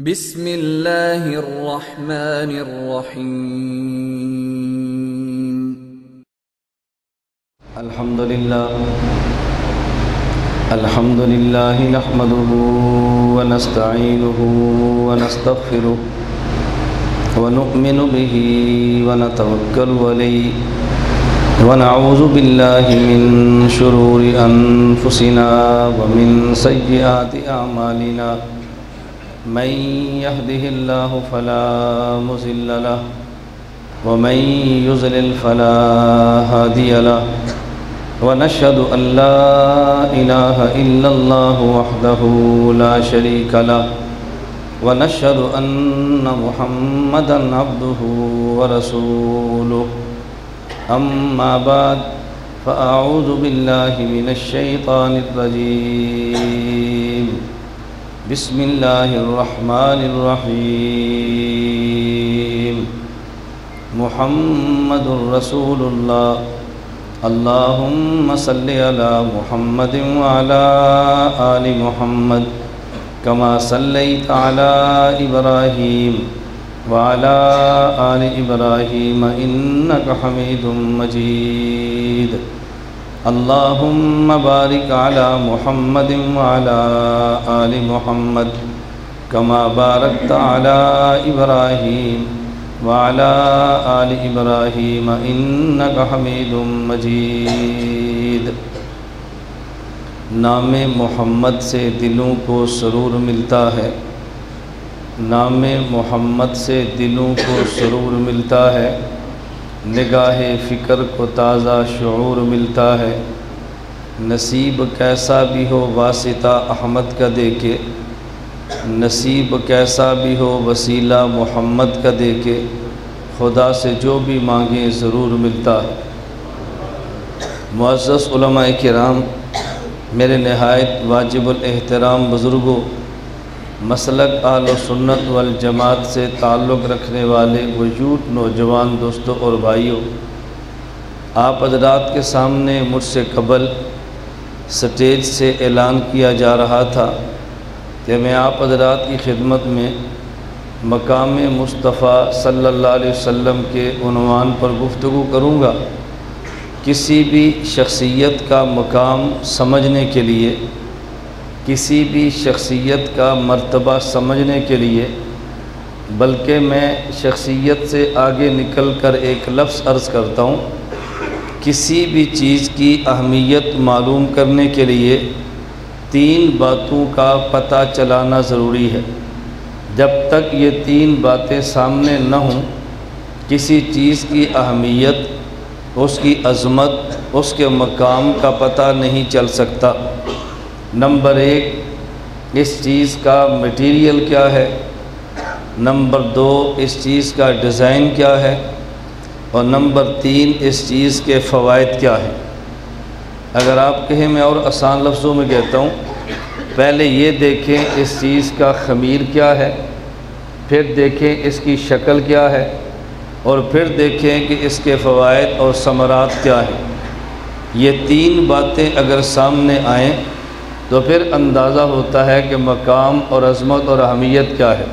بسم اللہ الرحمن الرحیم الحمد للہ نحمده ونستعینه ونستغفره ونؤمن به ونتوکل علیہ ونعوذ باللہ من شرور انفسنا ومن سیئات اعمالنا من يهده الله فلا مضل له ومن يضلل فلا هادي له ونشهد أن لا إله إلا الله وحده لا شريك له ونشهد أن محمدا عبده ورسوله أما بعد فأعوذ بالله من الشيطان الرجيم بسم اللہ الرحمن الرحیم محمد رسول اللہ اللہم صلی علی محمد وعلی آل محمد کما صلیت علی ابراہیم وعلی آل ابراہیم انک حمید مجید اللہم بارک علی محمد وعلی آل محمد کما بارکت علی ابراہیم وعلی آل ابراہیم انک حمید مجید۔ نام محمد سے دلوں کو سرور ملتا ہے، نام محمد سے دلوں کو سرور ملتا ہے، نگاہ فکر کو تازہ شعور ملتا ہے۔ نصیب کیسا بھی ہو واسطہ احمد کا دیکھے، نصیب کیسا بھی ہو وسیلہ محمد کا دیکھے، خدا سے جو بھی مانگیں ضرور ملتا ہے۔ معزز علماء کرام، میرے نہایت واجب الاحترام بزرگوں، مسلک اہل سنت والجماعت سے تعلق رکھنے والے وجود نوجوان دوستوں اور بھائیوں، آپ حضرات کے سامنے مجھ سے قبل سٹیج سے اعلان کیا جا رہا تھا کہ میں آپ حضرات کی خدمت میں مقام مصطفیٰ صلی اللہ علیہ وسلم کے عنوان پر گفتگو کروں گا۔ کسی بھی شخصیت کا مقام سمجھنے کے لیے، کسی بھی شخصیت کا مرتبہ سمجھنے کے لیے، بلکہ میں شخصیت سے آگے نکل کر ایک لفظ عرض کرتا ہوں، کسی بھی چیز کی اہمیت معلوم کرنے کے لیے تین باتوں کا پتہ چلانا ضروری ہے۔ جب تک یہ تین باتیں سامنے نہ ہوں، کسی چیز کی اہمیت، اس کی عظمت، اس کے مقام کا پتہ نہیں چل سکتا۔ نمبر ایک، اس چیز کا میٹیریل کیا ہے، نمبر دو، اس چیز کا ڈیزائن کیا ہے، اور نمبر تین، اس چیز کے فوائد کیا ہیں۔ اگر آپ کہیں میں اور آسان لفظوں میں کہتا ہوں، پہلے یہ دیکھیں اس چیز کا خمیر کیا ہے، پھر دیکھیں اس کی شکل کیا ہے، اور پھر دیکھیں کہ اس کے فوائد اور ثمرات کیا ہیں۔ یہ تین باتیں اگر سامنے آئیں تو پھر اندازہ ہوتا ہے کہ مقام اور عظمت اور اہمیت کیا ہے۔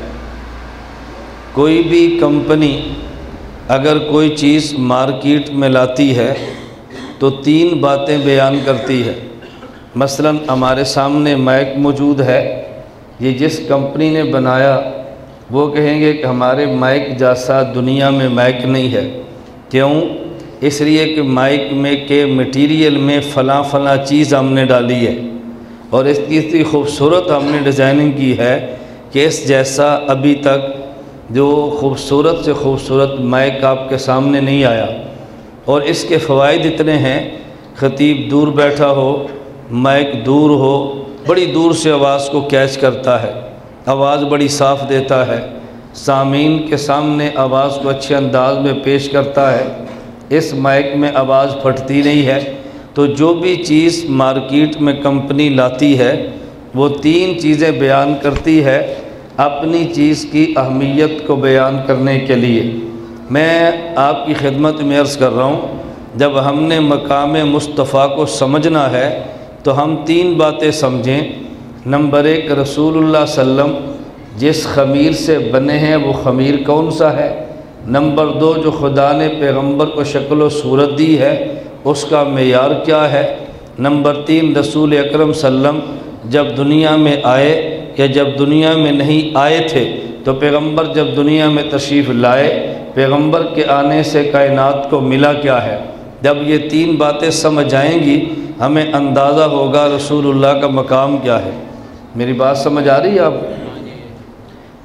کوئی بھی کمپنی اگر کوئی چیز مارکیٹ میں لاتی ہے تو تین باتیں بیان کرتی ہے۔ مثلا ہمارے سامنے مائک موجود ہے، یہ جس کمپنی نے بنایا وہ کہیں گے کہ ہمارے مائک جیسا دنیا میں مائک نہیں ہے۔ کیوں؟ اس لیے کہ مائک میں کے میٹیریل میں فلاں فلاں چیز ہم نے ڈالی ہے، اور اس کی اتنی خوبصورت ہم نے ڈیزائننگ کی ہے کہ اس جیسا ابھی تک جو خوبصورت سے خوبصورت مائک آپ کے سامنے نہیں آیا۔ اور اس کے فوائد اتنے ہیں، خطیب دور بیٹھا ہو، مائک دور ہو، بڑی دور سے آواز کو کیچ کرتا ہے، آواز بڑی صاف دیتا ہے، سامعین کے سامنے آواز کو اچھے انداز میں پیش کرتا ہے، اس مائک میں آواز پھٹتی نہیں ہے۔ تو جو بھی چیز مارکیٹ میں کمپنی لاتی ہے وہ تین چیزیں بیان کرتی ہے اپنی چیز کی اہمیت کو بیان کرنے کے لیے۔ میں آپ کی خدمت میں عرض کر رہا ہوں، جب ہم نے مقام مصطفیٰ کو سمجھنا ہے تو ہم تین باتیں سمجھیں۔ نمبر ایک، رسول اللہ صلی اللہ علیہ وسلم جس خمیر سے بنے ہیں وہ خمیر کون سا ہے؟ نمبر 2 جو خدا نے پیغمبر کو شکل و صورت دی ہے اس کا معیار کیا ہے؟ نمبر 3 رسول اکرم صلی اللہ علیہ وسلم جب دنیا میں آئے یا جب دنیا میں نہیں آئے تھے تو پیغمبر جب دنیا میں تشریف لائے پیغمبر کے آنے سے کائنات کو ملا کیا ہے؟ جب یہ 3 باتیں سمجھ آئیں گی ہمیں اندازہ ہوگا رسول اللہ کا مقام کیا ہے۔ میری بات سمجھ آ رہی ہے آپ؟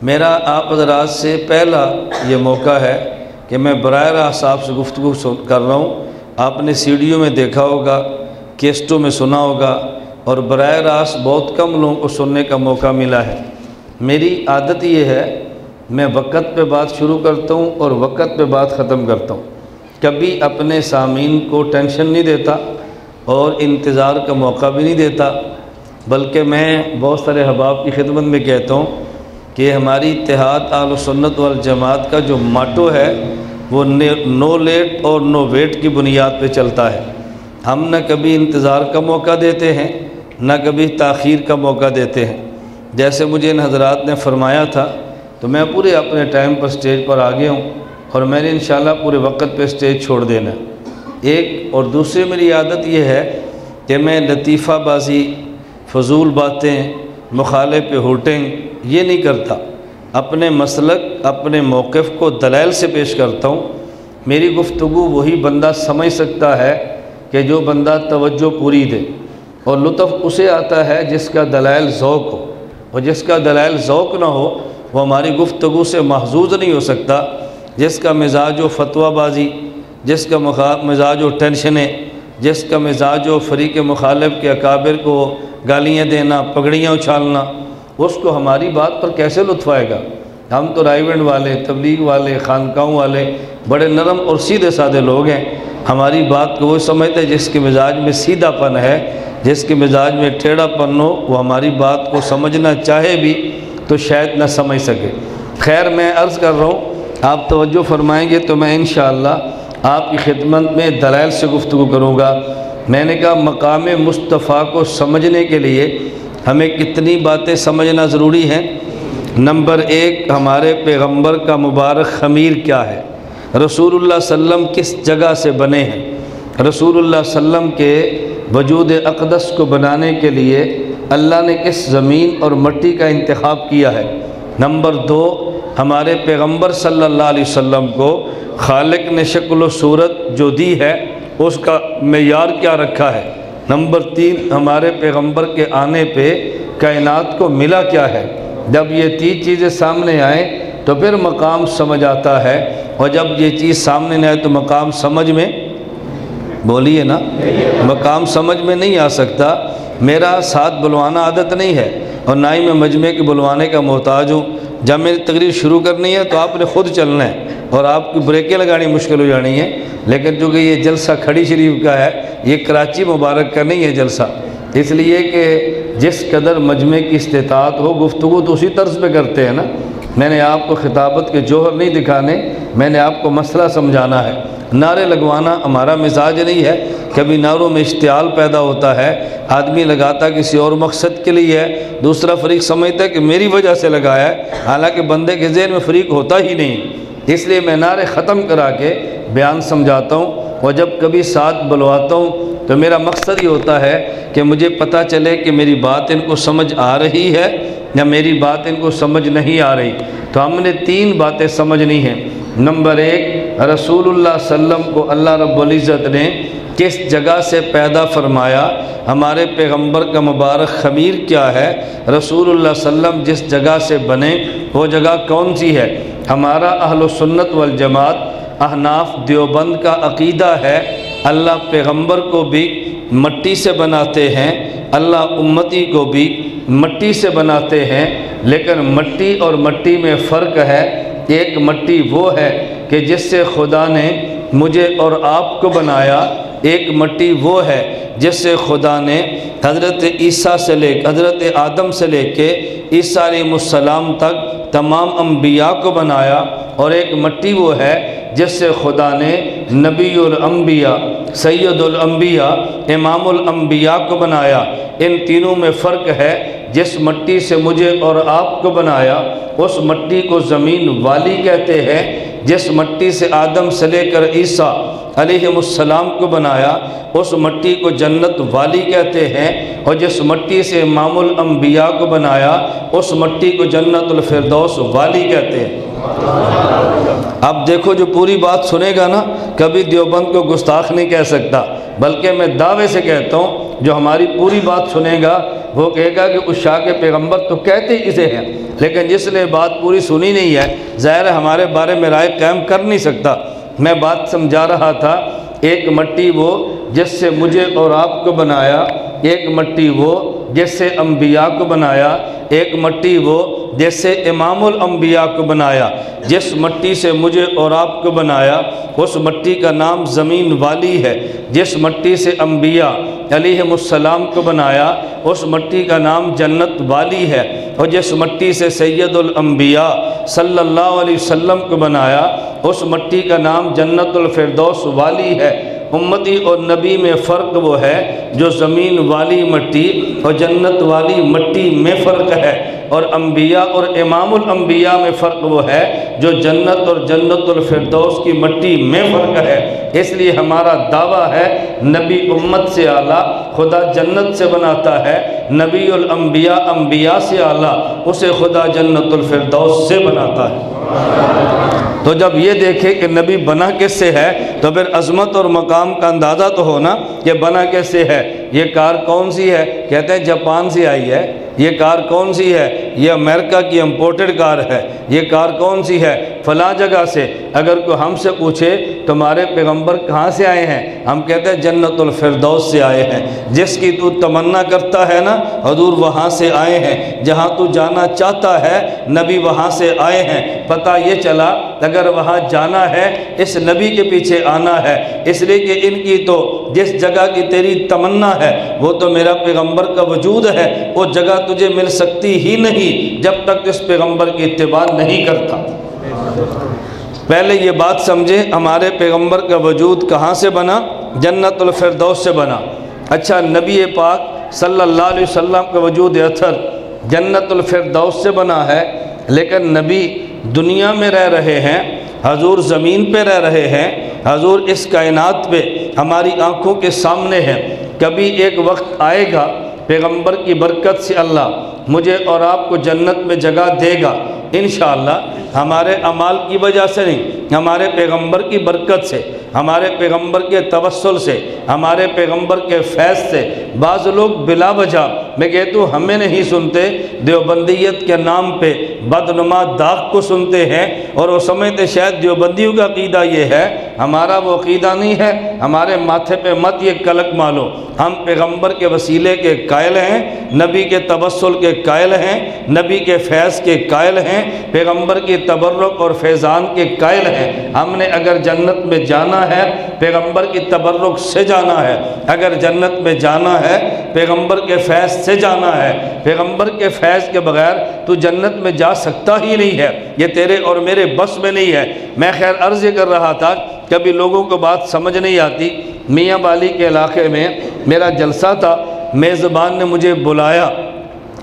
میرا آپ حضرات سے پہلا یہ موقع ہے کہ میں براہ راست آپ سے گفتگو کر رہا ہوں۔ آپ نے سیڈیوں میں دیکھا ہوگا، کیسٹوں میں سنا ہوگا، اور براہ راست بہت کم لوگوں کو سننے کا موقع ملا ہے۔ میری عادت یہ ہے میں وقت پہ بات شروع کرتا ہوں اور وقت پہ بات ختم کرتا ہوں، کبھی اپنے سامعین کو ٹینشن نہیں دیتا اور انتظار کا موقع بھی نہیں دیتا، بلکہ میں بہت سارے احباب کی خدمت میں کہتا ہوں کہ ہماری اتحاد اہل سنت والجماعت کا جو ماٹو ہے وہ نو لیٹ اور نو ویٹ کی بنیاد پہ چلتا ہے۔ ہم نہ کبھی انتظار کا موقع دیتے ہیں نہ کبھی تاخیر کا موقع دیتے ہیں۔ جیسے مجھے ان حضرات نے فرمایا تھا تو میں پورے اپنے ٹائم پر سٹیج پر آ گیا ہوں اور میں نے انشاءاللہ پورے وقت پہ سٹیج چھوڑ دینا۔ ایک اور دوسری میری عادت یہ ہے کہ میں لطیفہ بازی، فضول باتیں، مخالف پہ ہوٹنگ یہ نہیں کرتا، اپنے مسلک اپنے موقف کو دلائل سے پیش کرتا ہوں۔ میری گفتگو وہی بندہ سمجھ سکتا ہے کہ جو بندہ توجہ پوری دے، اور لطف اسے آتا ہے جس کا دلائل ذوق ہو، اور جس کا دلائل ذوق نہ ہو وہ ہماری گفتگو سے محظوظ نہیں ہو سکتا۔ جس کا مزاج و فتویٰ بازی، جس کا مزاج و ٹینشنیں، جس کا مزاج و فریق مخالف کے اکابر کو گالیاں دینا، پگڑیاں اچھالنا، اس کو ہماری بات پر کیسے لطف آئے گا؟ ہم تو رائیونڈ والے، تبلیغ والے، خانقاہوں والے بڑے نرم اور سیدھے سادے لوگ ہیں۔ ہماری بات کو وہ سمجھتے جس کے مزاج میں سیدھا پن ہے، جس کے مزاج میں ٹیڑھا پن ہو وہ ہماری بات کو سمجھنا چاہے بھی تو شاید نہ سمجھ سکے۔ خیر میں عرض کر رہا ہوں، آپ توجہ فرمائیں گے تو میں انشاءاللہ آپ کی خدمت میں دلائل سے گفتگو کروں گا۔ میں نے کہا مقام مصطفیٰ کو سمجھنے کے لیے ہمیں کتنی باتیں سمجھنا ضروری ہیں۔ نمبر 1 ہمارے پیغمبر کا مبارک خمیر کیا ہے؟ رسول اللہ صلی اللہ علیہ وسلم کس جگہ سے بنے ہیں؟ رسول اللہ صلی اللہ علیہ وسلم کے وجود اقدس کو بنانے کے لیے اللہ نے کس زمین اور مٹی کا انتخاب کیا ہے؟ نمبر 2 ہمارے پیغمبر صلی اللہ علیہ وسلم کو خالق نے شکل و صورت جو دی ہے اس کا معیار کیا رکھا ہے؟ نمبر 3 ہمارے پیغمبر کے آنے پہ کائنات کو ملا کیا ہے؟ جب یہ 3 چیزیں سامنے آئیں تو پھر مقام سمجھ آتا ہے، اور جب یہ چیز سامنے نہ آئے تو مقام سمجھ میں، بولیے نا، مقام سمجھ میں نہیں آ سکتا۔ میرا ساتھ بلوانا عادت نہیں ہے اور نہ ہی میں مجمع کے بلوانے کا محتاج ہوں۔ جب میری تقریر شروع کرنی ہے تو آپ نے خود چلنا ہے اور آپ کی بریکیں لگانی مشکل ہو جانی ہے، لیکن چونکہ یہ جلسہ کھڑی شریف کا ہے، یہ کراچی مبارک کا نہیں ہے جلسہ، اس لیے کہ جس قدر مجمع کی استطاعت ہو گفتگو تو اسی طرز پہ کرتے ہیں نا۔ میں نے آپ کو خطابت کے جوہر نہیں دکھانے، میں نے آپ کو مسئلہ سمجھانا ہے۔ نعرے لگوانا ہمارا مزاج نہیں ہے، کبھی نعروں میں اشتعال پیدا ہوتا ہے، آدمی لگاتا کسی اور مقصد کے لیے ہے، دوسرا فریق سمجھتا ہے کہ میری وجہ سے لگایا ہے، حالانکہ بندے کے ذہن میں فریق ہوتا ہی نہیں۔ اس لیے میں نعرے ختم کرا کے بیان سمجھاتا ہوں، اور جب کبھی ساتھ بلواتا ہوں تو میرا مقصد یہ ہوتا ہے کہ مجھے پتہ چلے کہ میری بات ان کو سمجھ آ رہی ہے یا میری بات ان کو سمجھ نہیں آ رہی۔ تو ہم نے 3 باتیں سمجھنی ہیں۔ نمبر 1 رسول اللہ صلی اللہ علیہ وسلم کو اللہ رب العزت نے کس جگہ سے پیدا فرمایا؟ ہمارے پیغمبر کا مبارک خمیر کیا ہے؟ رسول اللہ صلی اللہ علیہ وسلم جس جگہ سے بنے وہ جگہ کون سی ہے؟ ہمارا اہل سنت والجماعت احناف دیوبند کا عقیدہ ہے اللہ پیغمبر کو بھی مٹی سے بناتے ہیں، اللہ امتی کو بھی مٹی سے بناتے ہیں، لیکن مٹی اور مٹی میں فرق ہے۔ ایک مٹی وہ ہے کہ جس سے خدا نے مجھے اور آپ کو بنایا، ایک مٹی وہ ہے جس سے خدا نے حضرت عیسیٰ سے لے حضرت آدم سے لے کے عیسیٰ علیہ السلام تک تمام انبیاء کو بنایا، اور ایک مٹی وہ ہے جس سے خدا نے نبی الانبیاء، سید الانبیاء، امام الانبیاء کو بنایا۔ ان تینوں میں فرق ہے۔ جس مٹی سے مجھے اور آپ کو بنایا اس مٹی کو زمین والی کہتے ہیں۔ جس مٹی سے آدم سے لے کر عیسیٰ علیہ السلام کو بنایا اس مٹی کو جنت والی کہتے ہیں، اور جس مٹی سے امام الانبیاء کو بنایا اس مٹی کو جنت الفردوس والی کہتے ہیں۔ اب دیکھو جو پوری بات سنے گا نا کبھی دیوبند کو گستاخ نہیں کہہ سکتا، بلکہ میں دعوے سے کہتا ہوں جو ہماری پوری بات سنے گا وہ کہے گا کہ عشاق کے پیغمبر تو کہتے ہی اسے ہیں، لیکن جس نے بات پوری سنی نہیں ہے ظاہر ہے ہمارے بارے میں رائے قائم کر نہیں سکتا۔ میں بات سمجھا رہا تھا، ایک مٹی وہ جس سے مجھے اور آپ کو بنایا، ایک مٹی وہ جس سے انبیاء کو بنایا، ایک مٹی وہ جس سے امام الانبیاء کو بنایا۔ جس مٹی سے مجھے اور آپ کو بنایا اس مٹی کا نام زمین والی ہے، جس مٹی سے انبیاء علیہ السلام کو بنایا اس مٹی کا نام جنت والی ہے، اور جس مٹی سے سید الانبیاء صلی اللہ علیہ وسلم کو بنایا اس مٹی کا نام جنت الفردوس والی ہے۔ امتی اور نبی میں فرق وہ ہے جو زمین والی مٹی اور جنت والی مٹی میں فرق ہے، اور انبیاء اور امام الانبیاء میں فرق وہ ہے جو جنت اور جنت الفردوس کی مٹی میں فرق ہے۔ اس لیے ہمارا دعویٰ ہے نبی امت سے اعلیٰ خدا جنت سے بناتا ہے، نبی الانبیاء انبیاء سے اعلیٰ اسے خدا جنت الفردوس سے بناتا ہے۔ تو جب یہ دیکھے کہ نبی بنا کس سے ہے تو پھر عظمت اور مقام کا اندازہ تو ہونا کہ بنا کس سے ہے۔ یہ کار کون سی ہے؟ کہتے ہیں جاپان سے آئی ہے۔ یہ کار کون سی ہے؟ یہ امریکہ کی امپورٹڈ کار ہے۔ یہ کار کون سی ہے؟ فلاں جگہ سے۔ اگر کوئی ہم سے پوچھے تمہارے پیغمبر کہاں سے آئے ہیں، ہم کہتے ہیں جنت الفردوس سے آئے ہیں۔ جس کی تو تمنا کرتا ہے نا حضور وہاں سے آئے ہیں، جہاں تو جانا چاہتا ہے نبی وہاں سے آئے ہیں۔ پتہ یہ چلا اگر وہاں جانا ہے اس نبی کے پیچھے آنا ہے، اس لیے کہ ان کی تو جس جگہ کی تیری تمنا ہے وہ تو میرا پیغمبر کا وجود ہے، وہ جگہ تجھے مل سکتی ہی نہیں جب تک اس پیغمبر کی اتباع نہیں کرتا۔ پہلے یہ بات سمجھے ہمارے پیغمبر کا وجود کہاں سے بنا؟ جنت الفردوس سے بنا۔ اچھا نبی پاک صلی اللہ علیہ وسلم کا وجود اطہر جنت الفردوس سے بنا ہے، لیکن نبی دنیا میں رہ رہے ہیں، حضور زمین پہ رہ رہے ہیں، حضور اس کائنات پہ ہماری آنکھوں کے سامنے ہیں۔ کبھی ایک وقت آئے گا پیغمبر کی برکت سے اللہ مجھے اور آپ کو جنت میں جگہ دے گا انشاءاللہ، ہمارے اعمال کی وجہ سے نہیں، ہمارے پیغمبر کی برکت سے، ہمارے پیغمبر کے توسل سے، ہمارے پیغمبر کے فیض سے۔ بعض لوگ بلا وجہ میں کہتا ہوں ہمیں نہیں سنتے، دیوبندیت کے نام پہ بدنما داغ کو سنتے ہیں اور وہ سمجھتے شاید دیوبندیوں کا عقیدہ یہ ہے، ہمارا وہ عقیدہ نہیں ہے۔ ہمارے ماتھے پہ مت یہ کلک مالو، ہم پیغمبر کے وسیلے کے قائل ہیں، نبی کے توسل کے قائل ہیں، نبی کے فیض کے قائل ہیں، پیغمبر کی تبرک اور فیضان کے قائل ہیں۔ ہم نے اگر جنت میں جانا ہے پیغمبر کی تبرک سے جانا ہے، اگر جنت میں جانا ہے پیغمبر کے فیض سے جانا ہے۔ پیغمبر کے فیض کے بغیر تو جنت میں جا سکتا ہی نہیں ہے، یہ تیرے اور میرے بس میں نہیں ہے۔ میں خیر عرض کر رہا تھا کبھی لوگوں کو بات سمجھ نہیں آتی۔ میاں والی کے علاقے میں میرا جلسہ تھا، میزبان نے مجھے بلایا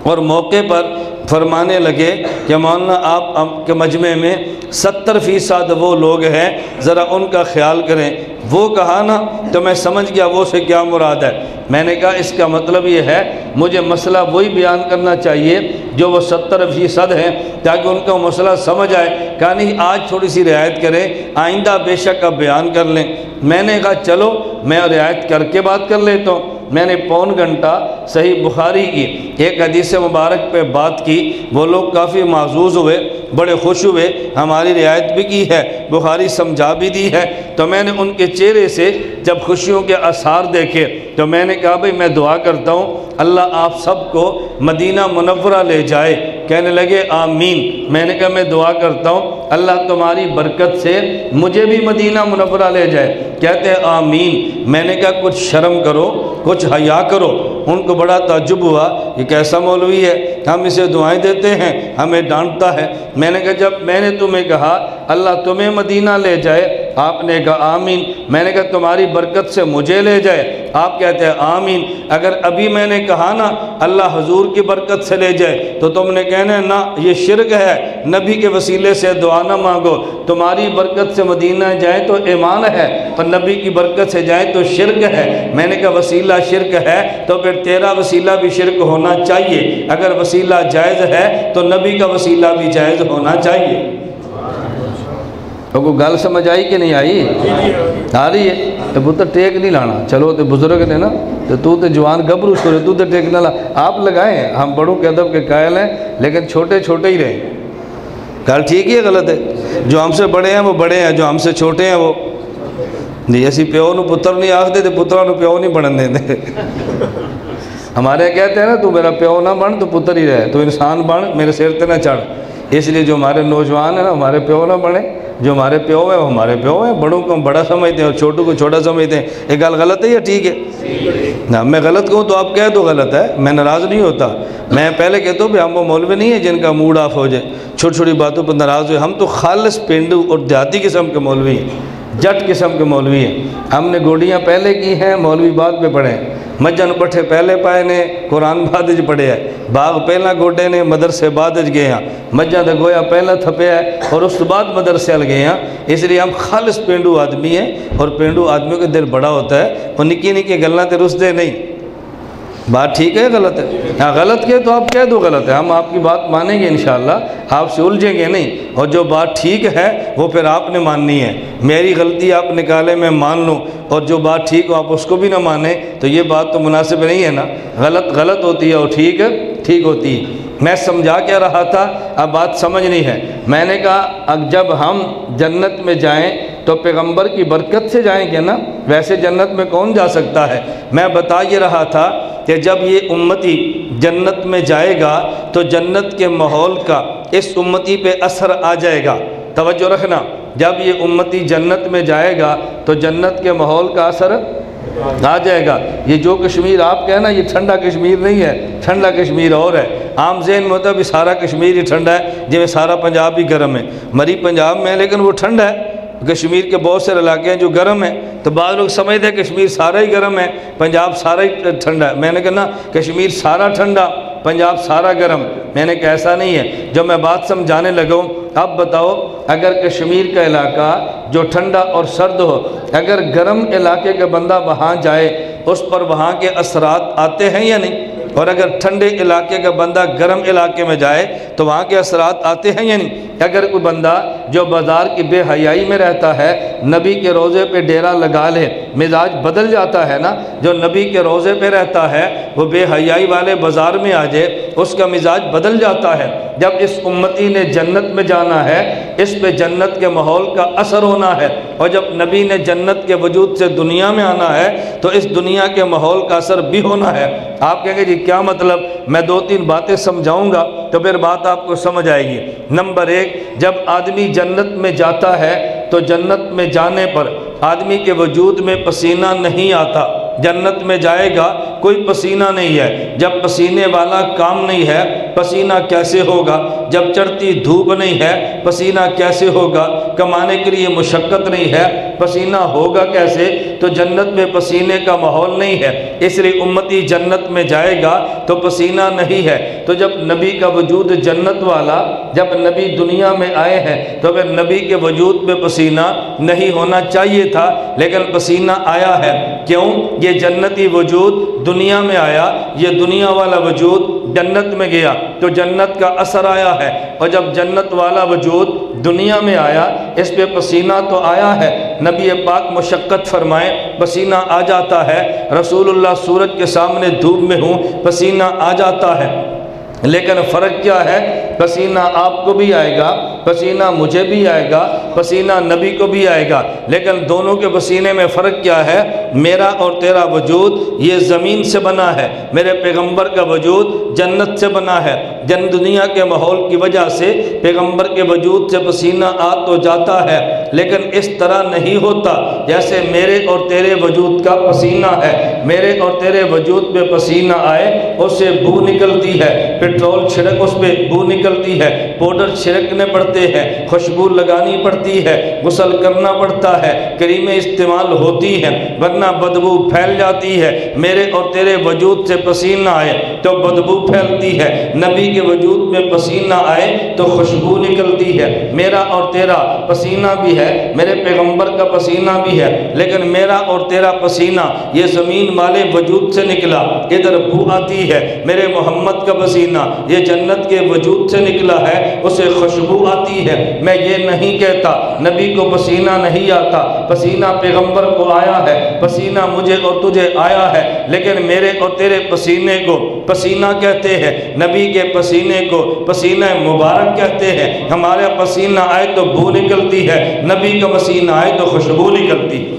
اور موقع پر فرمانے لگے کہ مولانا آپ کے مجمع میں 70% وہ لوگ ہیں ذرا ان کا خیال کریں۔ وہ کہا نا تو میں سمجھ گیا وہ سے کیا مراد ہے۔ میں نے کہا اس کا مطلب یہ ہے مجھے مسئلہ وہی بیان کرنا چاہیے جو وہ 70% ہیں تاکہ ان کا مسئلہ سمجھ آئے۔ کہا نہیں آج تھوڑی سی رعایت کریں، آئندہ بے شک اب بیان کر لیں۔ میں نے کہا چلو میں رعایت کر کے بات کر لیتا ہوں۔ میں نے پون گھنٹہ صحیح بخاری کی ایک حدیث مبارک پہ بات کی، وہ لوگ کافی معزوز ہوئے، بڑے خوش ہوئے، ہماری رعایت بھی کی ہے، بخاری سمجھا بھی دی ہے۔ تو میں نے ان کے چہرے سے جب خوشیوں کے آثار دیکھے تو میں نے کہا بھئی میں دعا کرتا ہوں اللہ آپ سب کو مدینہ منورہ لے جائے۔ کہنے لگے آمین۔ میں نے کہا میں دعا کرتا ہوں اللہ تمہاری برکت سے مجھے بھی مدینہ منورہ لے جائے۔ کہتے ہیں آمین۔ میں نے کہا کچھ شرم کرو، کچھ حیا کرو۔ ان کو بڑا تعجب ہوا یہ کیسا مولوی ہے، ہم اسے دعائیں دیتے ہیں ہمیں ڈانٹتا ہے۔ میں نے کہا جب میں نے تمہیں کہا اللہ تمہیں مدینہ لے جائے، آپ نے کہا آمین۔ میں نے کہا تمہاری برکت سے مجھے لے جائے، آپ کہتے ہیں آمین۔ اگر ابھی میں نے کہا نا اللہ حضور کی برکت سے لے جائے تو تم نے کہنا نا یہ شرک ہے، نبی کے وسیلے سے دعا نہ مانگو۔ تمہاری برکت سے مدینہ جائیں تو ایمان ہے، اور نبی کی برکت سے جائیں تو شرک ہے۔ میں نے کہا وسیلہ شرک ہے تو پھر تیرا وسیلہ بھی شرک ہونا چاہیے، اگر وسیلہ جائز ہے تو نبی کا وسیلہ بھی جائز ہونا چاہیے۔ تو کوئی گل سمجھ آئی کہ نہیں آئی؟ آ رہی ہے؟ تو پتر ٹیک نہیں لانا، چلو تو بزرگ نے نا تو جوان گبرو چھوڑے، تو ٹیک نہ لا، آپ لگائیں، ہم بڑوں کے ادب کے قائل ہیں لیکن چھوٹے چھوٹے ہی رہیں۔ گل ٹھیک ہی ہے غلط ہے؟ جو ہم سے بڑے ہیں وہ بڑے ہیں، جو ہم سے چھوٹے ہیں وہ جی اسی پیو نو پتر نہیں آختے تو پتروں نو پیو نہیں بنن دیں۔ ہمارے کہتے ہیں نا تو میرا پیو نہ بن تو پتر ہی رہے، تو انسان بن میرے سر تے نہ چڑھ۔ اس لیے جو ہمارے نوجوان ہیں نا ہمارے پیو نہ بنے، جو ہمارے پیو ہیں وہ ہمارے پیو ہیں، بڑوں کو ہم بڑا سمجھتے ہیں اور چھوٹوں کو چھوٹا سمجھتے ہیں۔ یہ گل غلط ہے یا ٹھیک ہے؟ نہ میں غلط کہوں تو آپ کہہ دو غلط ہے، میں ناراض نہیں ہوتا۔ میں پہلے کہتا ہوں کہ ہم وہ مولوی نہیں ہیں جن کا موڈ آف ہو جائے، چھوٹی چھوٹی باتوں پر ناراض ہوئے۔ ہم تو خالص پینڈو اور دیہاتی قسم کے مولوی ہیں، جٹ قسم کے مولوی ہیں۔ ہم نے گوڑیاں پہلے کی ہیں، مولوی بعد پہ پڑھے ہیں۔ مجھن پٹھے پہلے پائے نے، قرآن بعد وچ پڑھے ہے۔ باغ پہلا گوڈے نے، مدرسے بعد وچ گئے ہیں۔ مجھاں تے گویا پہلا تھپے ہے اور اس بعد مدرسے ال گئے ہیں۔ اس لیے ہم خالص پینڈو آدمی ہیں، اور پینڈو آدمیوں کا دل بڑا ہوتا ہے، وہ نکی نکی گلاں تے رسدے نہیں۔ بات ٹھیک ہے غلط ہے؟ ہاں غلط کہے تو آپ کہہ دو غلط ہے، ہم آپ کی بات مانیں گے انشاءاللہ، آپ سے الجھیں گے نہیں، اور جو بات ٹھیک ہے وہ پھر آپ نے ماننی ہے۔ میری غلطی آپ نکالے میں مان لوں، اور جو بات ٹھیک ہو آپ اس کو بھی نہ مانیں تو یہ بات تو مناسب نہیں ہے نا۔ غلط غلط ہوتی ہے اور ٹھیک ٹھیک ہوتی ہے۔ میں سمجھا کیا رہا تھا، اب بات سمجھنی ہے۔ میں نے کہا جب ہم جنت میں جائیں تو پیغمبر کی برکت سے جائیں گے نا، ویسے جنت میں کون جا سکتا ہے؟ میں بتا یہ رہا تھا کہ جب یہ امتی جنت میں جائے گا تو جنت کے ماحول کا اس امتی پہ اثر آ جائے گا۔ توجہ رکھنا، جب یہ امتی جنت میں جائے گا تو جنت کے ماحول کا اثر آ جائے گا۔ یہ جو کشمیر آپ کہنا یہ ٹھنڈا کشمیر نہیں ہے، ٹھنڈا کشمیر اور ہے۔ عام ذہن میں ہوتا ہے بھی سارا کشمیر ہی ٹھنڈا ہے، جی میں سارا پنجاب ہی گرم ہے۔ مری پنجاب میں لیکن وہ ٹھنڈا ہے، کشمیر کے بہت سے علاقے ہیں جو گرم ہیں، تو بعض لوگ سمجھتے ہیں کشمیر سارا ہی گرم ہے، پنجاب سارا ہی ٹھنڈا ہے۔ میں نے کہا نا کشمیر سارا ٹھنڈا، پنجاب سارا گرم۔ میں نے کہا ایسا نہیں ہے۔ جب میں بات سمجھانے لگا ہوں، اب بتاؤ اگر کشمیر کا علاقہ جو ٹھنڈا اور سرد ہو، اگر گرم علاقے کا بندہ وہاں جائے اس پر وہاں کے اثرات آتے ہیں یا نہیں؟ اور اگر ٹھنڈے علاقے کا بندہ گرم علاقے میں جائے تو وہاں کے اثرات آتے ہیں یا نہیں؟ اگر کوئی بندہ جو بازار کی بے حیائی میں رہتا ہے نبی کے روضے پہ ڈیرا لگا لے، مزاج بدل جاتا ہے نا۔ جو نبی کے روضے پہ رہتا ہے وہ بے حیائی والے بازار میں آ جائے، اس کا مزاج بدل جاتا ہے۔ جب اس امتی نے جنت میں جانا ہے، اس پہ جنت کے ماحول کا اثر ہونا ہے، اور جب نبی نے جنت کے وجود سے دنیا میں آنا ہے تو اس دنیا کے ماحول کا اثر بھی ہونا ہے۔ آپ کہیں گے جی کیا مطلب؟ میں دو تین باتیں سمجھاؤں گا تو پھر بات آپ کو سمجھ آئے گی۔ نمبر ایک، جب آدمی جنت میں جاتا ہے تو جنت میں جانے پر آدمی کے وجود میں پسینہ نہیں آتا۔ جنت میں جائے گا کوئی پسینہ نہیں ہے۔ جب پسینے والا کام نہیں ہے پسینہ کیسے ہوگا؟ جب چڑھتی دھوپ نہیں ہے پسینہ کیسے ہوگا؟ کمانے کے لیے مشقت نہیں ہے پسینہ ہوگا کیسے؟ تو جنت میں پسینے کا ماحول نہیں ہے، اس لیے امتی جنت میں جائے گا تو پسینہ نہیں ہے۔ تو جب نبی کا وجود جنت والا، جب نبی دنیا میں آئے ہیں تو پھر نبی کے وجود میں پسینہ نہیں ہونا چاہیے تھا، لیکن پسینہ آیا ہے۔ کیوں؟ یہ جنتی وجود دنیا میں آیا، یہ دنیا والا وجود جنت میں گیا تو جنت کا اثر آیا ہے، اور جب جنت والا وجود دنیا میں آیا اس پہ پسینہ تو آیا ہے۔ نبی پاک مشقت فرمائیں پسینہ آ جاتا ہے، رسول اللہ سورج کے سامنے دھوپ میں ہوں پسینہ آ جاتا ہے، لیکن فرق کیا ہے؟ پسینہ آپ کو بھی آئے گا، پسینہ مجھے بھی آئے گا، پسینہ نبی کو بھی آئے گا، لیکن دونوں کے پسینے میں فرق کیا ہے؟ میرا اور تیرا وجود یہ زمین سے بنا ہے، میرے پیغمبر کا وجود جنت سے بنا ہے۔ جن دنیا کے ماحول کی وجہ سے پیغمبر کے وجود سے پسینہ آ تو جاتا ہے، لیکن اس طرح نہیں ہوتا جیسے میرے اور تیرے وجود کا پسینہ ہے۔ میرے اور تیرے وجود پہ پسینہ آئے اس سے بو نکلتی ہے، پٹرول چھڑک اس پہ بو نکلتی ہے، پاؤڈر چھڑکنے پڑتے ہیں، خوشبو لگانی پڑتی ہے، غسل کرنا پڑتا ہے، کریمیں استعمال ہوتی ہیں، ورنہ بدبو پھیل جاتی ہے۔ میرے اور تیرے وجود سے پسینہ آئے تو بدبو پھیلتی ہے، نبی کے وجود میں پسینہ آئے تو خوشبو نکلتی ہے۔ میرا اور تیرا پسینہ بھی ہے، میرے پیغمبر کا پسینہ بھی ہے، لیکن میرا اور تیرا پسینہ یہ زمین والے وجود سے نکلا، ادھر بو آتی ہے۔ میرے محمد کا پسینہ یہ جنت کے وجود سے نکلا ہے، اسے خوشبو آتی ہے۔ میں یہ نہیں کہتا نبی کو پسینہ نہیں آتا، پسینہ پیغمبر کو آیا ہے، پسینہ مجھے اور تجھے آیا ہے، لیکن میرے اور تیرے پسینے کو پسینہ کہتے ہیں، نبی کے پسینے کو پسینہ مبارک کہتے ہیں۔ ہمارا پسینہ آئے تو بو نکلتی ہے، نبی کا پسینہ آئے تو خوشبو نکلتی ہے۔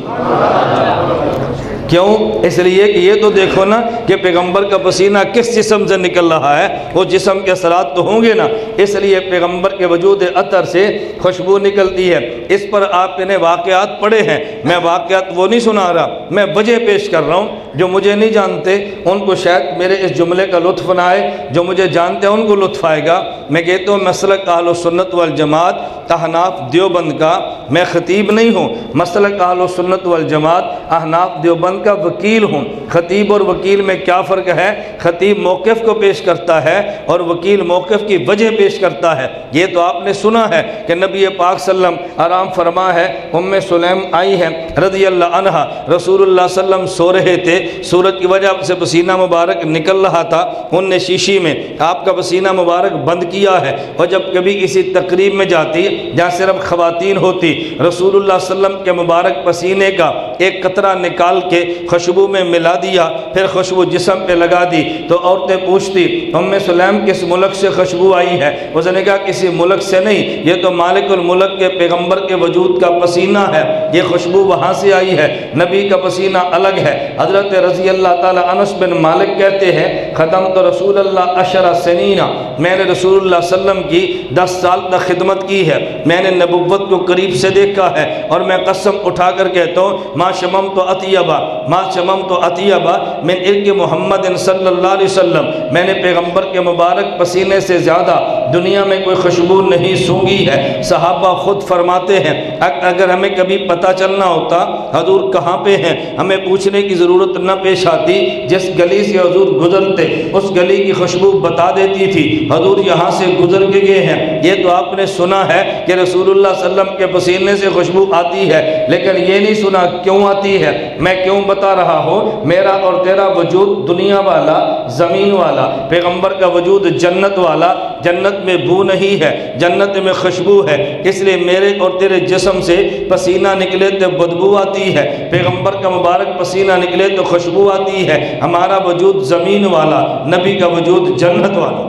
کیوں؟ اس لیے کہ یہ تو دیکھو نا کہ پیغمبر کا پسینہ کس جسم سے نکل رہا ہے، وہ جسم کے اثرات تو ہوں گے نا، اس لیے پیغمبر کے وجود عطر سے خوشبو نکلتی ہے۔ اس پر آپ نے واقعات پڑھے ہیں، میں واقعات وہ نہیں سنا رہا، میں وجہ پیش کر رہا ہوں۔ جو مجھے نہیں جانتے ان کو شاید میرے اس جملے کا لطف نہ آئے، جو مجھے جانتے ہیں ان کو لطف آئے گا۔ میں کہتا ہوں مسلک اہل سنت والجماعت احناف دیوبند کا میں خطیب نہیں ہوں، مسلک اہل سنت والجماعت احناف دیوبند کا وکیل ہوں۔ خطیب اور وکیل میں کیا فرق ہے؟ خطیب موقف کو پیش کرتا ہے اور وکیل موقف کی وجہ پیش کرتا ہے۔ یہ تو آپ نے سنا ہے کہ نبی پاک صلی اللہ علیہ وسلم آرام فرما ہے، ام سلیم آئی ہے رضی اللہ عنہا، رسول اللہ صلی اللہ علیہ وسلم سو رہے تھے، سورج کی وجہ سے پسینہ مبارک نکل رہا تھا، ان نے شیشی میں آپ کا پسینہ مبارک بند کیا ہے، اور جب کبھی کسی تقریب میں جاتی جہاں صرف خواتین ہوتی، رسول اللہ صلی اللہ علیہ وسلم کے مبارک پسینے کا ایک قطرہ نکال کے خوشبو میں ملا دیا، پھر خوشبو جسم پہ لگا دی، تو عورتیں پوچھتی ام سلیم کس ملک سے خوشبو آئی ہے؟ اس نے کہا کسی ملک سے نہیں، یہ تو مالک الملک کے پیغمبر کے وجود کا پسینہ ہے، یہ خوشبو وہاں سے آئی ہے، نبی کا پسینہ الگ ہے۔ حضرت رضی اللہ تعالی انس بن مالک کہتے ہیں ختم تو رسول اللہ 10 سنین، میں نے رسول اللہ صلی اللہ علیہ وسلم کی 10 سال تک خدمت کی ہے، میں نے نبوت کو قریب سے دیکھا ہے، اور میں قسم اٹھا کر کہتا ہوں ما شممت اطیبا من عرق محمد صلی اللہ علیہ وسلم، میں نے پیغمبر کے مبارک پسینے سے زیادہ دنیا میں کوئی خوشبو نہیں سونگھی ہے۔ صحابہ خود فرماتے ہیں اگر ہمیں کبھی پتہ چلنا ہوتا حضور کہاں پہ ہیں، ہمیں پوچھنے کی ضرورت نہ پیش آتی، جس گلی سے حضور گزرتے اس گلی کی خوشبو بتا دیتی تھی حضور یہاں سے گزر کے گئے ہیں۔ یہ تو آپ نے سنا ہے کہ رسول اللہ صلی اللہ علیہ وسلم کے پسینے سے خوشبو آتی ہے، لیکن یہ نہیں سنا کیوں آتی ہے۔ میں کیوں بتا رہا ہوں؟ میرا اور تیرا وجود دنیا والا، زمین والا، پیغمبر کا وجود جنت والا، جنت میں بو نہیں ہے، جنت میں خوشبو ہے، اس لیے میرے اور تیرے جسم سے پسینہ نکلے تو بدبو آتی ہے، پیغمبر کا مبارک پسینہ نکلے تو خوشبو آتی ہے۔ ہمارا وجود زمین والا، نبی کا وجود جنت والا۔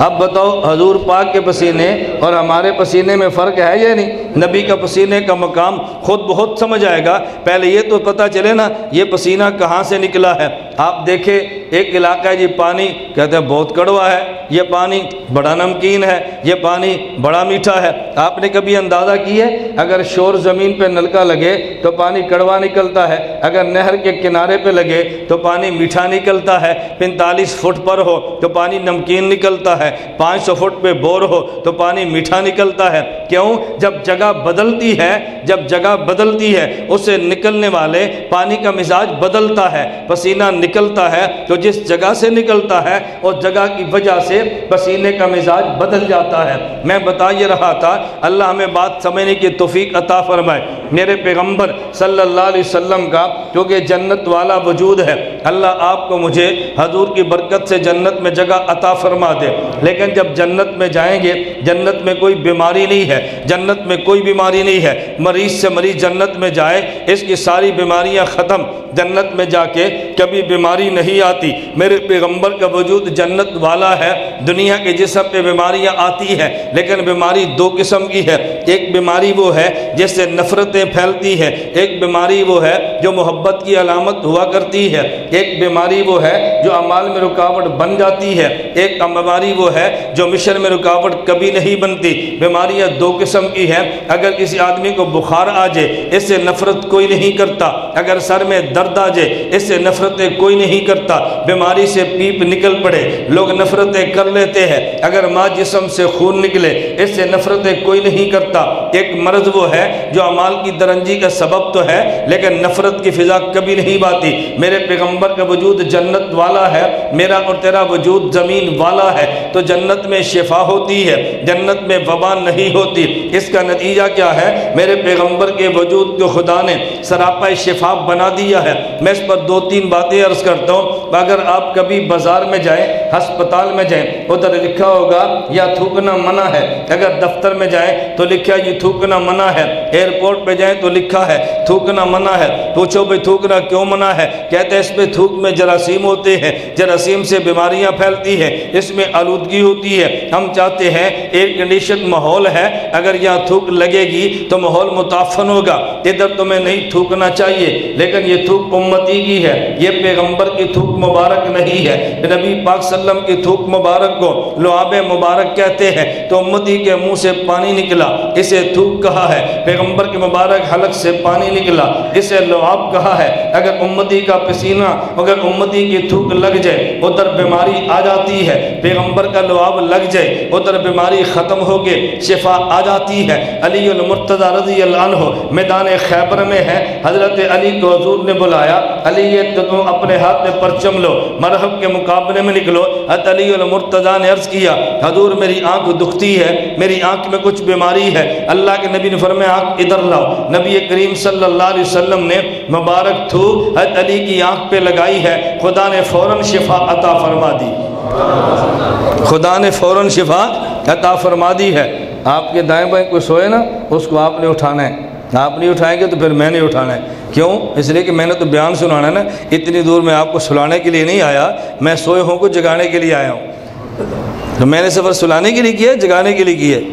اب بتاؤ حضور پاک کے پسینے اور ہمارے پسینے میں فرق ہے یا نہیں؟ نبی کا پسینے کا مقام خود بہت سمجھ آئے گا، پہلے یہ تو پتہ چلے نا یہ پسینہ کہاں سے نکلا ہے۔ آپ دیکھیں ایک علاقہ ہے جی پانی کہتے ہیں بہت کڑوا ہے، یہ پانی بڑا نمکین ہے، یہ پانی بڑا میٹھا ہے۔ آپ نے کبھی اندازہ کی ہے اگر شور زمین پہ نلکا لگے تو پانی کڑوا نکلتا ہے، اگر نہر کے کنارے پہ لگے تو پانی میٹھا نکلتا ہے، 45 فٹ پر ہو تو پانی نمکین نکلتا ہے، 500 فٹ پہ بور ہو تو پانی میٹھا نکلتا ہے۔ کیوں؟ جب جگہ بدلتی ہے اس سے نکلنے والے پانی کا مزاج بدلتا ہے، پسینہ نکلتا ہے تو جس جگہ سے نکلتا ہے اس جگہ کی وجہ سے پسینے کا مزاج بدل جاتا ہے۔ میں بتا یہ رہا تھا اللہ ہمیں بات سمجھنے کی توفیق عطا فرمائے۔ میرے پیغمبر صلی اللہ علیہ وسلم کا کیونکہ جنت والا وجود ہے، اللہ آپ کو مجھے حضور کی برکت سے جنت میں جگہ عطا فرما دے۔ لیکن جب جنت میں جائیں گے جنت میں کوئی بیماری نہیں ہے، جنت میں کوئی بیماری نہیں ہے، مریض سے مریض جنت میں جائے اس کی ساری بیماریاں ختم، جنت میں جا کے کبھی بیماری نہیں آتی۔ میرے پیغمبر کا وجود جنت والا ہے۔ دنیا کے جسم پہ بیماریاں آتی ہیں، لیکن بیماری دو قسم کی ہے۔ ایک بیماری وہ ہے جس سے نفرتیں پھیلتی ہیں، ایک بیماری وہ ہے جو محبت کی علامت ہوا کرتی ہے، ایک بیماری وہ ہے جو اعمال میں رکاوٹ بن جاتی ہے، ایک بیماری وہ ہے جو مشن میں رکاوٹ کبھی نہیں بنتی۔ بیماریاں دو قسم کی ہیں۔ اگر کسی آدمی کو بخار آ جائے، اس سے نفرت کوئی نہیں کرتا۔ اگر سر میں درد آ جائے، اس سے نفرتیں کوئی نہیں کرتا۔ بیماری سے پیپ نکل پڑے، لوگ نفرتیں کر لیتے ہیں۔ اگر ماں جسم سے خون نکلے، اس سے نفرتیں کوئی نہیں کرتا۔ ایک مرض وہ ہے جو اعمال کی درنجی کا سبب تو ہے، لیکن نفرت کی فضا کبھی نہیں باتی۔ میرے پیغمبر کا وجود جنت والا ہے، میرا اور تیرا وجود زمین والا ہے، تو جنت میں شفا ہوتی ہے، جنت میں وبا نہیں ہوتی۔ اس کا نتیجہ کیا ہے؟ میرے پیغمبر کے وجود کو خدا نے سراپا شفا بنا دیا ہے۔ میں اس پر دو تین باتیں عرض کرتا ہوں۔ اگر آپ کبھی بازار میں جائیں، ہسپتال میں جائیں، ادھر لکھا ہوگا یا تھوکنا منع ہے۔ اگر دفتر میں جائیں تو لکھا ہے یہ تھوکنا منع ہے۔ ایئرپورٹ پہ جائیں تو لکھا ہے تھوکنا منع ہے۔ پوچھو بھئی تھوکنا کیوں منع ہے؟ کہتے ہیں اس میں تھوک میں جراثیم ہوتے ہیں، جراثیم سے بیماریاں پھیلتی ہیں، اس میں آلودگی ہوتی ہے۔ ہم چاہتے ہیں ایئر کنڈیشن ماحول ہے، اگر یہاں تھوک لگے گی تو ماحول متعفن ہوگا، ادھر تمہیں نہیں تھوکنا چاہیے۔ لیکن یہ تھوک امتی کی ہے، یہ پیغمبر کی تھوک مبارک نہیں ہے۔ نبی پاک صلی اللہ علیہ وسلم کی تھوک مبارک کو لعاب مبارک کہتے ہیں، تو امتی کے منہ سے پانی نکلا، اسے تھوک کہا ہے۔ پیغمبر کے مبارک حلق سے پانی نکلا، اسے لعاب کہا ہے۔ اگر امتی کا پسینہ، اگر امتی کی تھوک لگ جائے، ادھر بیماری آ جاتی ہے۔ پیغمبر کا لعاب لگ جائے، ادھر بیماری ختم ہو کے شفا آ جاتی ہے۔ علی المرتضی رضی اللہ عنہ میدان خیبر میں ہے، حضرت علی کو حضور نے بلایا، علی یہ تم اپنے ہاتھ میں پرچم لو، مرحب کے مقابلے میں نکلو۔ حضرت علی المرتضی نے عرض کیا، حضور میری آنکھ دکھتی ہے، میری آنکھ میں کچھ بیماری ہے۔ اللہ کے نبی نے فرمایا آنکھ ادھر لاؤ۔ نبی کریم صلی اللہ علیہ وسلم نے مبارک تھوک حضرت علی کی آنکھ پہ لگائی ہے، خدا نے فوراً شفا عطا فرما دی، خدا نے فوراً شفا عطا فرما دی ہے۔ آپ کے دائیں بائیں کوئی سوئے نا، اس کو آپ نے اٹھانا ہے، آپ نہیں اٹھائیں گے تو پھر میں نہیں اٹھانا ہے۔ کیوں؟ اس لیے کہ میں نے تو بیان سنانا ہے نا، اتنی دور میں آپ کو سلانے کے لیے نہیں آیا، میں سوئے ہوں کو جگانے کے لیے آیا ہوں۔ تو میں نے سفر سلانے کے لیے کیا ہے، جگانے کے لیے کیا ہے۔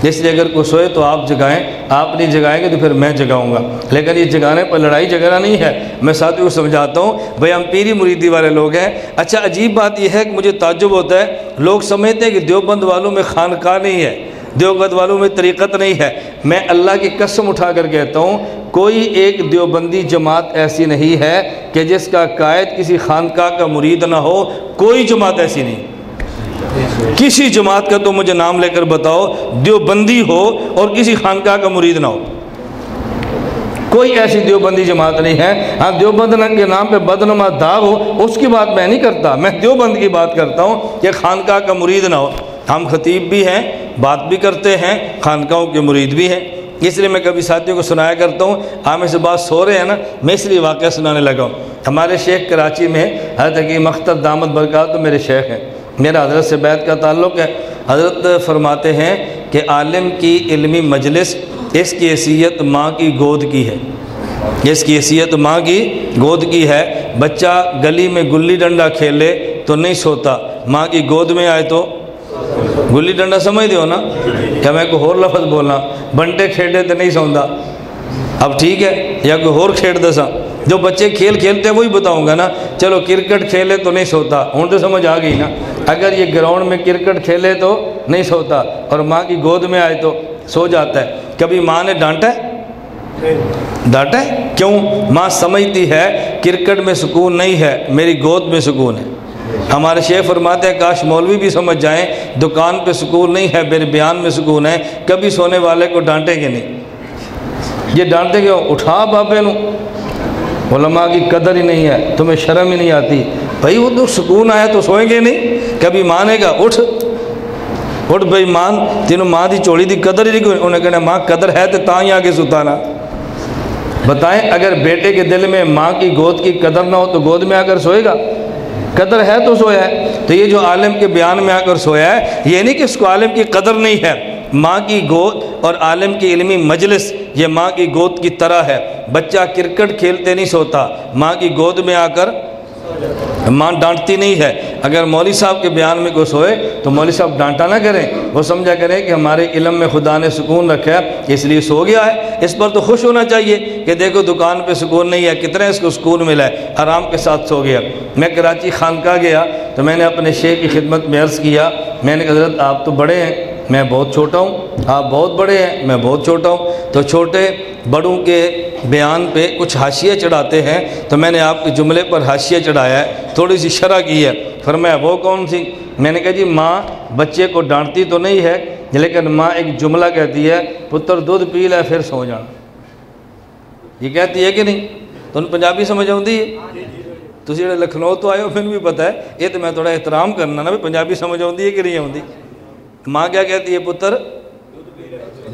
اس لیے اگر کوئی سوئے تو آپ جگائیں، آپ نہیں جگائیں گے تو پھر میں جگاؤں گا۔ لیکن یہ جگانے پر لڑائی جھگڑا نہیں ہے۔ میں ساتھیوں کو سمجھاتا ہوں، بھئی ہم پیری مریدی والے لوگ ہیں۔ اچھا عجیب بات یہ ہے کہ مجھے تعجب ہوتا ہے، لوگ سمجھتے ہیں کہ دیوبند والوں میں خانقاہ نہیں ہے، دیوبند والوں میں طریقت نہیں ہے۔ میں اللہ کی قسم اٹھا کر کہتا ہوں، کوئی ایک دیوبندی جماعت ایسی نہیں ہے کہ جس کا قائد کسی خانقاہ کا مرید نہ ہو، کوئی جماعت ایسی نہیں۔ کسی جماعت کا تو مجھے نام لے کر بتاؤ دیوبندی ہو اور کسی خانقاہ کا مرید نہ ہو، کوئی ایسی دیوبندی جماعت نہیں ہے۔ ہاں دیوبند کے نام پہ بدنما داغ ہو، اس کی بات میں نہیں کرتا، میں دیوبند کی بات کرتا ہوں کہ خانقاہ کا مرید نہ ہو۔ ہم خطیب بھی ہیں، بات بھی کرتے ہیں، خانقاہوں کے مرید بھی ہیں۔ اس لیے میں کبھی ساتھیوں کو سنایا کرتا ہوں، آپ میں سے بات سو رہے ہیں نا، میں اس لیے واقعہ سنانے لگا ہوں۔ ہمارے شیخ کراچی میں حضرت حکیم اختر دامت برکات تو میرے شیخ ہیں، میرا حضرت سے بیعت کا تعلق ہے۔ حضرت فرماتے ہیں کہ عالم کی علمی مجلس اس کی حیثیت ماں کی گود کی ہے، اس کی حیثیت ماں کی گود کی ہے۔ بچہ گلی میں گلی ڈنڈا کھیلے تو نہیں سوتا، ماں کی گود میں آئے تو گلی ڈنڈا سمجھ دیو نا، کیا میں کوئی اور لفظ بولنا، بنٹے کھیڑے تو نہیں سوندا، اب ٹھیک ہے، یا کوئی اور کھیڑ دسا، جو بچے کھیل کھیلتے ہیں وہی بتاؤں گا نا۔ چلو کرکٹ کھیلے تو نہیں سوتا، ہوں تو سمجھ آ گئی نا، اگر یہ گراؤنڈ میں کرکٹ کھیلے تو نہیں سوتا اور ماں کی گود میں آئے تو سو جاتا ہے۔ کبھی ماں نے ڈانٹا ہے؟ ڈانٹا ہے؟ کیوں؟ ماں سمجھتی ہے کرکٹ میں سکون نہیں ہے، میری گود میں سکون ہے۔ ہمارے شیخ فرماتے ہیں کاش مولوی بھی سمجھ جائیں، دکان پہ سکون نہیں ہے، میرے بیان میں سکون ہے۔ کبھی سونے والے کو ڈانٹیں گے نہیں، یہ ڈانٹیں گے اٹھا بابے نو، علماء کی قدر ہی نہیں ہے، تمہیں شرم ہی نہیں آتی، بھائی وہ تو سکون آیا تو سوئیں گے نہیں، کبھی مانے گا اٹھ اٹھ بھائی مان، تینوں ماں دی چوڑی دی قدر ہی نہیں، انہیں کہنا ماں قدر ہے تو تاں ہی آگے ستانا۔ بتائیں اگر بیٹے کے دل میں ماں کی گود کی قدر نہ ہو تو گود میں آ کر سوئے گا؟ قدر ہے تو سویا ہے۔ تو یہ جو عالم کے بیان میں آ کر سویا ہے، یہ نہیں کہ اس کو عالم کی قدر نہیں ہے، ماں کی گود اور عالم کی علمی مجلس یہ ماں کی گود کی طرح ہے۔ بچہ کرکٹ کھیلتے نہیں سوتا، ماں کی گود میں آ کر ماں ڈانٹتی نہیں ہے۔ اگر مولوی صاحب کے بیان میں کوئی سوئے تو مولوی صاحب ڈانٹا نہ کریں، وہ سمجھا کریں کہ ہمارے علم میں خدا نے سکون رکھا ہے اس لیے سو گیا ہے۔ اس پر تو خوش ہونا چاہیے کہ دیکھو دکان پہ سکون نہیں ہے، کتنا اس کو سکون ملا ہے، آرام کے ساتھ سو گیا۔ میں کراچی خانقاہ گیا تو میں نے اپنے شیخ کی خدمت میں عرض کیا، میں نے کہا حضرت آپ تو بڑے ہیں، میں بہت چھوٹا ہوں، آپ بہت بڑے ہیں، میں بہت چھوٹا ہوں، تو چھوٹے بڑوں کے بیان پہ کچھ حاشیہ چڑھاتے ہیں، تو میں نے آپ کے جملے پر حاشیہ چڑھایا ہے، تھوڑی سی شرح کی ہے۔ فرمایا وہ کون سی؟ میں نے کہا جی ماں بچے کو ڈانٹتی تو نہیں ہے، لیکن ماں ایک جملہ کہتی ہے، پتر دودھ پی لے پھر سو جانا، یہ کہتی ہے کہ نہیں؟ تو پنجابی سمجھ آتی ہے؟ تسی جڑے لکھنؤ تو آئے ہو پھر بھی پتہ ہے، یہ تو میں تھوڑا احترام کرنا نا، پنجابی سمجھ آتی ہے کہ نہیں آتی؟ ماں کیا کہتی ہے؟ پتر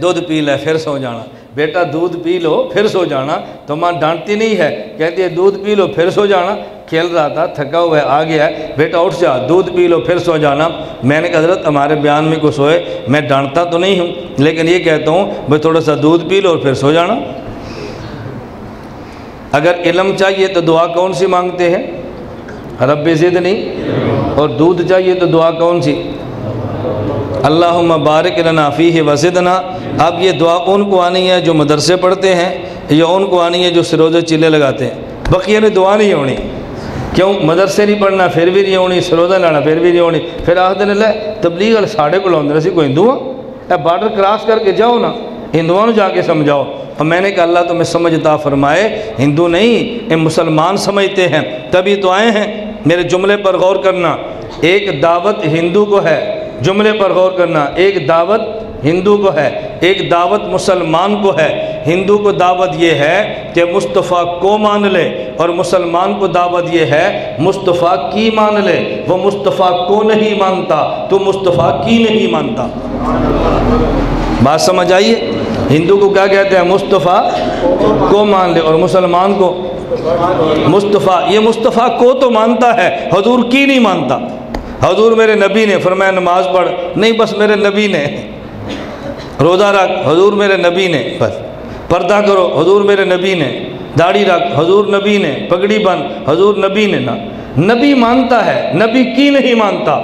دودھ پی لے پھر سو جانا، بیٹا دودھ پی لو پھر سو جانا۔ تو ماں ڈانٹتی نہیں ہے، کہتی ہے دودھ پی لو پھر سو جانا، کھیل رہا تھا تھکا ہوا ہے آ گیا ہے، بیٹا اٹھ جا دودھ پی لو پھر سو جانا۔ میں نے کہا حضرت ہمارے بیان میں کوئی سوئے میں ڈانٹتا تو نہیں ہوں، لیکن یہ کہتا ہوں بھائی تھوڑا سا دودھ پی لو اور پھر سو جانا۔ اگر علم چاہیے تو دعا کون سی مانگتے ہیں؟ رب زدنی، اور دودھ چاہیے تو دعا کون سی؟ اللہم بارک لنا فیہ وزدنا۔ اب یہ دعا ان کو آنی ہے جو مدرسے پڑھتے ہیں، یا ان کو آنی ہے جو سروزے چلے لگاتے ہیں؟ بقیہ نے دعا نہیں ہونی، کیوں؟ مدرسے نہیں پڑھنا پھر بھی نہیں ہونی، سروزہ لانا پھر بھی نہیں ہونی، پھر آخر لے تبلیغ والے ساڑھے کو لاؤں سی کوئی ہندو ہاں، بارڈر کراس کر کے جاؤ نا، ہندوؤں جا کے سمجھاؤ۔ اور میں نے کہا اللہ تمہیں سمجھ عطا فرمائے، ہندو نہیں یہ مسلمان سمجھتے ہیں، تبھی تو آئے ہیں۔ میرے جملے پر غور کرنا، ایک دعوت ہندو کو ہے، جملے پر غور کرنا، ایک دعوت ہندو کو ہے، ایک دعوت مسلمان کو ہے۔ ہندو کو دعوت یہ ہے کہ مصطفیٰ کو مان لے، اور مسلمان کو دعوت یہ ہے مصطفیٰ کی مان لے۔ وہ مصطفیٰ کو نہیں مانتا تو مصطفیٰ کی نہیں مانتا۔ بات سمجھ آئیے؟ ہندو کو کیا کہتے ہیں؟ مصطفیٰ کو مان لے، اور مسلمان کو مصطفیٰ۔ یہ مصطفیٰ کو تو مانتا ہے، حضور کی نہیں مانتا۔ حضور میرے نبی نے فرمایا نماز پڑھ، نہیں بس میرے نبی نے، روزہ رکھ، حضور میرے نبی نے، بس پردہ کرو، حضور میرے نبی نے، داڑھی رکھ، حضور نبی نے، پگڑی بند، حضور نبی نے۔ نا نبی مانتا ہے، نبی کی نہیں مانتا۔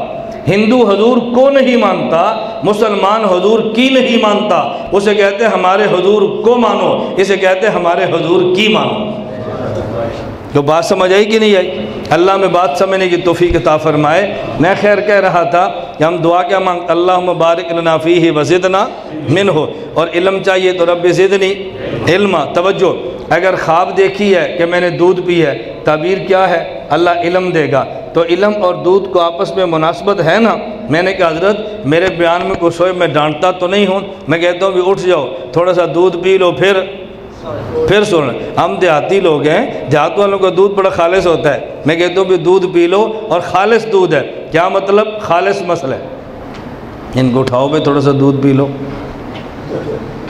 ہندو حضور کو نہیں مانتا، مسلمان حضور کی نہیں مانتا، اسے کہتے ہیں ہمارے حضور کو مانو، اسے کہتے ہیں ہمارے حضور کی مانو۔ تو بات سمجھ آئی کہ نہیں آئی؟ اللہ میں بات سمجھنے کی توفیق عطا فرمائے۔ میں خیر کہہ رہا تھا کہ ہم دعا کیا مانگ، اللہم بارک لنا فیہ وزدنا منہ، اور علم چاہیے تو رب زدنی علما۔ توجہ، اگر خواب دیکھی ہے کہ میں نے دودھ پی ہے، تعبیر کیا ہے؟ اللہ علم دے گا، تو علم اور دودھ کو آپس میں مناسبت ہے نا؟ میں نے کہا حضرت میرے بیان میں کوئی سوئے میں ڈانٹتا تو نہیں ہوں، میں کہتا ہوں بھی اٹھ جاؤ تھوڑا سا دودھ پی لو پھر سونا۔ ہم دیہاتی لوگ ہیں، دیہات والوں کا دودھ بڑا خالص ہوتا ہے، میں کہتا ہوں بھی دودھ پی لو، اور خالص دودھ ہے، کیا مطلب؟ خالص مسئلہ ہے، ان کو اٹھاؤ بھی تھوڑا سا دودھ پی لو،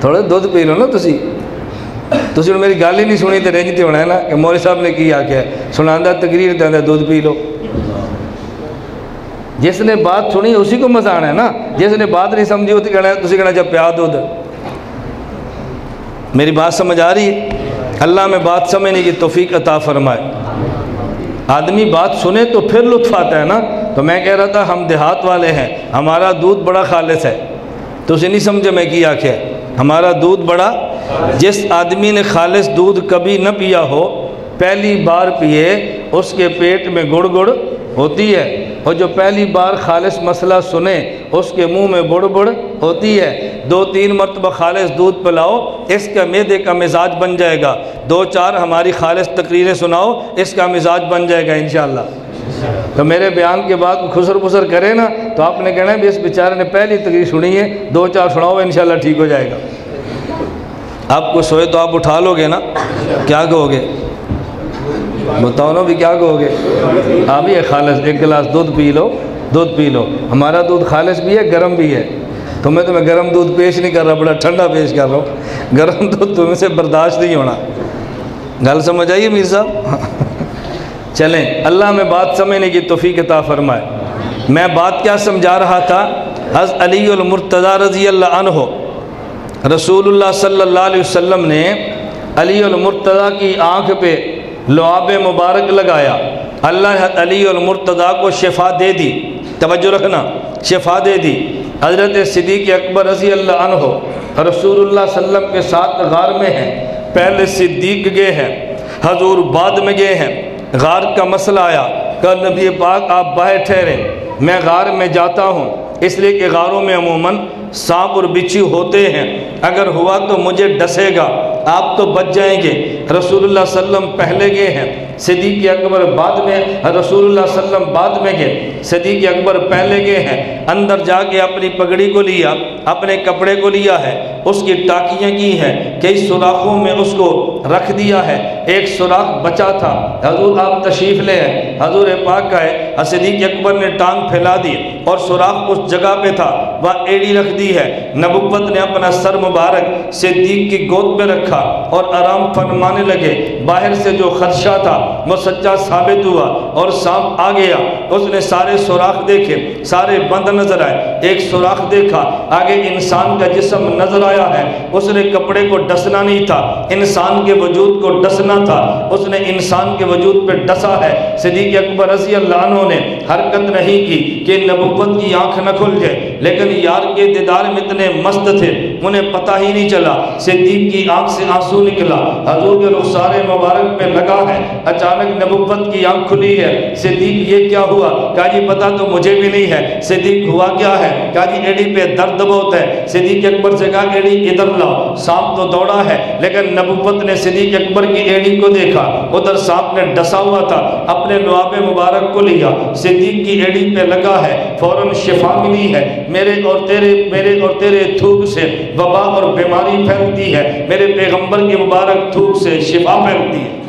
تھوڑا دودھ پی لو نا۔ تسی میری گل ہی نہیں سنی تو رنجتے ہونا ہے نا کہ مولوی صاحب نے کی آکھیا ہے، سناندہ تقریر دیندہ دودھ پی لو۔ جس نے بات سنی اسی کو مزہ آنا ہے نا، جس نے بات نہیں سمجھی ہوتی کہنا جب پیا دودھ۔ میری بات سمجھ آ رہی ہے؟ اللہ میں بات سمجھنے کی توفیق عطا فرمائے۔ آدمی بات سنے تو پھر لطف آتا ہے نا۔ تو میں کہہ رہا تھا ہم دیہات والے ہیں، ہمارا دودھ بڑا خالص ہے، تو اسے نہیں سمجھے میں کی آکھیا ہے، ہمارا دودھ بڑا۔ جس آدمی نے خالص دودھ کبھی نہ پیا ہو، پہلی بار پیے، اس کے پیٹ میں گڑ گڑ ہوتی ہے، اور جو پہلی بار خالص مسئلہ سنے اس کے منہ میں بڑ بڑ ہوتی ہے۔ 2-3 مرتبہ خالص دودھ پلاؤ، اس کا معدے کا مزاج بن جائے گا۔ 2-4 ہماری خالص تقریریں سناؤ، اس کا مزاج بن جائے گا انشاءاللہ۔ تو میرے بیان کے بعد خسر پسر کرے نا تو آپ نے کہنا ہے بھی اس بیچارے نے پہلی تقریر سنی ہے، 2-4 سناؤ انشاءاللہ ٹھیک ہو جائے گا۔ آپ کو سوئے تو آپ اٹھا لو گے نا، کیا کہو گے؟ بتاؤ نا بھی کیا کہو گے؟ آپ ہی ہے خالص، ایک گلاس دودھ پی لو۔ ہمارا دودھ خالص بھی ہے، گرم بھی ہے، تو میں تمہیں گرم دودھ پیش نہیں کر رہا، بڑا ٹھنڈا پیش کر رہا ہوں، گرم دودھ تمہیں سے برداشت نہیں ہونا۔ گل سمجھ آئیے میر صاحب؟ چلیں، اللہ میں بات سمجھنے کی توفیق عطا فرمائے۔ میں بات کیا سمجھا رہا تھا؟ حضرت علی المرتضیٰ رضی اللہ عنہ، رسول اللہ صلی اللہ علیہ وسلم نے علی المرتضیٰ کی آنکھ پہ لعاب مبارک لگایا، اللہ نے علی المرتضیٰ کو شفا دے دی۔ توجہ رکھنا، شفا دے دی۔ حضرت صدیق اکبر رضی اللہ عنہ رسول اللہ صلی اللہ علیہ وسلم کے ساتھ غار میں ہیں، پہلے صدیق گئے ہیں، حضور بعد میں گئے ہیں۔ غار کا مسئلہ آیا کہ نبی پاک آپ باہر ٹھہریں، میں غار میں جاتا ہوں، اس لیے کہ غاروں میں عموماً سانپ اور بچھو ہوتے ہیں، اگر ہوا تو مجھے ڈسے گا، آپ تو بچ جائیں گے۔ رسول اللہ صلی اللہ علیہ وسلم پہلے گئے ہیں، صدیق اکبر بعد میں، رسول اللہ صلی اللہ علیہ وسلم بعد میں گئے، صدیق اکبر پہلے گئے ہیں۔ اندر جا کے اپنی پگڑی کو لیا، اپنے کپڑے کو لیا ہے، اس کی ٹاکیاں کی ہیں، کئی سوراخوں میں اس کو رکھ دیا ہے، ایک سوراخ بچا تھا، حضور آپ تشریف لے آئے، حضور پاک کا ہے، صدیق اکبر نے ٹانگ پھیلا دی اور سوراخ اس جگہ پہ تھا، وہاں ایڑی رکھ دی ہے۔ نبوت نے اپنا سر مبارک صدیق کی گود میں رکھا اور آرام فرمانے لگے۔ باہر سے جو خدشہ تھا وہ سچا ثابت ہوا اور سانپ آ گیا۔ اس نے سارے سوراخ دیکھے، سارے بند نظر آئے، ایک سوراخ دیکھا، آگے انسان کا جسم نظر آیا ہے۔ اس نے کپڑے کو ڈسنا نہیں تھا، انسان کے وجود کو ڈسنا تھا، اس نے انسان کے وجود پہ ڈسا ہے۔ صدیق اکبر رضی اللہ عنہ نے حرکت نہیں کی کہ نبوت کی آنکھ نہ کھل جائے، لیکن یار کے دیدار میں اتنے مست تھے انہیں پتہ ہی نہیں چلا، صدیق کی آنکھ سے آنسو نکلا، حضور کے رخسار مبارک پہ لگا ہے، اچانک نبوت کی آنکھ کھلی ہے۔ صدیق یہ کیا ہوا؟ کہا جی پتہ تو مجھے بھی نہیں ہے۔ صدیق ہوا کیا ہے؟ کہا جی ایڑی پہ درد بہت ہے۔ صدیق اکبر سے کہا ایڑی ادھر لاؤ، سانپ تو دوڑا ہے، لیکن نبوت نے صدیق اکبر کی ایڑی کو دیکھا، ادھر سانپ نے ڈسا ہوا تھا، اپنے لعاب مبارک کو لیا، صدیق کی ایڑی پہ لگا ہے، فوراً شفا ملی ہے۔ میرے اور تیرے تھوک سے وبا اور بیماری پھیلتی ہے، میرے پیغمبر کی مبارک تھوک سے شفا پھیلتی ہے۔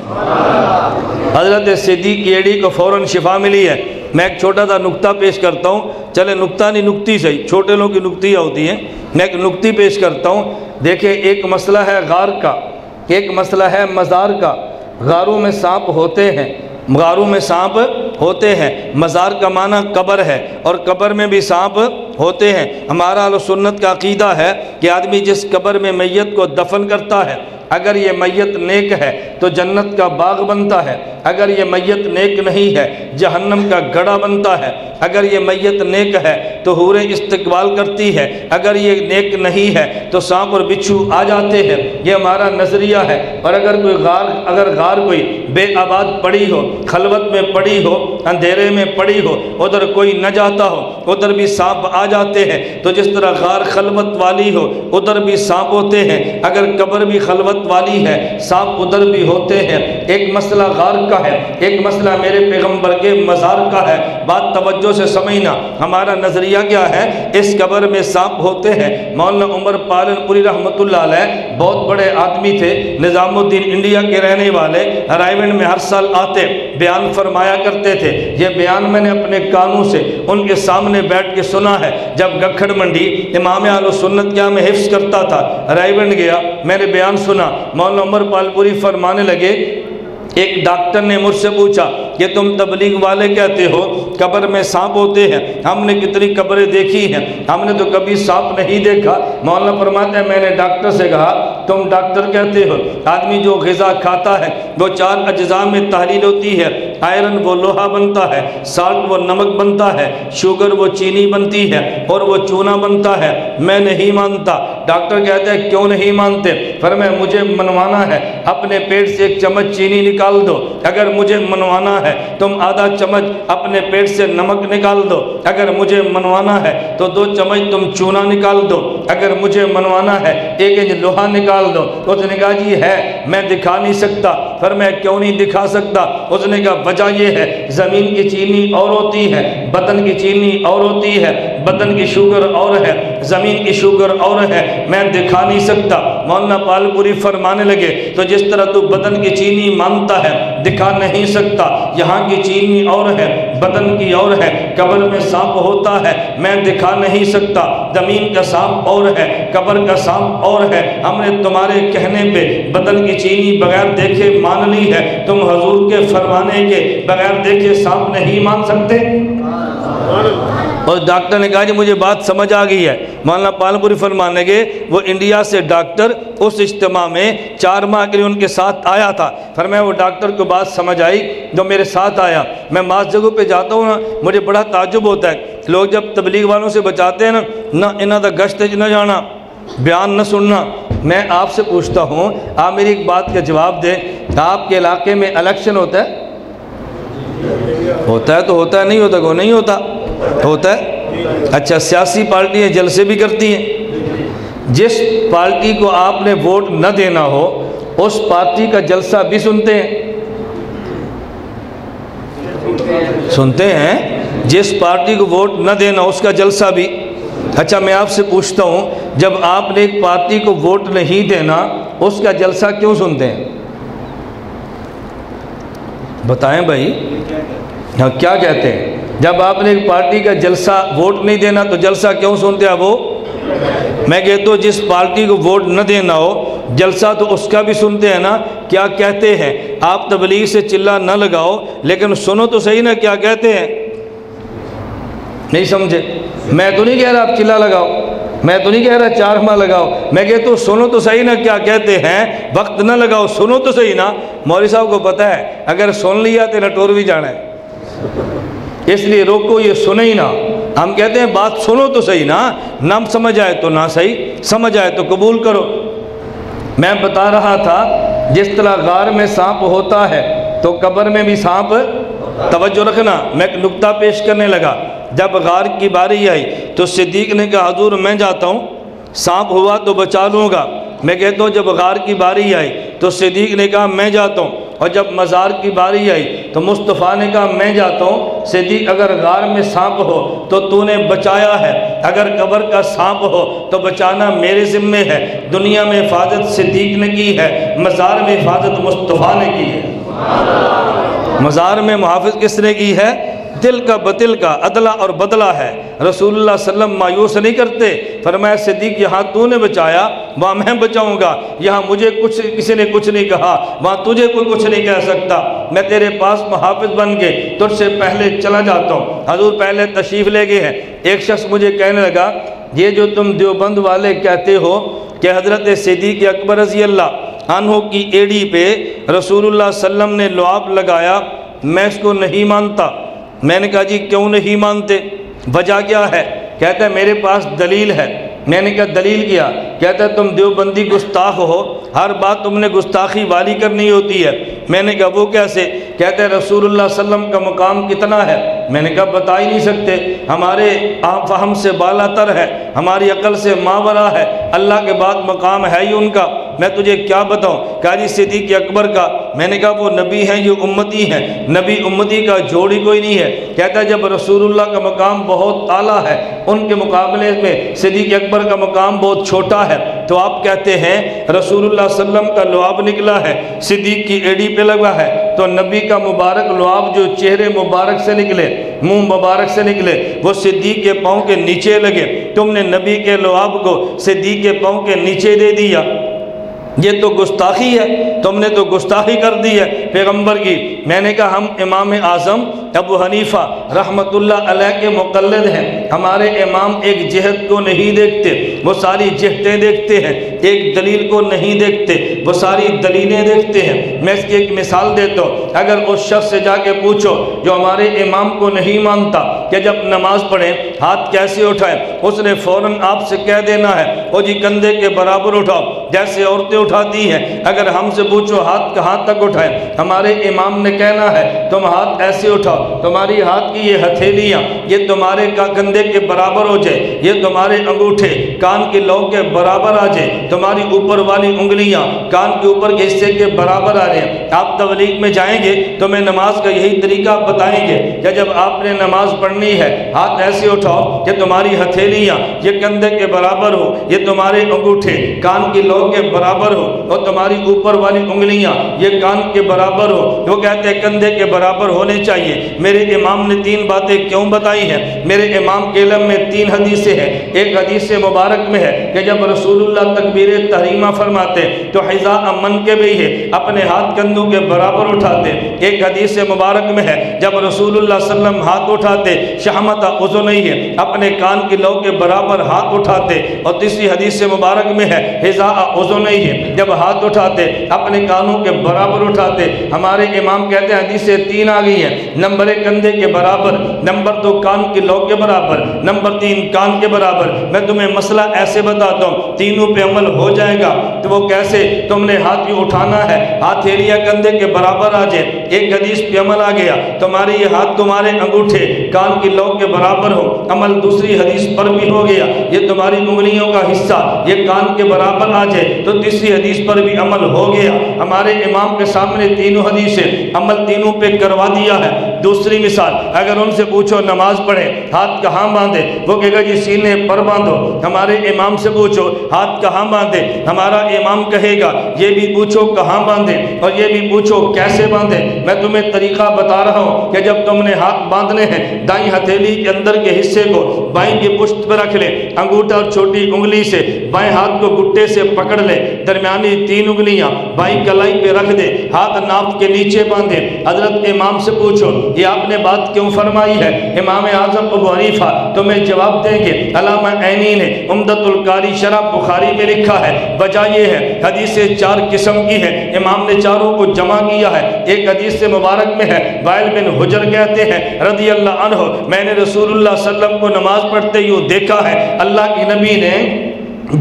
حضرت صدیق کی ایڑی کو فوراً شفا ملی ہے۔ میں ایک چھوٹا سا نکتہ پیش کرتا ہوں، چلے نکتہ نہیں نکتی صحیح، چھوٹے لوگوں کی نکتیاں ہوتی ہیں، میں ایک نکتی پیش کرتا ہوں۔ دیکھیں ایک مسئلہ ہے غار کا، ایک مسئلہ ہے مزار کا۔ غاروں میں سانپ ہوتے ہیں، غاروں میں سانپ ہوتے ہیں، مزار کا معنی قبر ہے، اور قبر میں بھی سانپ ہوتے ہیں۔ ہمارا اہل سنت کا عقیدہ ہے کہ آدمی جس قبر میں میت کو دفن کرتا ہے، اگر یہ میت نیک ہے تو جنت کا باغ بنتا ہے، اگر یہ میت نیک نہیں ہے جہنم کا گڑھا بنتا ہے، اگر یہ میت نیک ہے تو حوریں استقبال کرتی ہے، اگر یہ نیک نہیں ہے تو سانپ اور بچھو آ جاتے ہیں۔ یہ ہمارا نظریہ ہے۔ اور اگر غار کوئی بے آباد پڑی ہو، خلوت میں پڑی ہو، اندھیرے میں پڑی ہو، ادھر کوئی نہ جاتا ہو، ادھر بھی سانپ آ جاتے ہیں، تو جس طرح غار خلوت والی ہو ادھر بھی سانپ ہوتے ہیں، اگر قبر بھی خلوت والی ہے سانپ ادھر بھی ہوتے ہیں۔ ایک مسئلہ غار کا ہے، ایک مسئلہ میرے پیغمبر کے مزار کا ہے۔ بات توجہ سے سمجھنا، ہمارا نظریہ کیا ہے؟ اس قبر میں سانپ ہوتے ہیں۔ مولانا عمر پالن پوری رحمۃ اللہ علیہ بہت بڑے آدمی تھے، نظام الدین انڈیا کے رہنے والے، رائے گنج میں ہر سال آتے بیان فرمایا کرتے تھے۔ یہ بیان میں نے اپنے کانوں سے ان کے سامنے بیٹھ کے سنا ہے۔ جب گکھڑ منڈی امام اہل سنت کیا میں حفظ کرتا تھا، رائے گنج گیا، میں نے بیان سنا، مولانا عمر پال پوری فرمانے لگے، ایک ڈاکٹر نے مجھ سے پوچھا کہ تم تبلیغ والے کہتے ہو قبر میں سانپ ہوتے ہیں، ہم نے کتنی قبریں دیکھی ہیں، ہم نے تو کبھی سانپ نہیں دیکھا۔ مولانا فرماتے ہیں میں نے ڈاکٹر سے کہا تم ڈاکٹر کہتے ہو، آدمی جو غذا کھاتا ہے وہ 4 اجزاء میں تحلیل ہوتی ہے، آئرن وہ لوہا بنتا ہے، سالٹ وہ نمک بنتا ہے، شوگر وہ چینی بنتی ہے، اور وہ چونا بنتا ہے۔ میں نہیں مانتا۔ ڈاکٹر کہتے ہیں کیوں نہیں مانتے؟ فرمایا مجھے منوانا ہے، اپنے پیٹ سے 1 چمچ چینی نکال دو، اگر مجھے منوانا ہے تم آدھا چمچ اپنے پیٹ سے نمک نکال دو، اگر مجھے منوانا ہے تو 2 چمچ تم چونا نکال دو، اگر مجھے منوانا ہے 1 انچ لوہا نکال دو۔ اس نے کہا جی ہے، میں دکھا نہیں سکتا۔ فرمایا کیوں نہیں دکھا سکتا؟ اس نے کہا وجہ یہ ہے زمین کی چینی اور ہوتی ہے، بدن کی چینی اور ہوتی ہے، بدن کی شوگر اور ہے، زمین کی شوگر اور ہے، میں دکھا نہیں سکتا۔ مولانا پال پوری فرمانے لگے تو جس طرح تو بدن کی چینی مانتا ہے دکھا نہیں سکتا، یہاں کی چینی اور ہے، بدن کی اور ہے، قبر میں سانپ ہوتا ہے، میں دکھا نہیں سکتا، زمین کا سانپ اور ہے، قبر کا سانپ اور ہے، ہم نے تمہارے کہنے پہ بدن کی چینی بغیر دیکھے مان لی ہے، تم حضور کے فرمانے کے بغیر دیکھے سانپ نہیں مان سکتے؟ اور ڈاکٹر نے کہا جی مجھے بات سمجھ آ گئی ہے۔ مولانا پالپوری فرمانے کے وہ انڈیا سے ڈاکٹر اس اجتماع میں 4 ماہ کے لیے ان کے ساتھ آیا تھا۔ فرمایا وہ ڈاکٹر کو بات سمجھ آئی جو میرے ساتھ آیا۔ میں بعض جگہوں پہ جاتا ہوں نا، مجھے بڑا تعجب ہوتا ہے، لوگ جب تبلیغ والوں سے بچاتے ہیں نا، نہ انہاں دا گشت نہ جانا، بیان نہ سننا۔ میں آپ سے پوچھتا ہوں، آپ میری ایک بات کا جواب دیں، آپ کے علاقے میں الیکشن ہوتا ہے؟ ہوتا ہے تو ہوتا ہے، نہیں ہوتا کو نہیں ہوتا، ہوتا ہے۔ اچھا، سیاسی پارٹیاں جلسے بھی کرتی ہیں، جس پارٹی کو آپ نے ووٹ نہ دینا ہو اس پارٹی کا جلسہ بھی سنتے ہیں؟ سنتے ہیں، جس پارٹی کو ووٹ نہ دینا اس کا جلسہ بھی۔ اچھا میں آپ سے پوچھتا ہوں، جب آپ نے ایک پارٹی کو ووٹ نہیں دینا اس کا جلسہ کیوں سنتے ہیں؟ بتائیں بھائی، ہاں کیا کہتے ہیں؟ جب آپ نے ایک پارٹی کا جلسہ ووٹ نہیں دینا تو جلسہ کیوں سنتے ہیں؟ وہ میں کہتا ہوں جس پارٹی کو ووٹ نہ دینا ہو جلسہ تو اس کا بھی سنتے ہیں نا۔ کیا کہتے ہیں؟ آپ تبلیغ سے چلا نہ لگاؤ لیکن سنو تو صحیح نا کیا کہتے ہیں۔ نہیں سمجھے؟ میں تو نہیں کہہ رہا آپ چلا لگاؤ، میں تو نہیں کہہ رہا 4 ماہ لگاؤ، میں کہتا ہوں سنو تو صحیح نا کیا کہتے ہیں، وقت نہ لگاؤ، سنو تو صحیح نا۔ مولوی صاحب کو پتہ ہے اگر سن لیا تو نٹور بھی جانا ہے، اس لیے روکو، یہ سنے ہی نہ۔ ہم کہتے ہیں بات سنو تو صحیح نا، نہ سمجھ آئے تو نہ صحیح، سمجھ آئے تو قبول کرو۔ میں بتا رہا تھا جس طرح غار میں سانپ ہوتا ہے تو قبر میں بھی سانپ، توجہ رکھنا، میں ایک نکتہ پیش کرنے لگا۔ جب غار کی باری آئی تو صدیق نے کہا حضور میں جاتا ہوں، سانپ ہوا تو بچا لوں گا۔ میں کہتا ہوں جب غار کی باری آئی تو صدیق نے کہا میں جاتا ہوں، اور جب مزار کی باری آئی تو مصطفیٰ نے کہا میں جاتا ہوں۔ صدیق اگر غار میں سانپ ہو تو نے بچایا ہے، اگر قبر کا سانپ ہو تو بچانا میرے ذمے ہے۔ دنیا میں حفاظت صدیق نے کی ہے، مزار میں حفاظت مصطفیٰ نے کی ہے۔ مزار میں محافظ کس نے کی ہے؟ دل کا بتل کا عدلہ اور بدلہ ہے۔ رسول اللہ صلی اللہ علیہ وسلم مایوس نہیں کرتے، فرمایا صدیق یہاں تو نے بچایا وہاں میں بچاؤں گا، یہاں مجھے کسی نے کچھ نہیں کہا وہاں تجھے کوئی کچھ نہیں کہہ سکتا، میں تیرے پاس محافظ بن کے تجھ سے پہلے چلا جاتا ہوں۔ حضور پہلے تشریف لے گئے ہیں، ایک شخص مجھے کہنے لگا یہ جو تم دیوبند والے کہتے ہو کہ حضرت صدیق اکبر رضی اللہ عنہ کی ایڑی پہ رسول اللہ صلی اللہ علیہ وسلم نے لعاب لگایا، میں اس کو نہیں مانتا۔ میں نے کہا جی کیوں نہیں مانتے، وجہ کیا ہے؟ کہتا ہے میرے پاس دلیل ہے۔ میں نے کہا دلیل کیا؟ کہتا ہے تم دیوبندی گستاخ ہو، ہر بات تم نے گستاخی والی کرنی ہوتی ہے۔ میں نے کہا وہ کیسے؟ کہتا ہے رسول اللہ صلی اللہ علیہ وسلم کا مقام کتنا ہے؟ میں نے کہا بتا ہی نہیں سکتے، ہمارے فہم سے بالا تر ہے، ہماری عقل سے ماورا ہے، اللہ کے بعد مقام ہے ہی ان کا، میں تجھے کیا بتاؤں؟ کہا جی صدیق اکبر کا۔ میں نے کہا وہ نبی ہیں یہ امتی ہیں، نبی امتی کا جوڑی کوئی نہیں ہے۔ کہتا ہے جب رسول اللہ کا مقام بہت اعلیٰ ہے ان کے مقابلے میں صدیق اکبر کا مقام بہت چھوٹا ہے، تو آپ کہتے ہیں رسول اللہ صلی اللہ علیہ وسلم کا لعاب نکلا ہے صدیق کی ایڑی پہ لگا ہے، تو نبی کا مبارک لعاب جو چہرے مبارک سے نکلے، منہ مبارک سے نکلے، وہ صدیق کے پاؤں کے نیچے لگے، تم نے نبی کے لعاب کو صدیق کے پاؤں کے نیچے دے دیا، یہ تو گستاخی ہے، تم نے تو گستاخی کر دی ہے پیغمبر کی۔ میں نے کہا ہم امام اعظم ابو حنیفہ رحمۃ اللہ علیہ کے مقلد ہیں، ہمارے امام ایک جہت کو نہیں دیکھتے، وہ ساری جہتیں دیکھتے ہیں، ایک دلیل کو نہیں دیکھتے، وہ ساری دلیلیں دیکھتے ہیں۔ میں اس کی ایک مثال دیتا ہوں، اگر اس شخص سے جا کے پوچھو جو ہمارے امام کو نہیں مانتا کہ جب نماز پڑھیں ہاتھ کیسے اٹھائیں، اس نے فوراً آپ سے کہہ دینا ہے او جی کندھے کے برابر اٹھاؤ جیسے عورتیں اٹھاتی ہیں۔ اگر ہم سے پوچھو ہاتھ کہاں تک اٹھائیں، ہمارے امام نے کہنا ہے تم ہاتھ ایسے اٹھاؤ، تمہاری ہاتھ کی یہ ہتھیلیاں یہ تمہارے کندھے کے برابر ہو جائے، یہ تمہارے انگوٹھے کان کی لو کے برابر آ جائے، تمہاری اوپر والی انگلیاں کان کے اوپر کے حصے کے برابر آ جائیں۔ آپ تبلیغ میں جائیں گے تو میں نماز کا یہی طریقہ بتائیں گے کہ جب آپ نے نماز پڑھنی ہے ہاتھ ایسے اٹھاؤ کہ تمہاری ہتھیلیاں یہ کندھے کے برابر ہو، یہ تمہارے انگوٹھے کان کی لو کے برابر ہو، اور تمہاری اوپر والی انگلیاں یہ کان کے برابر ہو۔ وہ کہتے ہیں کندھے کے برابر ہونے چاہیے۔ میرے امام نے 3 باتیں کیوں بتائی آئی ہے۔ میرے امام کے علم میں 3 حدیثیں ہیں۔ ایک حدیث مبارک میں ہے کہ جب رسول اللہ تکبیر تحریمہ فرماتے تو حذاء منکبیہ ہے اپنے ہاتھ کندھوں کے برابر اٹھاتے۔ ایک حدیث مبارک میں ہے جب رسول اللہ صلی اللہ علیہ وسلم ہاتھ اٹھاتے شہمت اذنیہ ہے اپنے کان کی لو کے برابر ہاتھ اٹھاتے۔ اور تیسری حدیث مبارک میں ہے حذاء اذنیہ ہے جب ہاتھ اٹھاتے اپنے کانوں کے برابر اٹھاتے۔ ہمارے امام کہتے ہیں حدیثیں 3 آ گئی ہیں، نمبر 1 کندھے کے برابر، نمبر 2 کان کی لو کے برابر، نمبر 3 کان کے برابر۔ میں تمہیں مسئلہ ایسے بتاتا ہوں، تینوں پہ عمل ہو جائے گا۔ تو وہ کیسے؟ تم نے ہاتھ بھی اٹھانا ہے، ہتھیلیاں کندھے کے برابر آ جائے۔ ایک حدیث پہ عمل آ گیا، تمہارے یہ ہاتھ تمہارے انگوٹھے کان کی لو کے برابر ہو، عمل دوسری حدیث پر بھی ہو گیا۔ یہ تمہاری انگلیوں کا حصہ یہ کان کے برابر آ جائے تو تیسری حدیث پر بھی عمل ہو گیا۔ ہمارے امام کے سامنے تینوں حدیثیں عمل تینوں پہ کروا دیا ہے۔ دوسری مثال، اگر ان سے پوچھو نماز پڑھیں ہاتھ کہاں باندھے، وہ کہے گا جی سینے پر باندھو۔ ہمارے امام سے پوچھو ہاتھ کہاں باندھے، ہمارا امام کہے گا یہ بھی پوچھو کہاں باندھے اور یہ بھی پوچھو کیسے باندھے۔ میں تمہیں طریقہ بتا رہا ہوں کہ جب تم نے ہاتھ باندھنے ہیں دائیں ہتھیلی کے اندر کے حصے کو بائیں کی پشت پر رکھ لے، انگوٹھا اور چھوٹی انگلی سے بائیں ہاتھ کو گھٹے سے پکڑ لے، درمیانی 3 انگلیاں بائیں کلائی پہ رکھ دے، ہاتھ ناف کے نیچے باندھے۔ حضرت امام سے پوچھو یہ آپ نے بات کیوں فرمائی ہے؟ امام اعظم ابو حنیفہ تمہیں جواب دیں گے، علامہ عینی نے عمدۃ القاری شرح بخاری میں لکھا ہے وجہ یہ ہے حدیثیں 4 قسم کی ہیں، امام نے چاروں کو جمع کیا ہے۔ ایک حدیث سے مبارک میں ہے وائل بن حجر کہتے ہیں رضی اللہ عنہ میں نے رسول اللہ صلی اللہ علیہ وسلم کو نماز پڑھتے یوں دیکھا ہے، اللہ کی نبی نے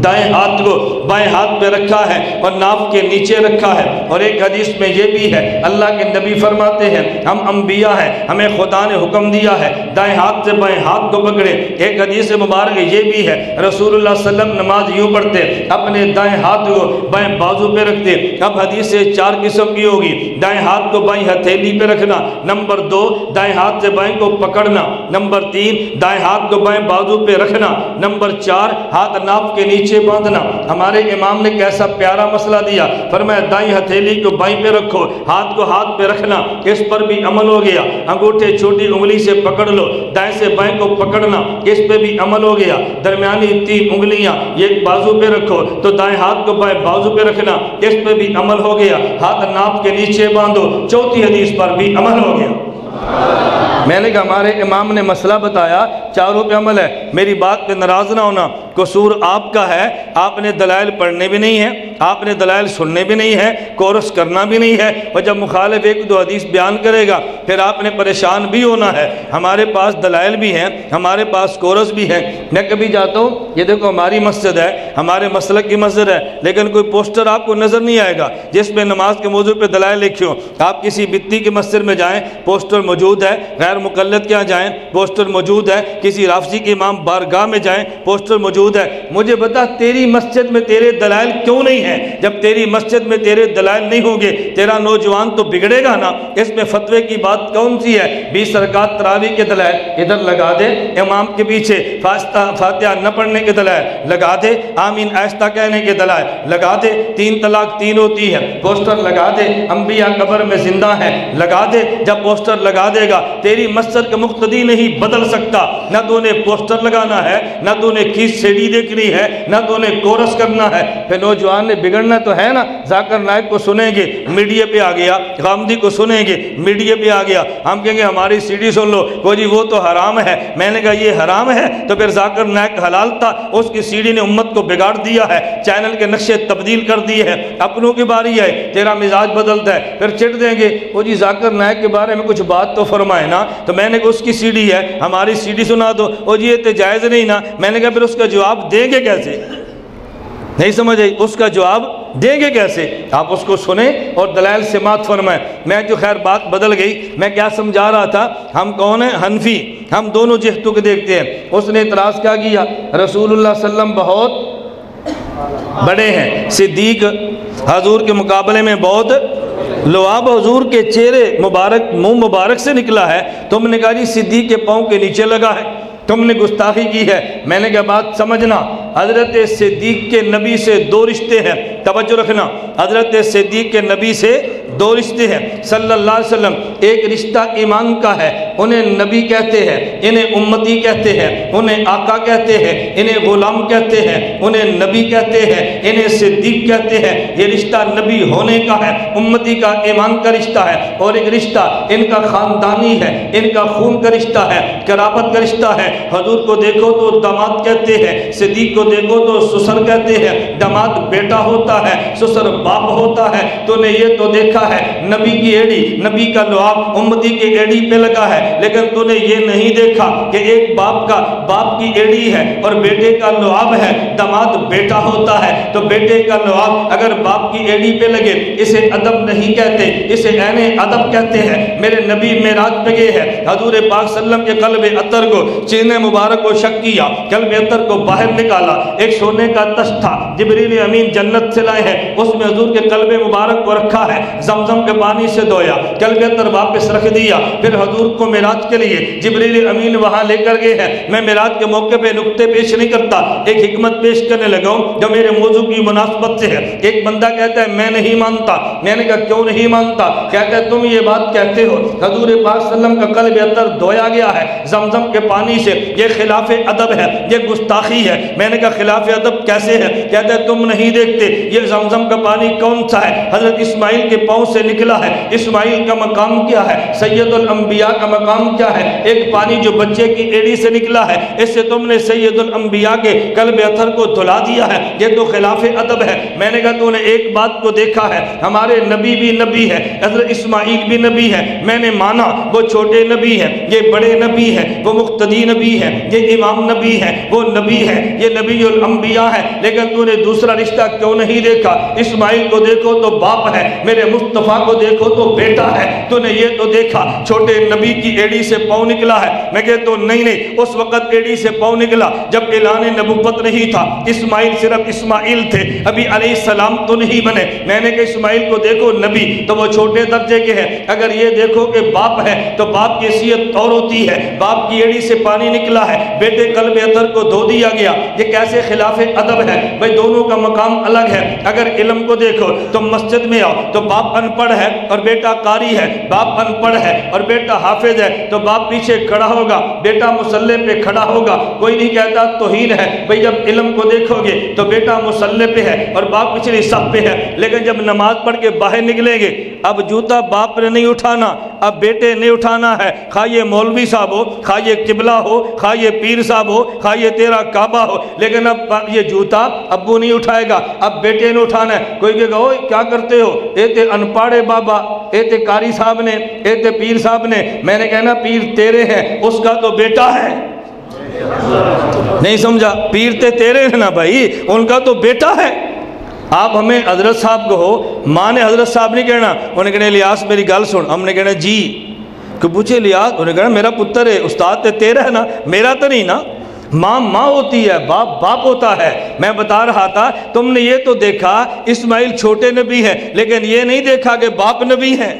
دائیں ہاتھ کو بائیں ہاتھ پہ رکھا ہے اور ناف کے نیچے رکھا ہے۔ اور ایک حدیث میں یہ بھی ہے اللہ کے نبی فرماتے ہیں ہم انبیاء ہیں، ہمیں خدا نے حکم دیا ہے دائیں ہاتھ سے بائیں ہاتھ کو پکڑے۔ ایک حدیث مبارک یہ بھی ہے رسول اللہ صلی اللہ علیہ وسلم نماز یوں پڑھتے اپنے دائیں ہاتھ کو بائیں بازو پہ رکھتے۔ اب حدیث 4 قسم کی ہوگی، دائیں ہاتھ کو بائیں ہتھیلی پہ رکھنا، نمبر 2 دائیں ہاتھ سے بائیں کو پکڑنا، نمبر 3 دائیں ہاتھ کو بائیں بازو پہ رکھنا، نمبر 4 ہاتھ ناف کے نیچے باندھنا۔ ہمارے امام نے کیسا پیارا مسئلہ دیا، فرمایا دائیں ہتھیلی کو بائیں پہ رکھو، ہاتھ کو ہاتھ پہ رکھنا، اس پر بھی عمل ہو گیا۔ انگوٹھے چھوٹی انگلی سے پکڑ لو، دائیں سے بائیں کو پکڑنا، اس پہ بھی عمل ہو گیا۔ درمیانی 3 انگلیاں یہ بازو پہ رکھو تو دائیں ہاتھ کو بائیں بازو پہ رکھنا، اس پہ بھی عمل ہو گیا۔ ہاتھ ناف کے نیچے باندھو، چوتھی حدیث پر بھی عمل ہو گیا۔ میں نے کہا ہمارے امام نے مسئلہ بتایا، چاروں پہ عمل ہے، میری بات پہ ناراض نہ ہونا، قصور آپ کا ہے، آپ نے دلائل پڑھنے بھی نہیں ہیں، آپ نے دلائل سننے بھی نہیں ہے، کورس کرنا بھی نہیں ہے، اور جب مخالف 1-2 حدیث بیان کرے گا پھر آپ نے پریشان بھی ہونا ہے۔ ہمارے پاس دلائل بھی ہیں، ہمارے پاس کورس بھی ہیں۔ میں کبھی جاتا ہوں، یہ دیکھو ہماری مسجد ہے، ہمارے مسلک کی مسجد ہے، لیکن کوئی پوسٹر آپ کو نظر نہیں آئے گا جس پہ نماز کے موضوع پہ دلائل لکھی ہو۔ آپ کسی بتی کی مسجد میں جائیں پوسٹر موجود ہے، غیر مقلد کے یہاں جائیں پوسٹر موجود ہے، کسی رافضی کے امام بارگاہ میں جائیں پوسٹر موجود ہے۔ مجھے بتا تیری مسجد میں تیرے دلائل کیوں نہیں ہیں؟ جب تیری مسجد میں تیرے دلائل نہیں ہوں گے تیرا نوجوان تو بگڑے گا نا۔ اس میں فتوے کی بات کون سی ہے؟ 20 رکعت تراویح کے دلائل ادھر لگا دے، امام کے پیچھے فاتحہ نہ پڑھنے کے دلائل لگا دے، آمین آہستہ کہنے کے دلائل لگا دے، 3 طلاق 3 ہوتی ہے پوسٹر لگا دے، انبیاء قبر میں زندہ ہیں لگا دے۔ جب پوسٹر لگا دے گا تیری مسجد کا مقتدی نہیں بدل سکتا، نہ تو نے پوسٹر لگانا ہے، نہ تو نے کھیس سیڑھی دیکھنی ہے، نہ تو نے کورس کرنا ہے۔ پھر نوجوان نے بگڑنا تو ہے نا۔ ذاکر نائک کو سنیں گے میڈیا پہ آ گیا، غامدی کو سنیں گے میڈیا پہ آ گیا، ہم کہیں گے ہماری سی ڈی سن لو، وہ جی وہ تو حرام ہے۔ میں نے کہا یہ حرام ہے تو پھر ذاکر نائک حلال تھا، اس کی سی ڈی نے امت کو بگاڑ دیا ہے، چینل کے نقشے تبدیل کر دیے ہیں۔ اپنوں کی باری ہے، تیرا مزاج بدلتا ہے، پھر چٹ دیں گے وہ جی ذاکر نائک کے بارے میں کچھ بات تو فرمائے نا۔ تو میں نے کہا اس کی سی ڈی ہے، ہماری سی ڈی سنا دو، وہ جی یہ تو جائز نہیں نا۔ میں نے کہا پھر اس کا جواب دیں گے کیسے؟ نہیں سمجھ آئی؟ اس کا جواب دیں گے کیسے؟ آپ اس کو سنیں اور دلائل سے مات فرمائیں۔ میں جو خیر بات بدل گئی، میں کیا سمجھا رہا تھا، ہم کون ہیں؟ حنفی، ہم دونوں جہتوں کے دیکھتے ہیں۔ اس نے اعتراض کیا کیا؟ رسول اللہ صلی اللہ علیہ وسلم بہت بڑے ہیں، صدیق حضور کے مقابلے میں بہت لعاب حضور کے چہرے مبارک منہ مبارک سے نکلا ہے، تم نے کہا جی صدیق کے پاؤں کے نیچے لگا ہے، تم نے گستاخی کی ہے۔ میں نے کہا بات سمجھنا، حضرت صدیق کے نبی سے 2 رشتے ہیں، توجہ رکھنا، حضرت صدیق کے نبی سے 2 رشتے ہیں صلی اللہ علیہ وسلم۔ ایک رشتہ ایمان کا ہے، انہیں نبی کہتے ہیں، انہیں امتی کہتے ہیں، انہیں آقا کہتے ہیں، انہیں غلام کہتے ہیں، انہیں نبی کہتے ہیں، انہیں صدیق کہتے ہیں۔ یہ رشتہ نبی ہونے کا ہے، امتی کا ایمان کا رشتہ ہے، اور ایک رشتہ ان کا خاندانی ہے، ان کا خون کا رشتہ ہے، قرابت کا رشتہ ہے۔ حضور کو دیکھو تو داماد کہتے ہیں، صدیق کو دیکھو تو سسر کہتے ہیں، داماد بیٹا ہوتا ہے، سسر باپ ہوتا ہے۔ تو نے یہ تو دیکھا ہے نبی کی ایڑی، نبی کا لعاب امتی کے ایڑی پہ لگا ہے، لیکن تو نے یہ نہیں دیکھا کہ ایک باپ کی ایڑی ہے اور بیٹے کا لعاب ہے، داماد بیٹا ہوتا ہے۔ تو بیٹے کا لعاب اگر باپ کی ایڑی پہ لگے اسے ادب نہیں کہتے، اسے عین ادب کہتے ہیں۔ میرے نبی معراج پہ گئے ہیں، حضور پاک صلی اللہ علیہ وسلم کے قلب اطہر کو، چین مبارک کو شک کیا، قلب اطہر کو باہر نکالا، ایک سونے کا تشت تھا، جبریل امین جنت سے لائے ہیں، اس میں حضور کے قلب مبارک کو رکھا ہے، زمزم کے پانی سے دھویا، قلب اطہر واپس رکھ دیا۔ پھر حضور کو معراج کے لیے جبریل امین وہاں لے کر گئے ہیں۔ میں معراج کے موقع پہ نکتے پیش نہیں کرتا، ایک حکمت پیش کرنے لگا ہوں جو میرے موضوع کی مناسبت سے ہے۔ ایک بندہ کہتا ہے میں نہیں مانتا، میں نے کہا کیوں نہیں مانتا؟ کہتا ہے تم یہ بات کہتے ہو حضور پاک صلی اللہ علیہ وسلم کا قلب اطہر دھویا گیا ہے زمزم کے پانی سے، یہ خلاف ادب ہے، یہ گستاخی ہے۔ میں نے کہا خلاف ادب کیسے ہے؟ کہتا ہے تم نہیں دیکھتے یہ زمزم کا پانی کون سا ہے؟ حضرت اسماعیل کے پاؤں سے نکلا ہے۔ اسماعیل کا مقام کیا ہے؟ سید الانبیاء کا مقام کیا ہے؟ ایک پانی جو بچے کی ایڑی سے نکلا ہے، اس سے تم نے سید الانبیاء کے قلب اطہر کو دھلا دیا ہے، یہ تو خلاف ادب ہے۔ میں نے کہا تو نے ایک بات کو دیکھا ہے، ہمارے نبی بھی نبی ہے، حضرت اسماعیل بھی نبی ہے، میں نے مانا وہ چھوٹے نبی ہے، یہ بڑے نبی ہے، وہ مقتدی نبی ہے، یہ امام نبی ہے، وہ نبی ہے، یہ نبی الانبیاء ہے، لیکن تو نے دوسرا رشتہ کیوں نہیں دیکھا؟ اسماعیل کو دیکھو تو باپ ہے، میرے مصطفیٰ کو دیکھو تو بیٹا ہے، تو نے یہ تو دیکھا چھوٹے نبی کی ایڑی سے پاؤں نکلا ہے؟ میں کہتا ہوں نہیں، اس وقت ایڑی سے پاؤں نکلا جب اعلان نبوت نہیں تھا، اسماعیل صرف اسماعیل تھے، ابھی علیہ السلام تو نہیں بنے۔ میں نے کہا اسماعیل کو دیکھو نبی تو وہ چھوٹے درجے کے ہیں، اگر یہ دیکھو کہ باپ ہے تو باپ کی حیثیت اور ہوتی ہے، باپ کی ایڑی سے پانی نکلا ہے، بیٹے قلب اطہر کو دھو دیا گیا، یہ کیسے خلاف ادب ہے؟ بھئی دونوں کا مقام الگ ہے۔ اگر علم کو دیکھو تو مسجد میں آؤ تو باپ ان پڑھ ہے اور بیٹا قاری ہے، باپ ان پڑھ ہے اور بیٹا حافظ ہے تو باپ پیچھے کھڑا ہوگا، بیٹا مصلی پہ کھڑا ہوگا، کوئی نہیں کہتا توہین ہے۔ بھئی جب علم کو دیکھو گے تو بیٹا مصلی پہ ہے اور باپ پچھلی صف پہ ہے، لیکن جب نماز پڑھ کے باہر نکلیں گے اب جوتا باپ نے نہیں اٹھانا، اب بیٹے نے اٹھانا ہے، خواہ یہ مولوی صاحب ہو، خواہ یہ قبلہ ہو، خواہ یہ پیر صاحب ہو، خواہ یہ تیرا کعبہ ہو، لیکن اب یہ جوتا ابو نہیں اٹھائے گا، اب بیٹے نے اٹھانا ہے۔ کوئی کہے گا اوہ کیا کرتے ہو، اے تے انپاڑے بابا، اے تے قاری صاحب نے، اے تے پیر صاحب نے۔ میں نے کہنا پیر تیرے ہیں، اس کا تو بیٹا ہے، نہیں سمجھا؟ پیر تے تیرے ہیں نا بھائی، ان کا تو بیٹا ہے۔ آپ ہمیں حضرت صاحب کو ہو، ماں نے حضرت صاحب نہیں کہنا، انہوں نے کہنا الیاس میری گل سن، ہم نے کہنا جی، کہ پوچھے الیاس، انہوں نے کہنا میرا پتر ہے، استاد تے تیرا ہے نا، میرا تو نہیں نا۔ ماں ماں ہوتی ہے، باپ باپ ہوتا ہے۔ میں بتا رہا تھا تم نے یہ تو دیکھا اسماعیل چھوٹے نبی ہے، لیکن یہ نہیں دیکھا کہ باپ نبی ہے،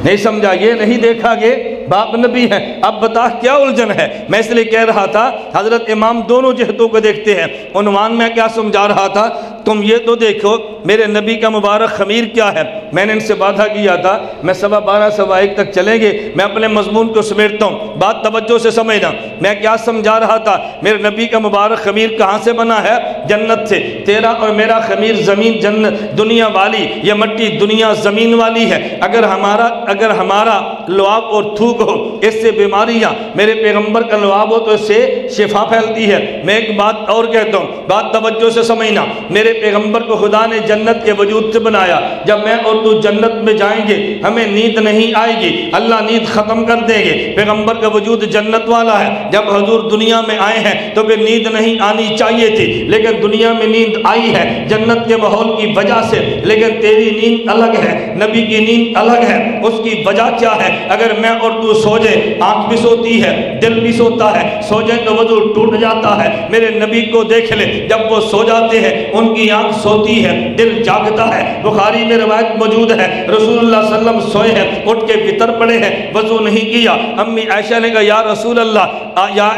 نہیں سمجھا؟ یہ نہیں دیکھا کہ باپ نبی ہے۔ اب بتا کیا الجھن ہے؟ میں اس لیے کہہ رہا تھا حضرت امام دونوں جہتوں کو دیکھتے ہیں۔ عنوان میں کیا سمجھا رہا تھا؟ تم یہ تو دیکھو میرے نبی کا مبارک خمیر کیا ہے۔ میں نے ان سے وعدہ کیا تھا میں 12:15 1:15 تک چلیں گے، میں اپنے مضمون کو سمیٹتا ہوں، بات توجہ سے سمجھنا۔ میں کیا سمجھا رہا تھا؟ میرے نبی کا مبارک خمیر کہاں سے بنا ہے؟ جنت سے۔ تیرا اور میرا خمیر زمین جنت دنیا والی، یہ مٹی دنیا زمین والی ہے۔ اگر ہمارا لعاب اور تھوک ہو، اس سے بیماریاں، میرے پیغمبر کا لعاب ہو تو اس سے شفا پھیلتی ہے۔ میں ایک بات اور کہتا ہوں، بات توجہ سے سمجھنا۔ میرے پیغمبر کو خدا نے جنت کے وجود سے بنایا۔ جب میں اور تو جنت میں جائیں گے ہمیں نیند نہیں آئے گی، اللہ نیند ختم کر دیں گے۔ پیغمبر کا وجود جنت والا ہے۔ جب حضور دنیا میں آئے ہیں تو پھر نیند نہیں آنی چاہیے تھی، لیکن دنیا میں نیند آئی ہے جنت کے ماحول کی وجہ سے۔ لیکن تیری نیند الگ ہے، نبی کی نیند الگ ہے۔ اس کی وجہ کیا ہے؟ اگر میں اور تو سو جائے، آنکھ بھی سوتی ہے، دل بھی سوتا ہے، سو جائے تو وضو ٹوٹ جاتا ہے۔ میرے نبی کو دیکھ لے، جب وہ سو جاتے ہیں ان کی آنکھ سوتی ہے، دل جاگتا ہے۔ بخاری میں روایت موجود ہے، رسول اللہ صلی اللہ علیہ وسلم سوئے ہیں، اٹھ کے وطر پڑے ہیں، وضو نہیں کیا۔ امی عائشہ نے کہا یا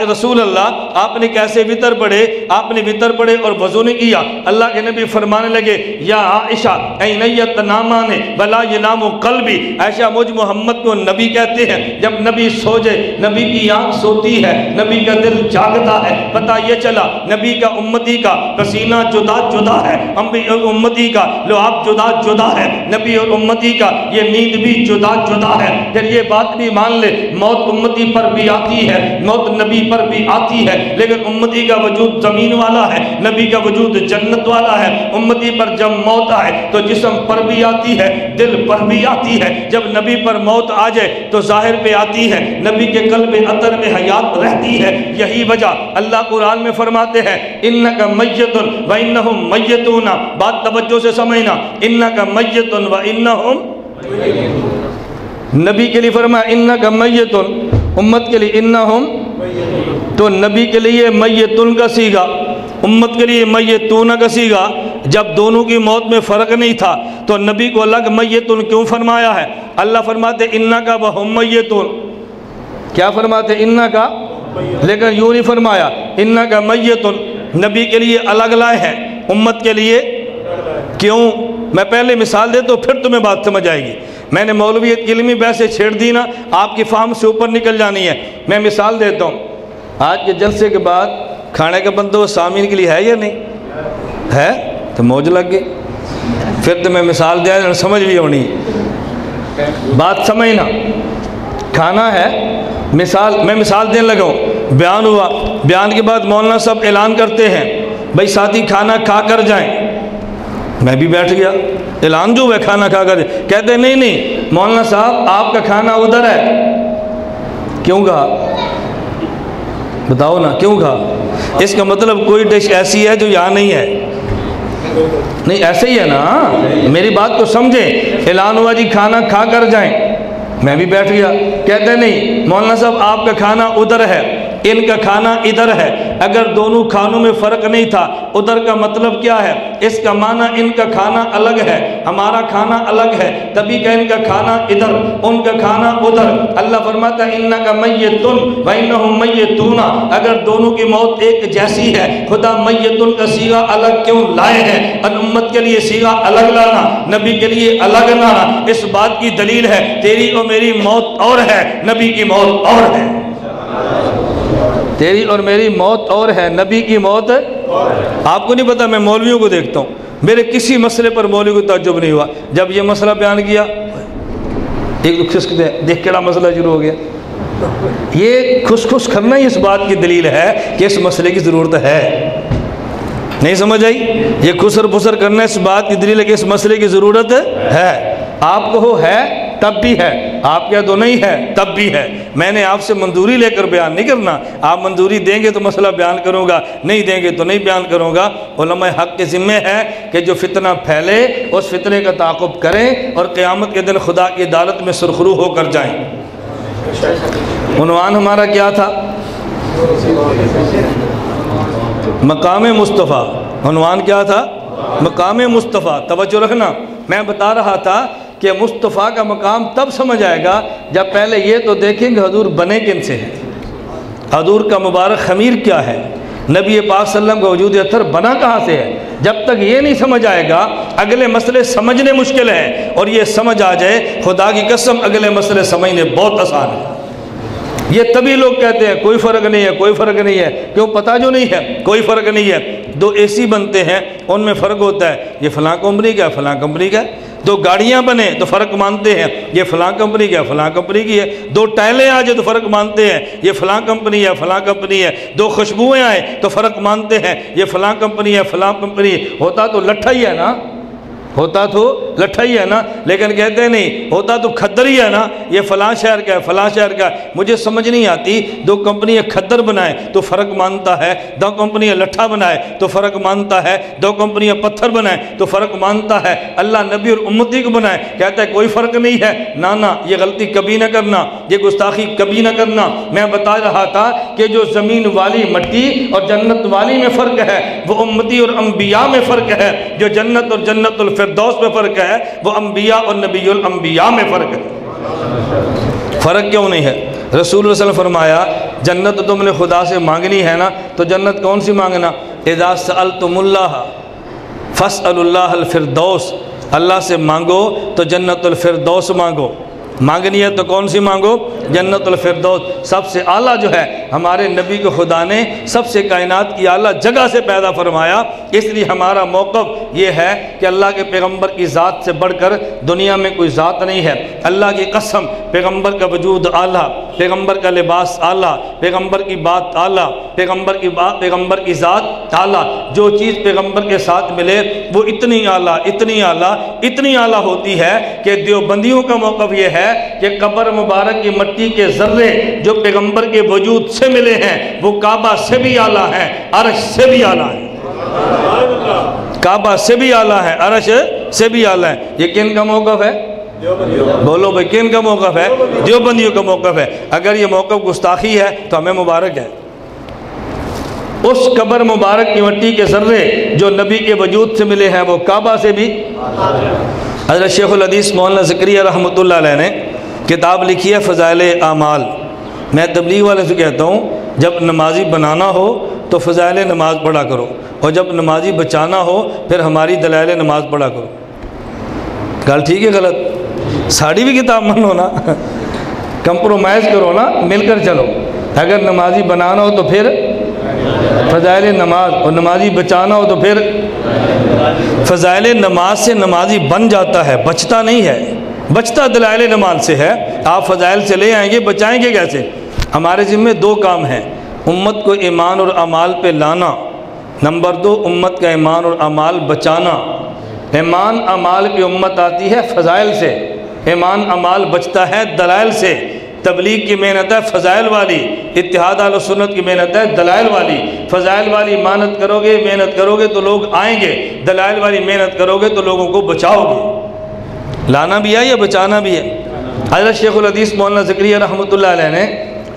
رسول اللہ آپ نے کیسے وطر پڑھے؟ آپ نے وطر پڑھے اور وضو نہیں کیا۔ اللہ کے نبی فرمانے لگے یا عائشہ عینیت نامان بلا ینام قلبی، عائشہ مجھ محمد کو نبی کہتے ہیں، جب نبی سو جائے نبی کی آنکھ سوتی ہے، نبی کا دل جاگتا ہے۔ پتہ یہ چلا نبی کا امتی کا پسینہ جدا جدا ہے، امتی کا لعاب جدا جدا ہے، نبی اور امتی کا یہ نیند بھی جدا جدا ہے۔ پھر یہ بات بھی مان لے موت امتی پر بھی آتی ہے، موت نبی پر بھی آتی ہے، لیکن امتی کا وجود زمین والا ہے، نبی کا وجود جنت والا ہے۔ امتی پر جب موت آئے تو جسم پر بھی آتی ہے، دل پر بھی آتی ہے۔ جب نبی پر موت آ جائے تو ظاہر پہ آتی ہے، نبی کے قلب اطہر میں حیات رہتی ہے۔ یہی وجہ اللہ قرآن میں فرماتے ہیں انک میت و انہم میتون، بات توجہ سے سمجھنا، انک میت و انہم، نبی کے لیے فرمایا انک میت، امت کے لیے انہم، تو نبی کے لیے میتون کا صیغہ، امت کے لیے میتون کا صیغہ۔ جب دونوں کی موت میں فرق نہیں تھا تو نبی کو الگ میتون کیوں فرمایا ہے؟ اللہ فرماتے انکا وہم میتون، کیا فرماتے انکا، لیکن یوں نہیں فرمایا انکا میتون، نبی کے لیے الگ لائے ہیں، امت کے لیے کیوں؟ میں پہلے مثال دے تو پھر تمہیں بات سمجھ آئے گی۔ میں نے مولویت کی علمی بحثیں چھیڑ دی نا، آپ کی فہم سے اوپر نکل جانی ہے۔ میں مثال دیتا ہوں، آج کے جلسے کے بعد کھانے کا بندوبست سامعین کے لیے ہے یا نہیں ہے؟ تو موج لگ گئی، پھر تو میں مثال دیا سمجھ بھی ہونی، بات سمجھنا۔ کھانا ہے، میں مثال دینے لگا ہوں، بیان ہوا، بیان کے بعد مولانا صاحب اعلان کرتے ہیں بھائی ساتھی کھانا کھا کر جائیں، میں بھی بیٹھ گیا، اعلان جو ہے کھانا کھا کر جائیں، کہتے ہیں نہیں مولانا صاحب آپ کا کھانا ادھر ہے۔ کیوں کہا؟ بتاؤ نا کیوں کہا؟ اس کا مطلب کوئی ڈش ایسی ہے جو یہاں نہیں ہے، نہیں ایسے ہی ہے نا، میری بات کو سمجھیں۔ اعلان ہوا جی کھانا کھا کر جائیں، میں بھی بیٹھ گیا، کہتے ہیں نہیں مولانا صاحب آپ کا کھانا ادھر ہے، ان کا کھانا ادھر ہے۔ اگر دونوں کھانوں میں فرق نہیں تھا، ادھر کا مطلب کیا ہے؟ اس کا معنی ان کا کھانا الگ ہے، ہمارا کھانا الگ ہے، تبھی کہ ان کا کھانا ادھر، ان کا کھانا ادھر۔ اللہ فرماتا ہے انک میتون و انہم میتون، اگر دونوں کی موت ایک جیسی ہے، خدا میتون کا صیغہ الگ کیوں لائے ہیں؟ ان امت کے لیے صیغہ الگ لانا، نبی کے لیے الگ لانا، اس بات کی دلیل ہے تیری اور میری موت اور ہے، نبی کی موت اور ہے۔ تیری اور میری موت اور ہے، نبی کی موت آپ کو نہیں پتا۔ میں مولویوں کو دیکھتا ہوں، میرے کسی مسئلے پر مولوی کو تعجب نہیں ہوا، جب یہ مسئلہ بیان کیا ایک خسکتے ہیں، دیکھ کیا مسئلہ شروع ہو گیا۔ یہ خس کرنا ہی اس بات کی دلیل ہے کہ اس مسئلے کی ضرورت ہے۔ نہیں سمجھ آئی؟ یہ خسر پسر کرنا اس بات کی دلیل ہے کہ اس مسئلے کی ضرورت ہے۔ آپ کو ہو ہے تب بھی ہے، آپ کیا تو نہیں ہے تب بھی ہے۔ میں نے آپ سے منظوری لے کر بیان نہیں کرنا، آپ منظوری دیں گے تو مسئلہ بیان کروں گا، نہیں دیں گے تو نہیں بیان کروں گا۔ علماء حق کے ذمہ ہے کہ جو فتنہ پھیلے اس فتنے کا تعاقب کریں اور قیامت کے دن خدا کی عدالت میں سرخرو ہو کر جائیں۔ عنوان ہمارا کیا تھا؟ مقام مصطفیٰ۔ عنوان کیا تھا؟ مقام مصطفیٰ۔ توجہ رکھنا، میں بتا رہا تھا کہ مصطفیٰ کا مقام تب سمجھ آئے گا جب پہلے یہ تو دیکھیں کہ حضور بنے کن سے ہے، حضور کا مبارک خمیر کیا ہے، نبی پاک صلی اللہ علیہ وسلم کا وجود اطہر بنا کہاں سے ہے۔ جب تک یہ نہیں سمجھ آئے گا اگلے مسئلے سمجھنے مشکل ہیں، اور یہ سمجھ آ جائے خدا کی قسم اگلے مسئلے سمجھنے بہت آسان ہے۔ یہ تبھی لوگ کہتے ہیں کوئی فرق نہیں ہے، کوئی فرق نہیں ہے، کیوں؟ پتہ جو نہیں ہے کوئی فرق نہیں ہے۔ دو اے سی بنتے ہیں ان میں فرق ہوتا ہے، یہ فلاں کمپنی کا ہے فلاں کمپنی کا ہے۔ دو گاڑیاں بنے تو فرق مانتے ہیں، یہ فلاں کمپنی کی ہے فلاں کمپنی کی ہے۔ دو ٹائلیں آ جائے تو فرق مانتے ہیں، یہ فلاں کمپنی ہے فلاں کمپنی ہے۔ دو خوشبوئیں آئے تو فرق مانتے ہیں، یہ فلاں کمپنی ہے فلاں کمپنی۔ ہوتا تو لٹھا ہی ہے نا، ہوتا تو لٹھا ہی ہے نا، لیکن کہتے ہیں نہیں ہوتا تو کھدر ہی ہے نا، یہ فلاں شہر کا ہے فلاں شہر کا ہے۔ مجھے سمجھ نہیں آتی، دو کمپنی کھدر بنائے تو فرق مانتا ہے، دو کمپنی لٹھا بنائے تو فرق مانتا ہے، دو کمپنیاں پتھر بنائے تو فرق مانتا ہے، اللہ نبی اور امتی کو بنائے کہتا ہے کوئی فرق نہیں ہے۔ نانا یہ غلطی کبھی نہ کرنا، یہ گستاخی کبھی نہ کرنا۔ میں بتا رہا تھا کہ جو زمین والی مٹی اور جنت والی میں فرق ہے وہ امتی اور انبیاء میں فرق ہے، جو جنت اور جنت الفردوس میں فرق ہے وہ انبیاء اور نبی الانبیاء میں فرق ہے۔ فرق کیوں نہیں ہے؟ رسول اللہ صلی اللہ علیہ وسلم فرمایا جنت تم نے خدا سے مانگنی ہے نا، تو جنت کون سی مانگنا؟ اذا سألتم اللہ فاسألوا اللہ الفردوس، اللہ سے مانگو تو جنت الفردوس مانگو، مانگنی ہے تو کون سی مانگو؟ جنت الفردوس۔ سب سے اعلیٰ جو ہے ہمارے نبی کو خدا نے سب سے کائنات کی اعلیٰ جگہ سے پیدا فرمایا، اس لیے ہمارا موقف یہ ہے کہ اللہ کے پیغمبر کی ذات سے بڑھ کر دنیا میں کوئی ذات نہیں ہے۔ اللہ کی قسم پیغمبر کا وجود اعلیٰ، پیغمبر کا لباس اعلیٰ، پیغمبر کی بات اعلیٰ، پیغمبر کی ذات اعلیٰ، جو چیز پیغمبر کے ساتھ ملے وہ اتنی اعلیٰ اتنی اعلیٰ اتنی اعلیٰ ہوتی ہے کہ دیوبندیوں کا موقف یہ ہے کہ قبر مبارک کی مٹی کے ذرے جو پیغمبر کے وجود سے ملے ہیں وہ کعبہ سے بھی اعلیٰ ہیں، عرش سے بھی اعلیٰ ہیں، کعبہ سے بھی اعلیٰ ہیں، عرش سے بھی اعلیٰ ہیں۔ یہ کن کا موقف ہے؟ بولو بھائی کن کا موقف ہے؟ دیوبندیوں کا موقف ہے۔ اگر یہ موقف گستاخی ہے تو ہمیں مبارک ہے۔ اس قبر مبارک کی مٹی کے ذرے جو نبی کے وجود سے ملے ہیں وہ کعبہ سے بھی۔ حضرت شیخ الحدیث مولانا زکریا رحمۃ اللہ علیہ نے کتاب لکھی ہے فضائل اعمال۔ میں تبلیغ والے سے کہتا ہوں جب نمازی بنانا ہو تو فضائل نماز پڑھا کرو، اور جب نمازی بچانا ہو پھر ہماری دلائل نماز پڑھا کرو۔ گل ٹھیک ہے غلط؟ ساڑی بھی کتاب منو نا، کمپرومائز کرو نا، مل کر چلو۔ اگر نمازی بنانا ہو تو پھر فضائل نماز، اور نمازی بچانا ہو تو پھر فضائل نماز سے نمازی بن جاتا ہے، بچتا نہیں ہے، بچتا دلائل نماز سے ہے۔ آپ فضائل سے لے آئیں گے، بچائیں گے کیسے؟ ہمارے ذمہ دو کام ہیں، امت کو ایمان اور اعمال پہ لانا، نمبر دو امت کا ایمان اور اعمال بچانا۔ ایمان اعمال کی امت آتی ہے فضائل سے، ایمان اعمال بچتا ہے دلائل سے۔ تبلیغ کی محنت ہے فضائل والی، اتحاد اہل سنت کی محنت ہے دلائل والی۔ فضائل والی محنت کرو گے تو لوگ آئیں گے، دلائل والی محنت کرو گے تو لوگوں کو بچاؤ گے۔ لانا بھی ہے یا بچانا بھی ہے۔ حضرت شیخ الحدیث مولانا زکریا رحمۃ اللہ علیہ نے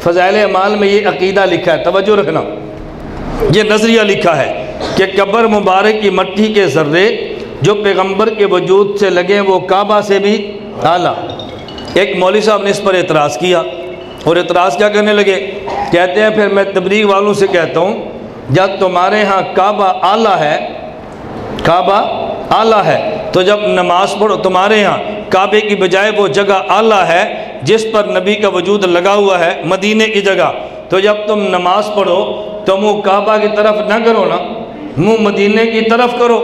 فضائل اعمال میں یہ عقیدہ لکھا ہے، توجہ رکھنا، یہ نظریہ لکھا ہے کہ قبر مبارک کی مٹی کے ذرے جو پیغمبر کے وجود سے لگے وہ کعبہ سے بھی اعلیٰ۔ ایک مولوی صاحب نے اس پر اعتراض کیا، اور اعتراض کیا کرنے لگے؟ کہتے ہیں پھر میں تبلیغ والوں سے کہتا ہوں جب تمہارے ہاں کعبہ اعلیٰ ہے، کعبہ اعلیٰ ہے، تو جب نماز پڑھو تمہارے ہاں کعبے کی بجائے وہ جگہ اعلیٰ ہے جس پر نبی کا وجود لگا ہوا ہے، مدینے کی جگہ، تو جب تم نماز پڑھو تو منہ کعبہ کی طرف نہ کرو نا، منہ مدینے کی طرف کرو،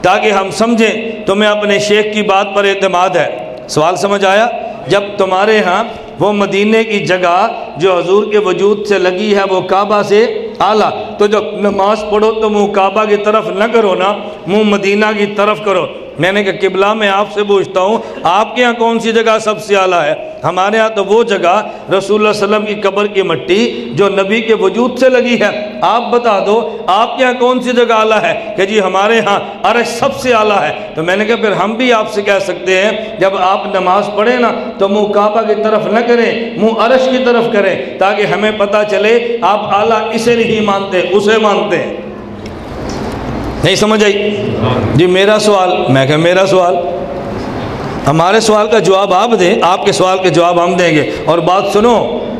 تاکہ ہم سمجھیں تمہیں اپنے شیخ کی بات پر اعتماد ہے۔ سوال سمجھ آیا؟ جب تمہارے ہاں وہ مدینے کی جگہ جو حضور کے وجود سے لگی ہے وہ کعبہ سے اعلیٰ، تو جب نماز پڑھو تو منہ کعبہ کی طرف نہ کرو نا، منہ مدینہ کی طرف کرو۔ میں نے کہا قبلہ میں آپ سے پوچھتا ہوں آپ کے ہاں کون سی جگہ سب سے اعلیٰ ہے؟ ہمارے ہاں تو وہ جگہ رسول اللہ صلی اللہ علیہ وسلم کی قبر کی مٹی جو نبی کے وجود سے لگی ہے۔ آپ بتا دو آپ کے ہاں کون سی جگہ اعلیٰ ہے؟ کہ جی ہمارے ہاں عرش سب سے اعلیٰ ہے۔ تو میں نے کہا پھر ہم بھی آپ سے کہہ سکتے ہیں جب آپ نماز پڑھیں نا تو منہ کعبہ کی طرف نہ کریں، منہ عرش کی طرف کریں، تاکہ ہمیں پتہ چلے آپ اعلیٰ اسے نہیں مانتے اسے مانتے ہیں۔ نہیں سمجھ آئی؟ جی میرا سوال، میں کہا میرا سوال، ہمارے سوال کا جواب آپ دیں، آپ کے سوال کے جواب ہم دیں گے۔ اور بات سنو،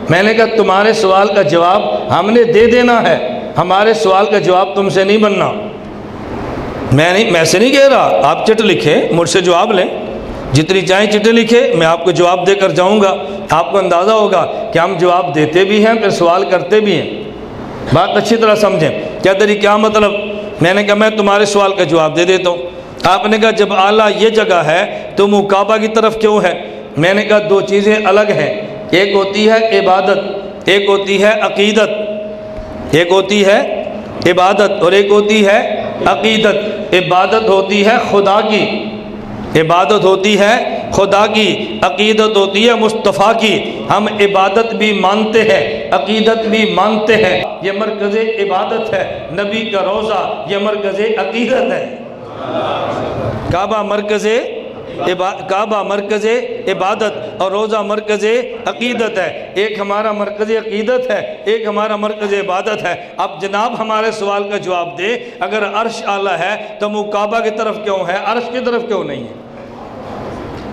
میں نے کہا تمہارے سوال کا جواب ہم نے دے دینا ہے، ہمارے سوال کا جواب تم سے نہیں بننا۔ میں سے نہیں کہہ رہا، آپ چٹ لکھیں مجھ سے جواب لیں، جتنی چاہیں چٹیں لکھیں، میں آپ کو جواب دے کر جاؤں گا۔ آپ کو اندازہ ہوگا کہ ہم جواب دیتے بھی ہیں پھر سوال کرتے بھی ہیں۔ بات اچھی طرح سمجھیں، کیا تیری کیا مطلب؟ میں نے کہا میں تمہارے سوال کا جواب دے دیتا ہوں۔ آپ نے کہا جب اعلیٰ یہ جگہ ہے تو منہ کعبہ کی طرف کیوں ہے؟ میں نے کہا دو چیزیں الگ ہیں، ایک ہوتی ہے عبادت، ایک ہوتی ہے عقیدت، ایک ہوتی ہے عبادت اور ایک ہوتی ہے عقیدت۔ عبادت ہوتی ہے خدا کی، عبادت ہوتی ہے خدا کی، عقیدت ہوتی ہے مصطفیٰ کی۔ ہم عبادت بھی مانتے ہیں، عقیدت بھی مانتے ہیں۔ یہ مرکز عبادت ہے، نبی کا روضہ یہ مرکز عقیدت ہے۔ کعبہ مرکز عبادت اور روضہ مرکز عقیدت ہے۔ ایک ہمارا مرکز عقیدت ہے، ایک ہمارا مرکز عبادت ہے۔ اب جناب ہمارے سوال کا جواب دے، اگر عرش اعلیٰ ہے تو منہ کعبہ کی طرف کیوں ہے، عرش کی طرف کیوں نہیں ہے؟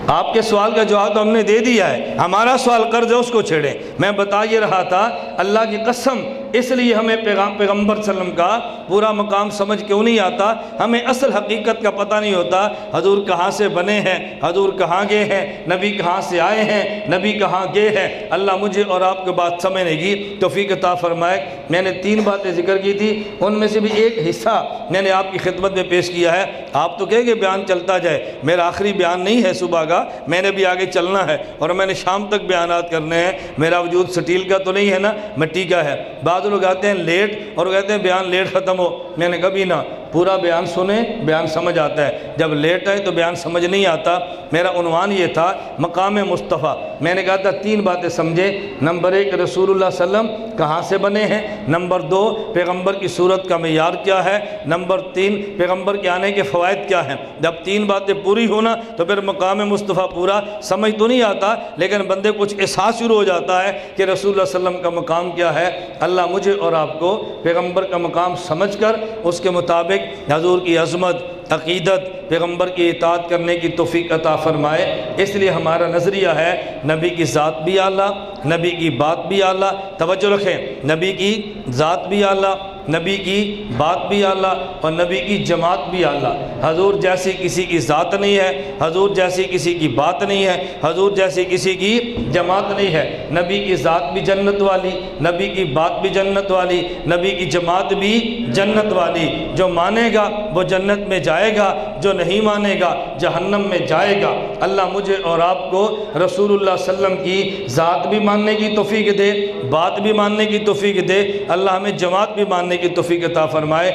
آپ کے سوال کا جواب تو ہم نے دے دیا ہے، ہمارا سوال قرض ہے اس کو چھیڑیں۔ میں بتا یہ رہا تھا، اللہ کی قسم اس لیے ہمیں پیغمبر صلی اللہ علیہ وسلم کا پورا مقام سمجھ کیوں نہیں آتا، ہمیں اصل حقیقت کا پتہ نہیں ہوتا۔ حضور کہاں سے بنے ہیں، حضور کہاں گئے ہیں، نبی کہاں سے آئے ہیں، نبی کہاں گئے ہیں۔ اللہ مجھے اور آپ کو بات سمجھنے کی توفیق عطا فرمائے۔ میں نے 3 باتیں ذکر کی تھی، ان میں سے بھی ایک حصہ میں نے آپ کی خدمت میں پیش کیا ہے۔ آپ تو کہیں گے بیان چلتا جائے، میرا آخری بیان نہیں ہے صبح کا، میں نے بھی آگے چلنا ہے اور میں نے شام تک بیانات کرنے ہیں۔ میرا وجود سٹیل کا تو نہیں ہے نا، مٹی کا ہے۔ بعض لوگ آتے ہیں لیٹ اور کہتے ہیں بیان لیٹ ختم ہو، میں نے کبھی نہ، پورا بیان سنیں، بیان سمجھ آتا ہے، جب لیٹ آئے تو بیان سمجھ نہیں آتا۔ میرا عنوان یہ تھا مقام مصطفیٰ۔ میں نے کہا تھا 3 باتیں سمجھے۔ نمبر 1 رسول اللہ صلی اللہ علیہ وسلم کہاں سے بنے ہیں، نمبر 2 پیغمبر کی صورت کا معیار کیا ہے، نمبر 3 پیغمبر کے آنے کے فوائد کیا ہیں۔ جب 3 باتیں پوری ہونا تو پھر مقام مصطفیٰ پورا سمجھ تو نہیں آتا، لیکن بندے کچھ احساس شروع ہو جاتا ہے کہ رسول اللہ صلی اللہ علیہ وسلم کا مقام کیا ہے۔ اللہ مجھے اور آپ کو پیغمبر کا مقام سمجھ کر اس کے مطابق حضور کی عظمت، عقیدت، پیغمبر کی اطاعت کرنے کی توفیق عطا فرمائے۔ اس لیے ہمارا نظریہ ہے نبی کی ذات بھی اعلیٰ، نبی کی بات بھی اعلیٰ۔ توجہ رکھیں، نبی کی ذات بھی اعلیٰ، نبی کی بات بھی اعلیٰ اور نبی کی جماعت بھی اعلیٰ۔ حضور جیسی کسی کی ذات نہیں ہے، حضور جیسی کسی کی بات نہیں ہے، حضور جیسی کسی کی جماعت نہیں ہے۔ نبی کی ذات بھی جنت والی، نبی کی بات بھی جنت والی، نبی کی جماعت بھی جنت والی۔ جو مانے گا وہ جنت میں جائے گا، جو نہیں مانے گا جہنم میں جائے گا۔ اللہ مجھے اور آپ کو رسول اللہ صلی اللہ علیہ وسلم کی ذات بھی ماننے کی توفیق دے، بات بھی ماننے کی توفیق دے۔ اللہ ہمیں جماعت بھی ماننے کی توفیق عطا فرمائے۔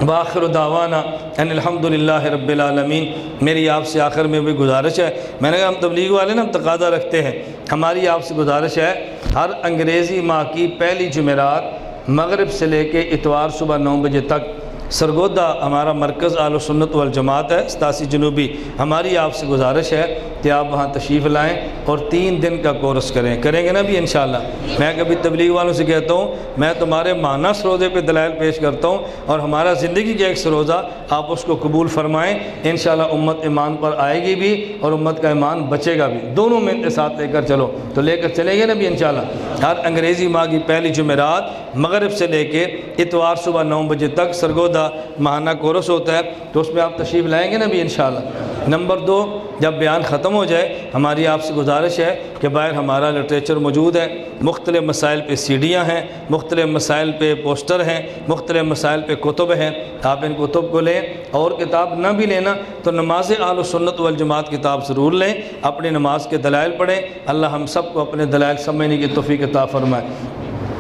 وآخر دعوانا ان الحمدللہ رب العالمین۔ میری آپ سے آخر میں بھی گزارش ہے، میں نے کہا ہم تبلیغ والے نا ہم تقاضا رکھتے ہیں، ہماری آپ سے گزارش ہے ہر انگریزی ماہ کی پہلی جمعرات مغرب سے لے کے اتوار صبح 9 بجے تک سرگودا ہمارا مرکز اہل سنت والجماعت ہے 87 جنوبی۔ ہماری آپ سے گزارش ہے کہ آپ وہاں تشریف لائیں اور 3 دن کا کورس کریں گے نا بھی انشاءاللہ۔ میں کبھی تبلیغ والوں سے کہتا ہوں میں تمہارے ماہانہ سروزے پہ دلائل پیش کرتا ہوں اور ہمارا زندگی کا ایک سروزہ آپ اس کو قبول فرمائیں، انشاءاللہ امت ایمان پر آئے گی بھی اور امت کا ایمان بچے گا بھی، دونوں میں ساتھ لے کر چلو تو لے کر چلیں گے نا بھی انشاءاللہ۔ ہر انگریزی ماہ کی پہلی جمعرات مغرب سے لے کے اتوار صبح 9 بجے تک سرگودا ماہانہ کورس ہوتا ہے، تو اس میں آپ تشریف لائیں گے نا بھی انشاءاللہ۔ نمبر 2 جب بیان ختم ہو جائے ہماری آپ سے گزارش ہے کہ باہر ہمارا لٹریچر موجود ہے، مختلف مسائل پہ سیڈیاں ہیں، مختلف مسائل پہ پوسٹر ہیں، مختلف مسائل پہ کتب ہیں، آپ ان کتب کو لیں۔ اور کتاب نہ بھی لینا تو نماز اہل سنت والجماعت کتاب ضرور لیں، اپنی نماز کے دلائل پڑھیں۔ اللہ ہم سب کو اپنے دلائل سمجھنے کی توفیق عطا فرمائے۔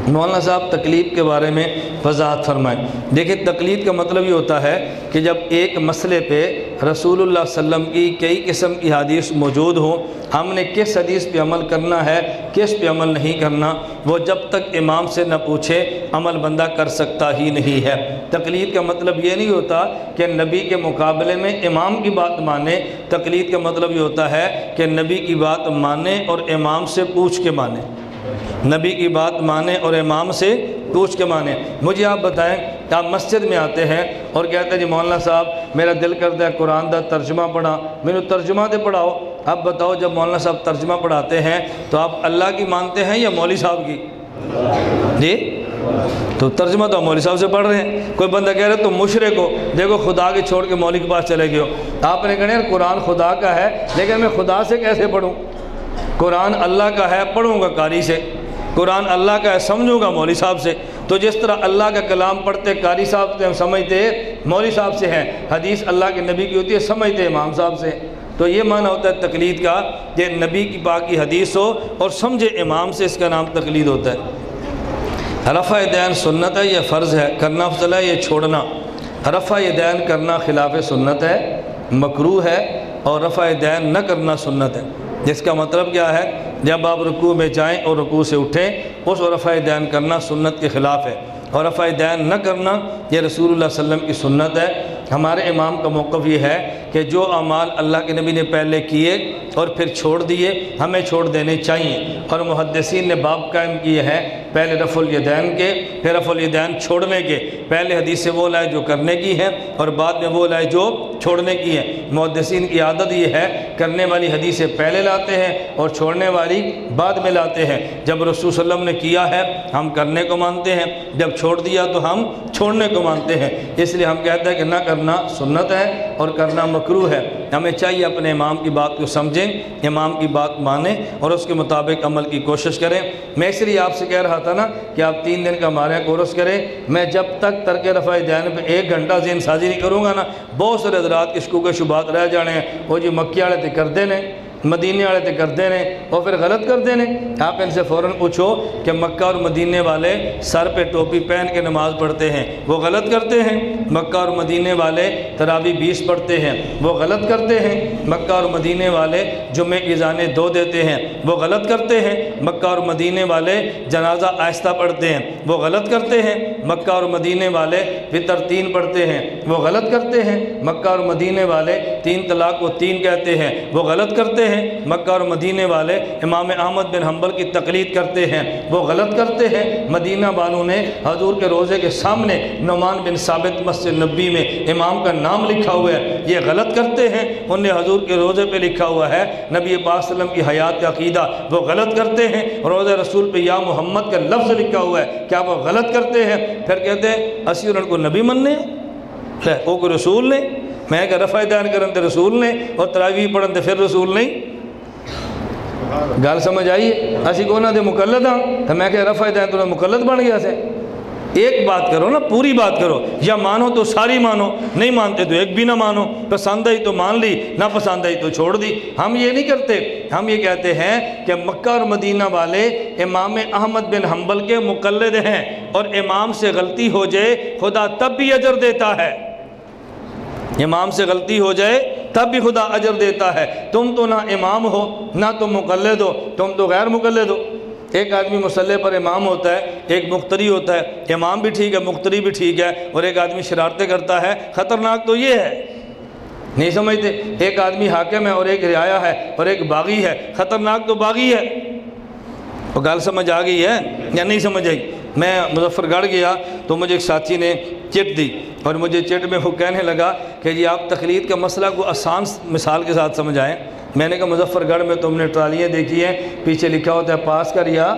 مولانا صاحب تقلید کے بارے میں وضاحت فرمائیں۔ دیکھیں تقلید کا مطلب یہ ہوتا ہے کہ جب ایک مسئلے پہ رسول اللہ صلی اللہ علیہ وسلم کی کئی قسم کی حدیث موجود ہوں، ہم نے کس حدیث پہ عمل کرنا ہے کس پہ عمل نہیں کرنا، وہ جب تک امام سے نہ پوچھے عمل بندہ کر سکتا ہی نہیں ہے۔ تقلید کا مطلب یہ نہیں ہوتا کہ نبی کے مقابلے میں امام کی بات مانے، تقلید کا مطلب یہ ہوتا ہے کہ نبی کی بات مانے اور امام سے پوچھ کے مانے، نبی کی بات مانے اور امام سے پوچھ کے مانے۔ مجھے آپ بتائیں آپ مسجد میں آتے ہیں اور کہتے ہیں جی مولانا صاحب میرا دل کرتا ہے قرآن دا ترجمہ پڑھا، میرے ترجمہ دے پڑھاؤ۔ اب بتاؤ جب مولانا صاحب ترجمہ پڑھاتے ہیں تو آپ اللہ کی مانتے ہیں یا مولوی صاحب کی؟ جی تو ترجمہ تو مولوی صاحب سے پڑھ رہے ہیں۔ کوئی بندہ کہہ رہے تو مشرک ہو، دیکھو خدا کے چھوڑ کے مولوی کے پاس چلے گئے ہو۔ آپ نے کہا یار قرآن خدا کا ہے لیکن میں خدا سے کیسے پڑھوں؟ قرآن اللہ کا ہے پڑھوں گا قاری سے، قرآن اللہ کا ہے سمجھوں گا مولوی صاحب سے۔ تو جس طرح اللہ کا کلام پڑھتے قاری صاحب سے ہم سمجھتے مولوی صاحب سے ہیں، حدیث اللہ کے نبی کی ہوتی ہے سمجھتے امام صاحب سے۔ تو یہ معنی ہوتا ہے تقلید کا کہ نبی کی پاک کی حدیث ہو اور سمجھے امام سے، اس کا نام تقلید ہوتا ہے۔ رفع دین سنت ہے یہ فرض ہے، کرنا افضل ہے یہ چھوڑنا۔ رفع دین کرنا خلاف سنت ہے، مکروہ ہے اور رفع دین نہ کرنا سنت ہے۔ جس کا مطلب کیا ہے؟ جب آپ رکوع میں جائیں اور رکوع سے اٹھیں اس اور رفع دین کرنا سنت کے خلاف ہے، اور رفع دین نہ کرنا یہ رسول اللہ صلی اللہ علیہ وسلم کی سنت ہے۔ ہمارے امام کا موقف یہ ہے کہ جو اعمال اللہ کے نبی نے پہلے کیے اور پھر چھوڑ دیے ہمیں چھوڑ دینے چاہیے، اور محدثین نے باب قائم کیے ہیں پہلے رفع الیدین کے، پھر رفع الیدین چھوڑنے کے۔ پہلے حدیث وہ لائے جو کرنے کی ہیں اور بعد میں وہ لائے جو چھوڑنے کی ہیں۔ محدثین کی عادت یہ ہے کرنے والی حدیثیں پہلے لاتے ہیں اور چھوڑنے والی بعد میں لاتے ہیں۔ جب رسول صلی اللہ علیہ وسلم نے کیا ہے ہم کرنے کو مانتے ہیں، جب چھوڑ دیا تو ہم چھوڑنے کو مانتے ہیں۔ اس لیے ہم کہتے ہیں کہ نہ کرنا سنت ہے اور کرنا مکروہ ہے۔ ہمیں چاہیے اپنے امام کی بات کو سمجھیں، امام کی بات مانیں اور اس کے مطابق عمل کی کوشش کریں۔ میں اس لیے آپ سے کہہ رہا تھا نا کہ آپ 3 دن کا ہمارے کورس کریں۔ میں جب تک ترک رفع دین پہ 1 گھنٹہ ذہن سازی نہیں کروں گا نا، بہت سارے حضرات کے شکوک و شبہات رہ جانے ہیں۔ وہ جی مکی والے تے کر دینے، مدینے والے تے کر دینے اور پھر غلط کر دینے۔ آپ ان سے فوراً پوچھو کہ مکہ اور مدینے والے سر پہ ٹوپی پہن کے نماز پڑھتے ہیں، وہ غلط کرتے ہیں۔ مکہ اور مدینے والے تراویح 20 پڑھتے ہیں، وہ غلط کرتے ہیں۔ مکہ اور مدینے والے جمعے کی اذانیں 2 دیتے ہیں، وہ غلط کرتے ہیں۔ مکہ اور مدینے والے جنازہ آہستہ پڑھتے ہیں، وہ غلط کرتے ہیں۔ مکہ اور مدینے والے وتر 3 پڑھتے ہیں، وہ غلط کرتے ہیں۔ مکہ اور مدینے والے 3 طلاق کو 3 کہتے ہیں، وہ غلط کرتے ہیں۔ مکہ اور مدینے والے امام احمد بن حنبل کی تقلید کرتے ہیں، وہ غلط کرتے ہیں۔ مدینہ والوں نے حضور کے روضے کے سامنے نعمان بن ثابت مسجد نبی میں امام کا نام لکھا ہوا ہے، یہ غلط کرتے ہیں۔ انہوں نے حضور کے روضے پہ لکھا ہوا ہے نبی پاک صلی اللہ علیہ وسلم کی حیات کا عقیدہ، وہ غلط کرتے ہیں۔ روضہ رسول پہ یا محمد کا لفظ لکھا ہوا ہے، کیا وہ غلط کرتے ہیں؟ پھر کہتے ہیں اسی انہوں کو نبی مننے وہ کوئی رسول نے، میں کہ رفع دین کرن تے رسول نے اور تراویح پڑھن تے پھر رسول نہیں۔ گل سمجھ آئیے؟ اسی کو انہوں دے مقلد ہاں تو میں کہ رفع دین تو مقلد بن گیا سے۔ ایک بات کرو نا، پوری بات کرو، یا مانو تو ساری مانو، نہیں مانتے تو ایک بھی نہ مانو، پسند آئی تو مان لی، نہ پسند آئی تو چھوڑ دی۔ ہم یہ نہیں کرتے، ہم یہ کہتے ہیں کہ مکہ اور مدینہ والے امام احمد بن حنبل کے مقلد ہیں، اور امام سے غلطی ہو جائے خدا تب بھی اجر دیتا ہے۔ امام سے غلطی ہو جائے تب بھی خدا اجر دیتا ہے۔ تم تو نہ امام ہو نہ تم مقلد ہو، تم تو غیر مقلد ہو۔ ایک آدمی مصلی پر امام ہوتا ہے، ایک مقتدی ہوتا ہے، امام بھی ٹھیک ہے مقتدی بھی ٹھیک ہے، اور ایک آدمی شرارتیں کرتا ہے۔ خطرناک تو یہ ہے، نہیں سمجھتے؟ ایک آدمی حاکم ہے اور ایک رعایا ہے اور ایک باغی ہے، خطرناک تو باغی ہے۔ وہ گل سمجھ آ گئی ہے یا نہیں سمجھ آئی؟ میں مظفر گڑھ گیا تو مجھے ایک ساتھی نے چٹ دی، اور مجھے چٹ میں وہ کہنے لگا کہ جی آپ تقلید کا مسئلہ کو آسان مثال کے ساتھ سمجھائیں۔ میں نے کہا مظفر گڑھ میں تم نے ٹرالیاں دیکھی ہیں، پیچھے لکھا ہوتا ہے پاس کر یا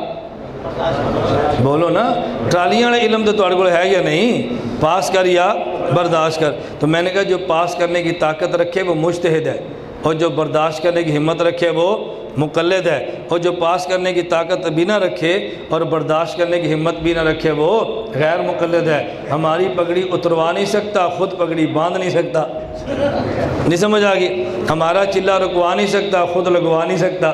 بولو نا، ٹرالیاں والے علم تو تہاڈے کول ہے یا نہیں؟ پاس کر یا برداشت کر۔ تو میں نے کہا جو پاس کرنے کی طاقت رکھے وہ مجتہد ہے، اور جو برداشت کرنے کی ہمت رکھے وہ مقلد ہے، اور جو پاس کرنے کی طاقت بھی نہ رکھے اور برداشت کرنے کی ہمت بھی نہ رکھے وہ غیر مقلد ہے۔ ہماری پگڑی اتروا نہیں سکتا، خود پگڑی باندھ نہیں سکتا، نہیں سمجھ آ گئی؟ ہمارا چلا رکوا نہیں سکتا، خود لگوا نہیں سکتا،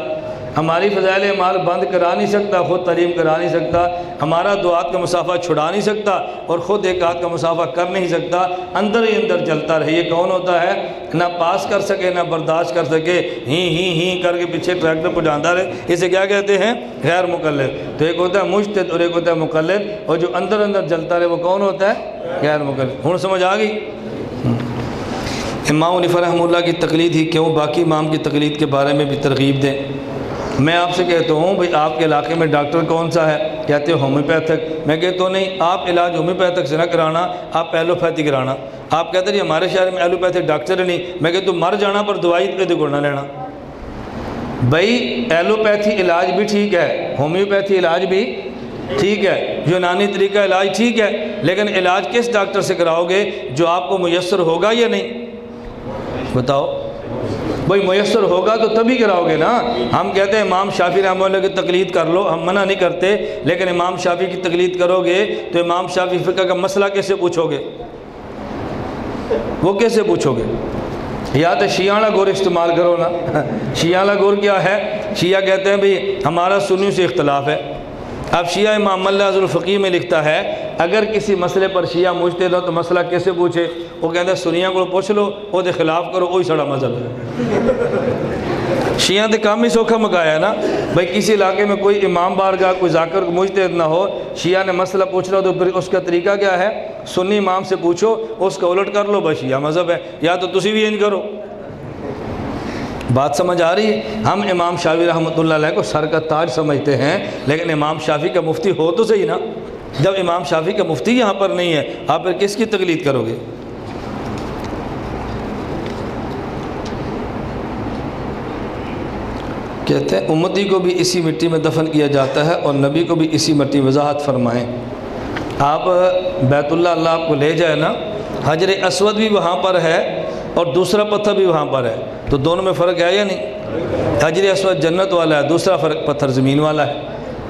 ہماری فضائل اعمال بند کرا نہیں سکتا، خود تعلیم کرا نہیں سکتا، ہمارا 2 ہاتھ کا مسافہ چھڑا نہیں سکتا اور خود 1 ہاتھ کا مسافہ کر نہیں سکتا، اندر ہی اندر چلتا رہے۔ یہ کون ہوتا ہے؟ نہ پاس کر سکے نہ برداشت کر سکے، ہی کر کے پیچھے ٹریکٹر پہ جانا رہے، اسے کیا کہتے ہیں؟ غیر مقلد۔ تو ایک ہوتا ہے مجتہد اور ایک ہوتا ہے مقلد، اور جو اندر اندر چلتا رہے وہ کون ہوتا ہے؟ غیر مقلد۔ ہوں سمجھ آ گئی؟ امام حنیفہ رحمہ اللہ کی تقلید ہی کیوں، باقی امام کی تقلید کے بارے میں بھی ترغیب دیں۔ میں آپ سے کہتا ہوں بھئی آپ کے علاقے میں ڈاکٹر کون سا ہے؟ کہتے ہیں ہومیوپیتھک۔ میں کہتا ہوں نہیں، آپ علاج ہومیوپیتھک سے نہ کرانا، آپ ایلوپیتھی کرانا۔ آپ کہتے ہیں ہمارے شہر میں ایلوپیتھک ڈاکٹر نہیں، میں کہتا ہوں مر جانا پر دوائی کدے کو نہ لینا۔ بھئی ایلوپیتھی علاج بھی ٹھیک ہے، ہومیوپیتھی علاج بھی ٹھیک ہے، یونانی طریقہ علاج ٹھیک ہے، لیکن علاج کس ڈاکٹر سے کراؤ گے جو آپ کو میسر ہوگا یا نہیں؟ بتاؤ بھئی میسر ہوگا تو تبھی کراؤ گے نا۔ ہم کہتے ہیں امام شافعی رحمہ اللہ کی تقلید کر لو، ہم منع نہیں کرتے، لیکن امام شافعی کی تقلید کرو گے تو امام شافعی فقہ کا مسئلہ کیسے پوچھو گے؟ وہ کیسے پوچھو گے؟ یا تو شیعہ والا گور استعمال کرو نا۔ شیعہ والا گور کیا ہے؟ شیعہ کہتے ہیں بھئی ہمارا سنیوں سے اختلاف ہے۔ اب شیعہ امام اللہ عز الفقیہ میں لکھتا ہے اگر کسی مسئلے پر شیعہ مجتہد ہو تو مسئلہ کیسے پوچھے؟ وہ کہتے ہیں سنیاں کو پوچھ لو، وہ دے خلاف کرو، وہی سڑا مذہب ہے۔ شیعہ تے کام ہی سوکھا مکایا ہے نا بھائی، کسی علاقے میں کوئی امام بارگاہ کوئی ذاکر مجتہد نہ ہو، شیعہ نے مسئلہ پوچھ رہا تو پھر اس کا طریقہ کیا ہے؟ سنی امام سے پوچھو، اس کا الٹ کر لو، بس شیعہ مذہب ہے، یا تو تسی بھی انج کرو۔ بات سمجھ آ رہی ہے؟ ہم امام شافعی رحمۃ اللہ علیہ کو سر کا تاج سمجھتے ہیں، لیکن امام شافعی کا مفتی ہو تو صحیح نا۔ جب امام شافعی کا مفتی یہاں پر نہیں ہے، آپ پھر کس کی تقلید کرو گے؟ کہتے ہیں امتی کو بھی اسی مٹی میں دفن کیا جاتا ہے اور نبی کو بھی اسی مٹی میں وضاحت فرمائیں۔ آپ بیت اللہ آپ کو لے جائے نا، حجر اسود بھی وہاں پر ہے اور دوسرا پتھر بھی وہاں پر ہے، تو دونوں میں فرق ہے یا نہیں؟ حجر اسود جنت والا ہے، دوسرا پتھر زمین والا ہے۔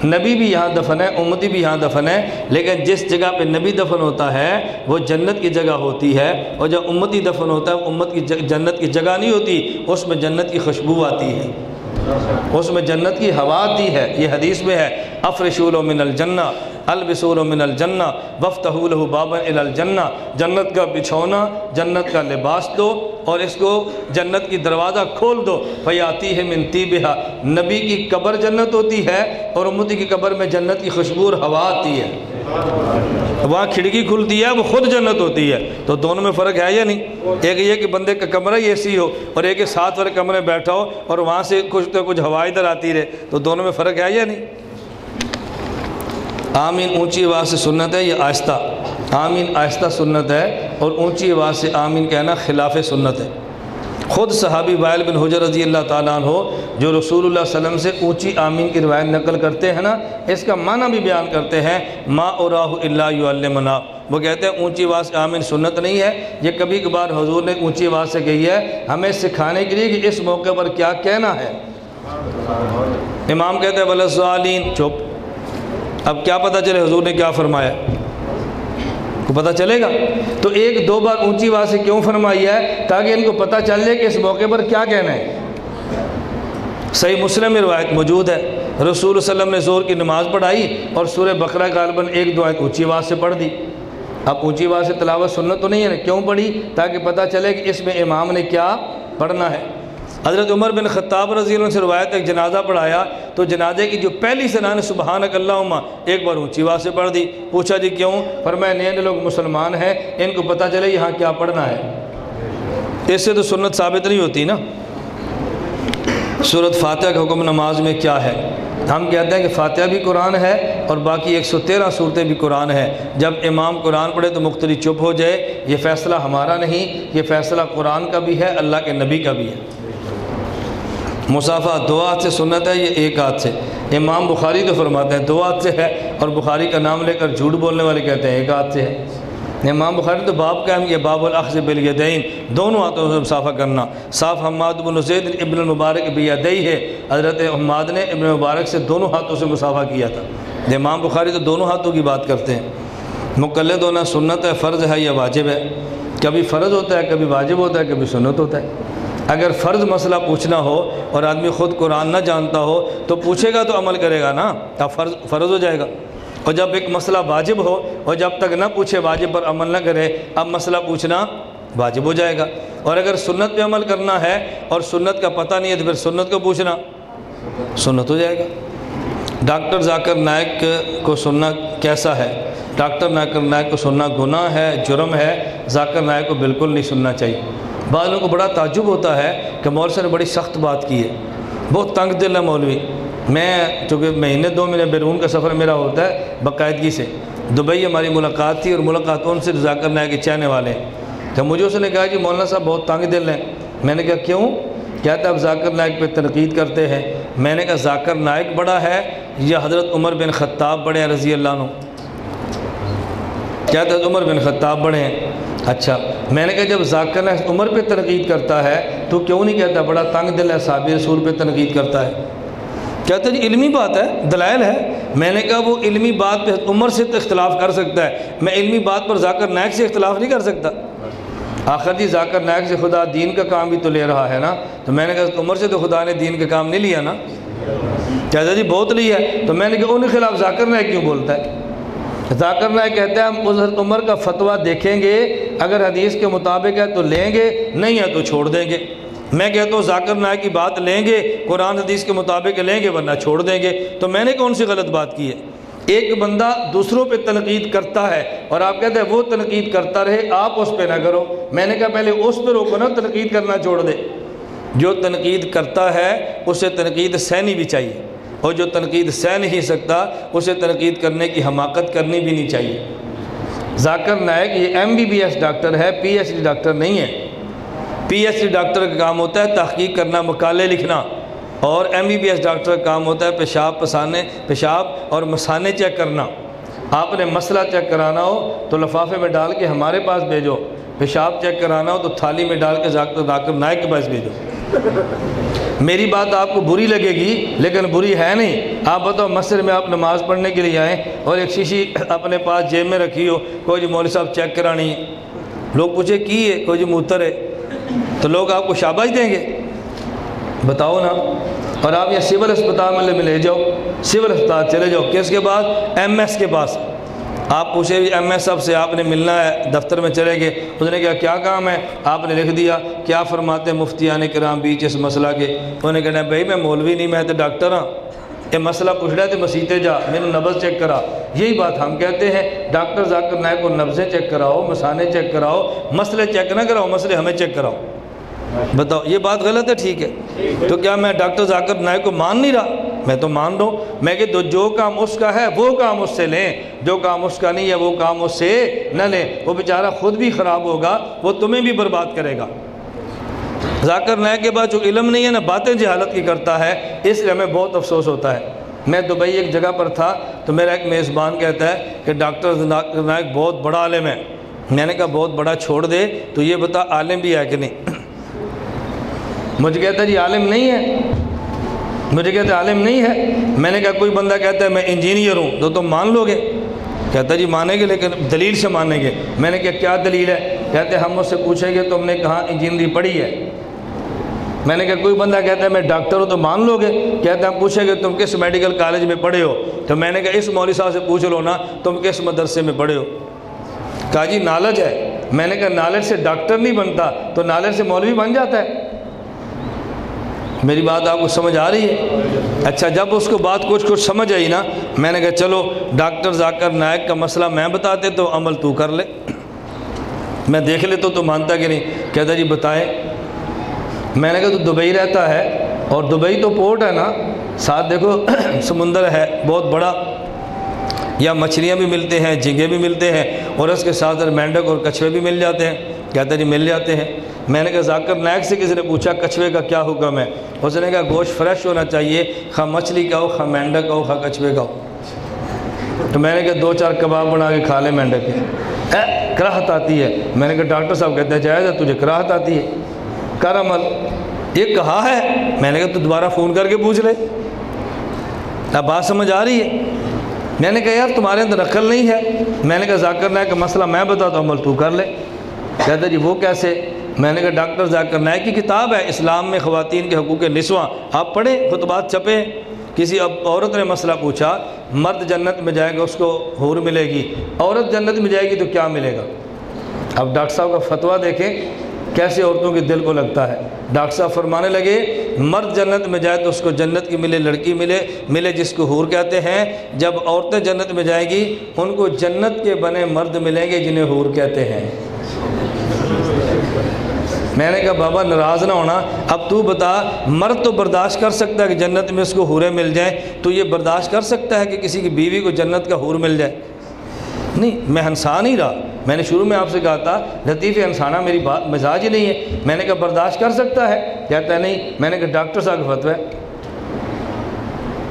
نبی بھی یہاں دفن ہے، امتی بھی یہاں دفن ہے، لیکن جس جگہ پہ نبی دفن ہوتا ہے وہ جنت کی جگہ ہوتی ہے، اور جب امتی دفن ہوتا ہے امت کی جنت کی جگہ نہیں ہوتی، اس میں جنت کی خوشبو آتی ہے، اس میں جنت کی ہوا آتی ہے۔ یہ حدیث میں ہے، افرشوا لہ من الجنہ البسوا لہ من الجنہ وافتحوا لہ بابا الی الجنہ، جنت کا بچھونا، جنت کا لباس دو اور اس کو جنت کی دروازہ کھول دو، فیاتیہ من طیبہا، نبی کی قبر جنت ہوتی ہے اور امتی کی قبر میں جنت کی خوشبو اور ہوا آتی ہے، وہاں کھڑکی کھلتی ہے، وہ خود جنت ہوتی ہے۔ تو دونوں میں فرق ہے یا نہیں؟ ایک یہ کہ بندے کا کمرہ ہی ایسی ہو اور ایک ساتھ والے کمرے میں بیٹھا ہو اور وہاں سے کچھ ہوا ادھر آتی رہے، تو دونوں میں فرق ہے یا نہیں؟ آمین اونچی آواز سے سنت ہے یا آہستہ؟ آمین آہستہ سنت ہے اور اونچی آواز سے آمین کہنا خلاف سنت ہے۔ خود صحابی وائل بن حجر رضی اللہ تعالیٰ عنہ جو رسول اللہ صلی اللہ علیہ وسلم سے اونچی آمین کی روایت نقل کرتے ہیں نا، اس کا معنی بھی بیان کرتے ہیں، ما اراہ الا یعلمنا، وہ کہتے ہیں اونچی آواز سے آمین سنت نہیں ہے، یہ کبھی کبھار حضور نے اونچی آواز سے کہی ہے ہمیں سکھانے کے لیے کہ اس موقع پر کیا کہنا ہے۔ امام کہتے ہیں وَلَضَّالِينَ، چپ، اب کیا پتہ چلے حضور نے کیا فرمایا؟ کو پتہ چلے گا؟ تو ایک دو بار اونچی آواز سے کیوں فرمائی ہے؟ تاکہ ان کو پتہ چل جائے کہ اس موقع پر کیا کہنا ہے۔ صحیح مسلم میں روایت موجود ہے، رسول صلی اللہ علیہ وسلم نے ظہر کی نماز پڑھائی اور سورہ بقرہ غالباً ایک دو آیت اونچی آواز سے پڑھ دی۔ اب اونچی آواز سے تلاوت سنت تو نہیں ہے نا، کیوں پڑھی؟ تاکہ پتہ چلے کہ اس میں امام نے کیا پڑھنا ہے۔ حضرت عمر بن خطاب رضی اللہ عنہ سے روایت ایک جنازہ پڑھایا تو جنازے کی جو پہلی ثنا نے سبحانک اللہم ایک بار اونچی آواز سے پڑھ دی۔ پوچھا جی کیوں؟ فرمایا نئے لوگ مسلمان ہیں، ان کو پتہ چلے یہاں کیا پڑھنا ہے۔ اس سے تو سنت ثابت نہیں ہوتی نا۔ سورۃ فاتحہ کا حکم نماز میں کیا ہے؟ ہم کہتے ہیں کہ فاتحہ بھی قرآن ہے اور باقی 113 صورتیں بھی قرآن ہے۔ جب امام قرآن پڑھے تو مقتدی چپ ہو جائے، یہ فیصلہ ہمارا نہیں، یہ فیصلہ قرآن کا بھی ہے، اللہ کے نبی کا بھی ہے۔ مصافحہ دو ہاتھ سے سنت ہے، یہ ایک ہاتھ سے؟ امام بخاری تو فرماتے ہیں دو ہاتھ سے ہے، اور بخاری کا نام لے کر جھوٹ بولنے والے کہتے ہیں ایک ہاتھ سے ہے۔ امام بخاری تو باب قائم کیا، باب الاخذ بالیدین، دونوں ہاتھوں سے مصافحہ کرنا۔ صاف حماد بن زید ابن المبارک بیدیہ ہے، حضرت حماد نے ابن مبارک سے دونوں ہاتھوں سے مصافحہ کیا تھا۔ امام بخاری تو دونوں ہاتھوں کی بات کرتے ہیں۔ مقلد ہونا سنت ہے، فرض ہے یا واجب ہے؟ کبھی فرض ہوتا ہے، کبھی واجب ہوتا ہے، کبھی سنت ہوتا ہے۔ اگر فرض مسئلہ پوچھنا ہو اور آدمی خود قرآن نہ جانتا ہو تو پوچھے گا تو عمل کرے گا نا، اب فرض ہو جائے گا۔ اور جب ایک مسئلہ واجب ہو اور جب تک نہ پوچھے واجب پر عمل نہ کرے، اب مسئلہ پوچھنا واجب ہو جائے گا۔ اور اگر سنت پہ عمل کرنا ہے اور سنت کا پتہ نہیں ہے تو پھر سنت کو پوچھنا سنت ہو جائے گا۔ ڈاکٹر ذاکر نائک کو سننا کیسا ہے؟ ڈاکٹر ذاکر نائک کو سننا گناہ ہے، جرم ہے، ذاکر نائک کو بالکل نہیں سننا چاہیے۔ بعض لوگوں کو بڑا تعجب ہوتا ہے کہ مولوی صاحب نے بڑی سخت بات کی ہے، بہت تنگ دل ہے مولوی۔ میں چونکہ مہینے دو مہینے بیرون کا سفر میرا ہوتا ہے باقاعدگی سے، دبئی ہماری ملاقات تھی اور ملاقات ان سے ذاکر نائک کے چاہنے والے ہیں۔ جب مجھے اس نے کہا کہ مولانا صاحب بہت تنگ دل ہیں، میں نے کہا کیوں؟ کہتا اب ذاکر نائک پہ تنقید کرتے ہیں۔ میں نے کہا ذاکر نائک بڑا ہے یا حضرت عمر بن خطاب بڑے ہیں رضی اللہ عنہ؟ کہتا ہے عمر بن خطاب بڑے ہیں۔ اچھا، میں نے کہا جب ذاکر نائک عمر پہ تنقید کرتا ہے تو کیوں نہیں کہتا بڑا تنگ دل ہے صحابی رسول پہ تنقید کرتا ہے؟ کہتا ہے جی علمی بات ہے، دلائل ہے۔ میں نے کہا وہ علمی بات پہ عمر سے تو اختلاف کر سکتا ہے، میں علمی بات پر ذاکر نائک سے اختلاف نہیں کر سکتا۔ آخر جی ذاکر نائک سے خدا دین کا کام بھی تو لے رہا ہے نا، تو میں نے کہا عمر سے تو خدا نے دین کا کام نہیں لیا نا۔ کہتا جی بہت لیا ہے، تو میں نے کہا ان کے خلاف ذاکر نائک کیوں بولتا ہے؟ ذاکر نائک کہتے ہیں ہم حضرت عمر کا فتویٰ دیکھیں گے، اگر حدیث کے مطابق ہے تو لیں گے، نہیں ہے تو چھوڑ دیں گے۔ میں کہتا ہوں ذاکر نائک کی بات لیں گے، قرآن حدیث کے مطابق لیں گے ورنہ چھوڑ دیں گے۔ تو میں نے کون سی غلط بات کی ہے؟ ایک بندہ دوسروں پہ تنقید کرتا ہے اور آپ کہتے ہیں وہ تنقید کرتا رہے، آپ اس پہ نہ کرو۔ میں نے کہا پہلے اس پہ روکو نا، تنقید کرنا چھوڑ دے۔ جو تنقید کرتا ہے اسے تنقید سہنی بھی چاہیے، اور جو تنقید سہ نہیں سکتا اسے تنقید کرنے کی حماقت کرنی بھی نہیں چاہیے۔ ذاکر نائک یہ MBBS ڈاکٹر ہے، PhD ڈاکٹر نہیں ہے۔ PhD ڈاکٹر کا کام ہوتا ہے تحقیق کرنا، مقالے لکھنا، اور MBBS ڈاکٹر کا کام ہوتا ہے پیشاب اور مثانے چیک کرنا۔ آپ نے مسئلہ چیک کرانا ہو تو لفافے میں ڈال کے ہمارے پاس بھیجو، پیشاب چیک کرانا ہو تو تھالی میں ڈال کے ذاکر نائک کے پاس بھیجو۔ میری بات آپ کو بری لگے گی لیکن بری ہے نہیں۔ آپ بتاؤ مسجد میں آپ نماز پڑھنے کے لیے آئیں اور ایک شیشی اپنے پاس جیب میں رکھی ہو، کوئی جی مولوی صاحب چیک کرانی ہے، لوگ پوچھے کی ہے، کوئی جی موتر ہے، تو لوگ آپ کو شاباش دیں گے؟ بتاؤ نا۔ اور آپ یہ سول اسپتال میں لے جاؤ، سول اسپتال چلے جاؤ، کس کے پاس؟ MS کے پاس۔ آپ پوچھے بھی MS صاحب سے آپ نے ملنا ہے، دفتر میں چلے گئے، اس نے کہا کیا کام ہے؟ آپ نے لکھ دیا کیا فرماتے ہیں مفتیان کرام بیچ اس مسئلہ کے؟ انہوں نے کہنا بھائی میں مولوی نہیں، میں تو ڈاکٹر ہاں، یہ مسئلہ پوچھ رہا ہے تو مسیتے جا، میں نے نبض چیک کرا۔ یہی بات ہم کہتے ہیں، ڈاکٹر ذاکر نائک کو نبضیں چیک کراؤ، مثانے چیک کراؤ، مسئلے چیک نہ کراؤ، مسئلے ہمیں چیک کراؤ۔ بتاؤ یہ بات غلط ہے؟ ٹھیک ہے، تو کیا میں ڈاکٹر ذاکر نائک کو مان نہیں رہا؟ میں تو مان رہا ہوں۔ میں کہ جو کام اس کا ہے وہ کام اس سے لیں، جو کام اس کا نہیں ہے وہ کام اس سے نہ لیں۔ وہ بیچارہ خود بھی خراب ہوگا، وہ تمہیں بھی برباد کرے گا۔ ذاکر نائک کے بعد جو علم نہیں ہے نا، باتیں جہالت کی کرتا ہے، اس لیے ہمیں بہت افسوس ہوتا ہے۔ میں دبئی ایک جگہ پر تھا تو میرا ایک میزبان کہتا ہے کہ ڈاکٹر ذاکر نائک بہت بڑا عالم ہے۔ میں نے کہا بہت بڑا چھوڑ دے، تو یہ بتا عالم بھی ہے کہ نہیں؟ مجھے کہتا ہے جی عالم نہیں ہے، مجھے کہتا ہے عالم نہیں ہے۔ میں نے کہا کوئی بندہ کہتا ہے میں انجینئر ہوں تو تم مان لو گے؟ کہتا ہے جی مانیں گے لیکن دلیل سے مانیں گے۔ میں نے کہا کیا دلیل ہے؟ کہتے ہیں ہم اس سے پوچھیں گے تم نے کہاں انجینئرنگ پڑھی ہے؟ میں نے کہا کوئی بندہ کہتا ہے میں ڈاکٹر ہوں تو مان لو گے؟ کہتے ہیں ہم پوچھیں گے تم کس میڈیکل کالج میں پڑھے ہو؟ تو میں نے کہا اس مولوی صاحب سے پوچھ لو نا تم کس مدرسے میں پڑھے ہو؟ کہا جی نالج ہے۔ میں نے کہا نالج سے ڈاکٹر نہیں بنتا، تو نالج سے مولوی بن جاتا ہے؟ میری بات آپ کو سمجھ آ رہی ہے؟ اچھا جب اس کو بات کچھ سمجھ آئی نا، میں نے کہا چلو ڈاکٹر ذاکر نائک کا مسئلہ میں بتاتے تو عمل تو کر لے، میں دیکھ لیتا تو مانتا کہ نہیں۔ کہتا جی بتائیں۔ میں نے کہا تو دبئی رہتا ہے اور دبئی تو پورٹ ہے نا، ساتھ دیکھو سمندر ہے بہت بڑا، یا مچھلیاں بھی ملتے ہیں، جھینگے بھی ملتے ہیں، اور اس کے ساتھ مینڈک اور کچھوے بھی مل جاتے ہیں؟ کہتا جی مل جاتے ہیں۔ میں نے کہا ذاکر نائک سے کسی نے پوچھا کچھوے کا کیا حکم ہے؟ اس نے کہا گوشت فریش ہونا چاہیے، خواہ مچھلی کا ہو، خواہ مینڈک کا ہو، خواہ کچھوے کا ہو۔ تو میں نے کہا 2-4 کباب بنا کے کھا لے مینڈک کے۔ کراہت آتی ہے۔ میں نے کہا ڈاکٹر صاحب کہتے ہیں جائز ہے، تجھے کراہت آتی ہے، کر عمل۔ یہ کہا ہے؟ میں نے کہا تو دوبارہ فون کر کے پوچھ لے۔ اب بات سمجھ آ رہی ہے؟ میں نے کہا یار تمہارے اندر عقل نہیں ہے۔ میں نے کہا ذاکر نائک کا مسئلہ میں بتاتا ہوں، عمل تو کر لے۔ کہتا جی وہ کیسے؟ میں نے کہا ڈاکٹر ذاکر نائک کی کتاب ہے اسلام میں خواتین کے حقوق نسواں، آپ پڑھیں، خطبات چھپیں۔ کسی عورت نے مسئلہ پوچھا، مرد جنت میں جائے گا اس کو حور ملے گی، عورت جنت میں جائے گی تو کیا ملے گا؟ اب ڈاکٹر صاحب کا فتویٰ دیکھیں کیسے عورتوں کے دل کو لگتا ہے۔ ڈاکٹر صاحب فرمانے لگے مرد جنت میں جائے تو اس کو جنت کی ملے، لڑکی ملے جس کو حور کہتے ہیں۔ جب عورتیں جنت میں جائیں گی ان کو جنت کے بنے مرد ملیں گے جنہیں حور کہتے ہیں۔ میں نے کہا بابا ناراض نہ ہونا، اب تو بتا مرد تو برداشت کر سکتا ہے کہ جنت میں اس کو حوریں مل جائیں، تو یہ برداشت کر سکتا ہے کہ کسی کی بیوی کو جنت کا حور مل جائے؟ نہیں، میں ہنسا نہیں رہا۔ میں نے شروع میں آپ سے کہا تھا لطیف ہنسانا میری بات مزاج ہی نہیں ہے۔ میں نے کہا برداشت کر سکتا ہے؟ کہتا ہے نہیں۔ میں نے کہا ڈاکٹر صاحب کا فتویٰ ہے۔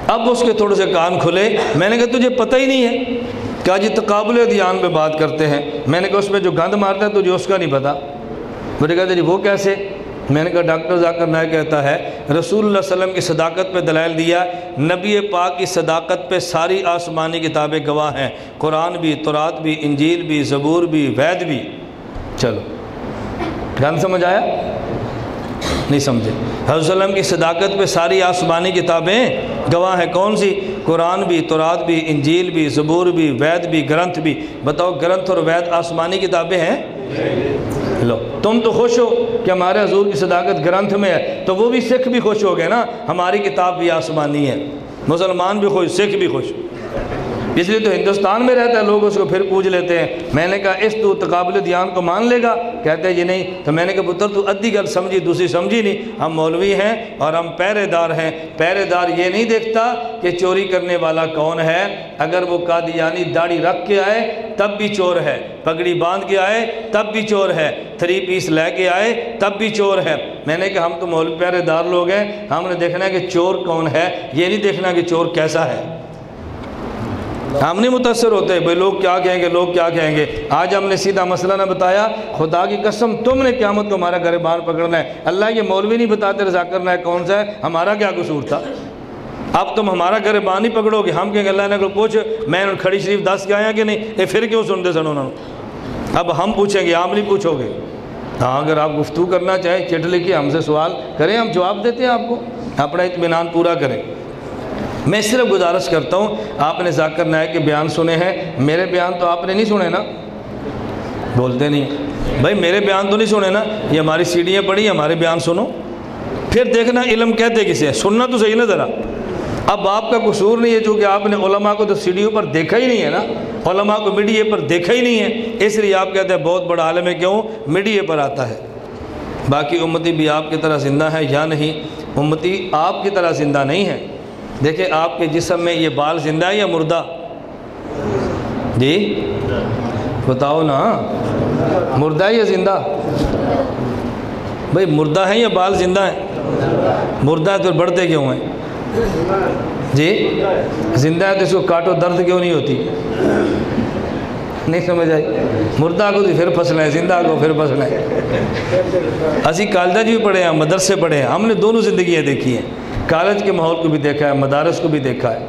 اب اس کے تھوڑے سے کان کھلے۔ میں نے کہا تجھے پتہ ہی نہیں ہے؟ کہا جی تقابل ادیان پہ بات کرتے ہیں۔ میں نے کہا اس پہ جو گند مارتا ہے تجھے اس کا نہیں پتہ؟ مجھے کہتے جی وہ کیسے؟ میں نے کہا ڈاکٹر ذاکر نائک کہتا ہے رسول اللہ صلی اللہ علیہ وسلم کی صداقت پہ دلائل دیا، نبی پاک کی صداقت پہ ساری آسمانی کتابیں گواہ ہیں، قرآن بھی، تورات بھی، انجیل بھی، زبور بھی، وید بھی۔ چلو گان سمجھ آیا؟ نہیں سمجھے؟ حضرت صلی اللہ علیہ وسلم کی صداقت پہ ساری آسمانی کتابیں گواہ ہیں، کون سی؟ قرآن بھی، تورات بھی، انجیل بھی، زبور بھی، وید بھی، گرنتھ بھی۔ بتاؤ گرنتھ اور وید آسمانی کتابیں ہیں؟ لو تم تو خوش ہو کہ ہمارے حضور کی صداقت گرنتھ میں ہے، تو وہ بھی سکھ بھی خوش ہو گئے نا، ہماری کتاب بھی آسمانی ہے۔ مسلمان بھی خوش، سکھ بھی خوش، اس لیے تو ہندوستان میں رہتا ہے، لوگ اس کو پھر پوچھ لیتے ہیں۔ میں نے کہا اس تو تقابل دیان کو مان لے گا؟ کہتے ہیں جی نہیں۔ تو میں نے کہا پتر تو ادھی گل سمجھی دوسری سمجھی نہیں۔ ہم مولوی ہیں اور ہم پہرے دار ہیں۔ پہرے دار یہ نہیں دیکھتا کہ چوری کرنے والا کون ہے، اگر وہ قادیانی داڑھی رکھ کے آئے تب بھی چور ہے، پگڑی باندھ کے آئے تب بھی چور ہے، 3 پیس لے کے آئے تب بھی چور ہے۔ میں نے کہا ہم تو مولوی پہرے دار لوگ ہیں، ہم نے دیکھنا ہے کہ چور کون ہے، یہ نہیں دیکھنا کہ چور کیسا ہے۔ ہم نہیں متاثر ہوتے بھئی لوگ کیا کہیں گے، لوگ کیا کہیں گے۔ آج ہم نے سیدھا مسئلہ نہ بتایا، خدا کی قسم تم نے قیامت کو ہمارا گریبان پکڑنا ہے۔ اللہ یہ مولوی نہیں بتاتے رضا کرنا ہے کون سا ہے، ہمارا کیا قصور تھا؟ اب تم ہمارا گریبان ہی پکڑو گے، ہم کہیں گے اللہ نے کو پوچھ میں نے کھڑی شریف 10 کے آیا کہ نہیں، یہ پھر کیوں سنتے سن انہوں نے؟ اب ہم پوچھیں گے، آپ نہیں پوچھو گے۔ ہاں اگر آپ گفتگو کرنا چاہیں چٹ لکھیں، ہم سے سوال کریں، ہم جواب دیتے ہیں آپ کو، اپنا اطمینان پورا کریں۔ میں صرف گزارش کرتا ہوں، آپ نے ذاکر نائک کے بیان سنے ہیں، میرے بیان تو آپ نے نہیں سنے نا؟ بولتے نہیں بھائی، میرے بیان تو نہیں سنے نا؟ یہ ہماری سیڑھیاں پڑھی، ہمارے بیان سنو، پھر دیکھنا علم کہتے کسے ہے، سننا تو صحیح نا ذرا۔ اب آپ کا قصور نہیں ہے چونکہ آپ نے علماء کو تو سیڑھیوں پر دیکھا ہی نہیں ہے نا، علماء کو میڈیے پر دیکھا ہی نہیں ہے، اس لیے آپ کہتے ہیں بہت بڑا عالم ہے، کیوں میڈیے پر آتا ہے۔ باقی امتی بھی آپ کی طرح زندہ ہے یا نہیں؟ امتی آپ کی طرح زندہ نہیں ہے۔ دیکھیں آپ کے جسم میں یہ بال زندہ ہے یا مردہ؟ جی بتاؤ نا، مردہ ہے یا زندہ؟ بھئی مردہ ہے یا بال زندہ ہیں؟ مردہ ہے تو بڑھتے کیوں ہیں؟ جی زندہ ہے تو اس کو کاٹو درد کیوں نہیں ہوتی؟ نہیں سمجھ آئی؟ مردہ کو تو پھر پھسنا ہے، زندہ کو پھر پھسنا ہے۔ اسی کالجہ بھی پڑھے ہیں، مدرسے پڑھے ہیں، ہم نے دونوں زندگیاں دیکھی ہیں، کالج کے ماحول کو بھی دیکھا ہے، مدارس کو بھی دیکھا ہے۔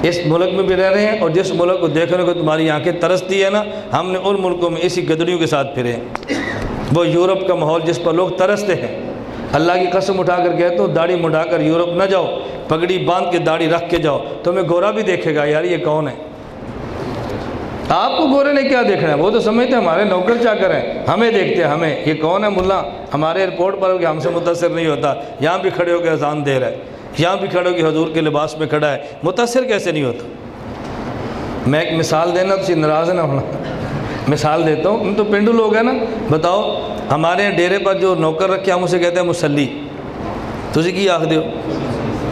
اس ملک میں بھی رہ رہے ہیں، اور جس ملک کو دیکھنے کو تمہاری آنکھیں ترستی ہے نا، ہم نے ان ملکوں میں اسی گدڑیوں کے ساتھ پھرے ہیں۔ وہ یورپ کا ماحول جس پر لوگ ترستے ہیں، اللہ کی قسم اٹھا کر کہتا ہوں داڑھی مڈا کر یورپ نہ جاؤ، پگڑی باندھ کے داڑھی رکھ کے جاؤ، تمہیں گورا بھی دیکھے گا یار یہ کون ہے۔ آپ کو گورے نے کیا دیکھنا ہے، وہ تو سمجھتے ہیں ہمارے نوکر چاکر ہیں، ہمیں دیکھتے ہیں، ہمیں یہ کون ہے ملا، ہمارے ایئرپورٹ پر ہو کہ ہم سے متاثر نہیں ہوتا، یہاں بھی کھڑے ہو کے اذان دے رہا ہے، یہاں بھی کھڑے ہو کے حضور کے لباس میں کھڑا ہے، متاثر کیسے نہیں ہوتا؟ میں ایک مثال دینا تو ناراض نہ ہونا، مثال دیتا ہوں، ہم تو پنڈو لوگ ہیں نا، بتاؤ ہمارے ڈیرے پر جو نوکر رکھے ہم اسے کہتے ہیں مسلی، تسی کی آخ دیو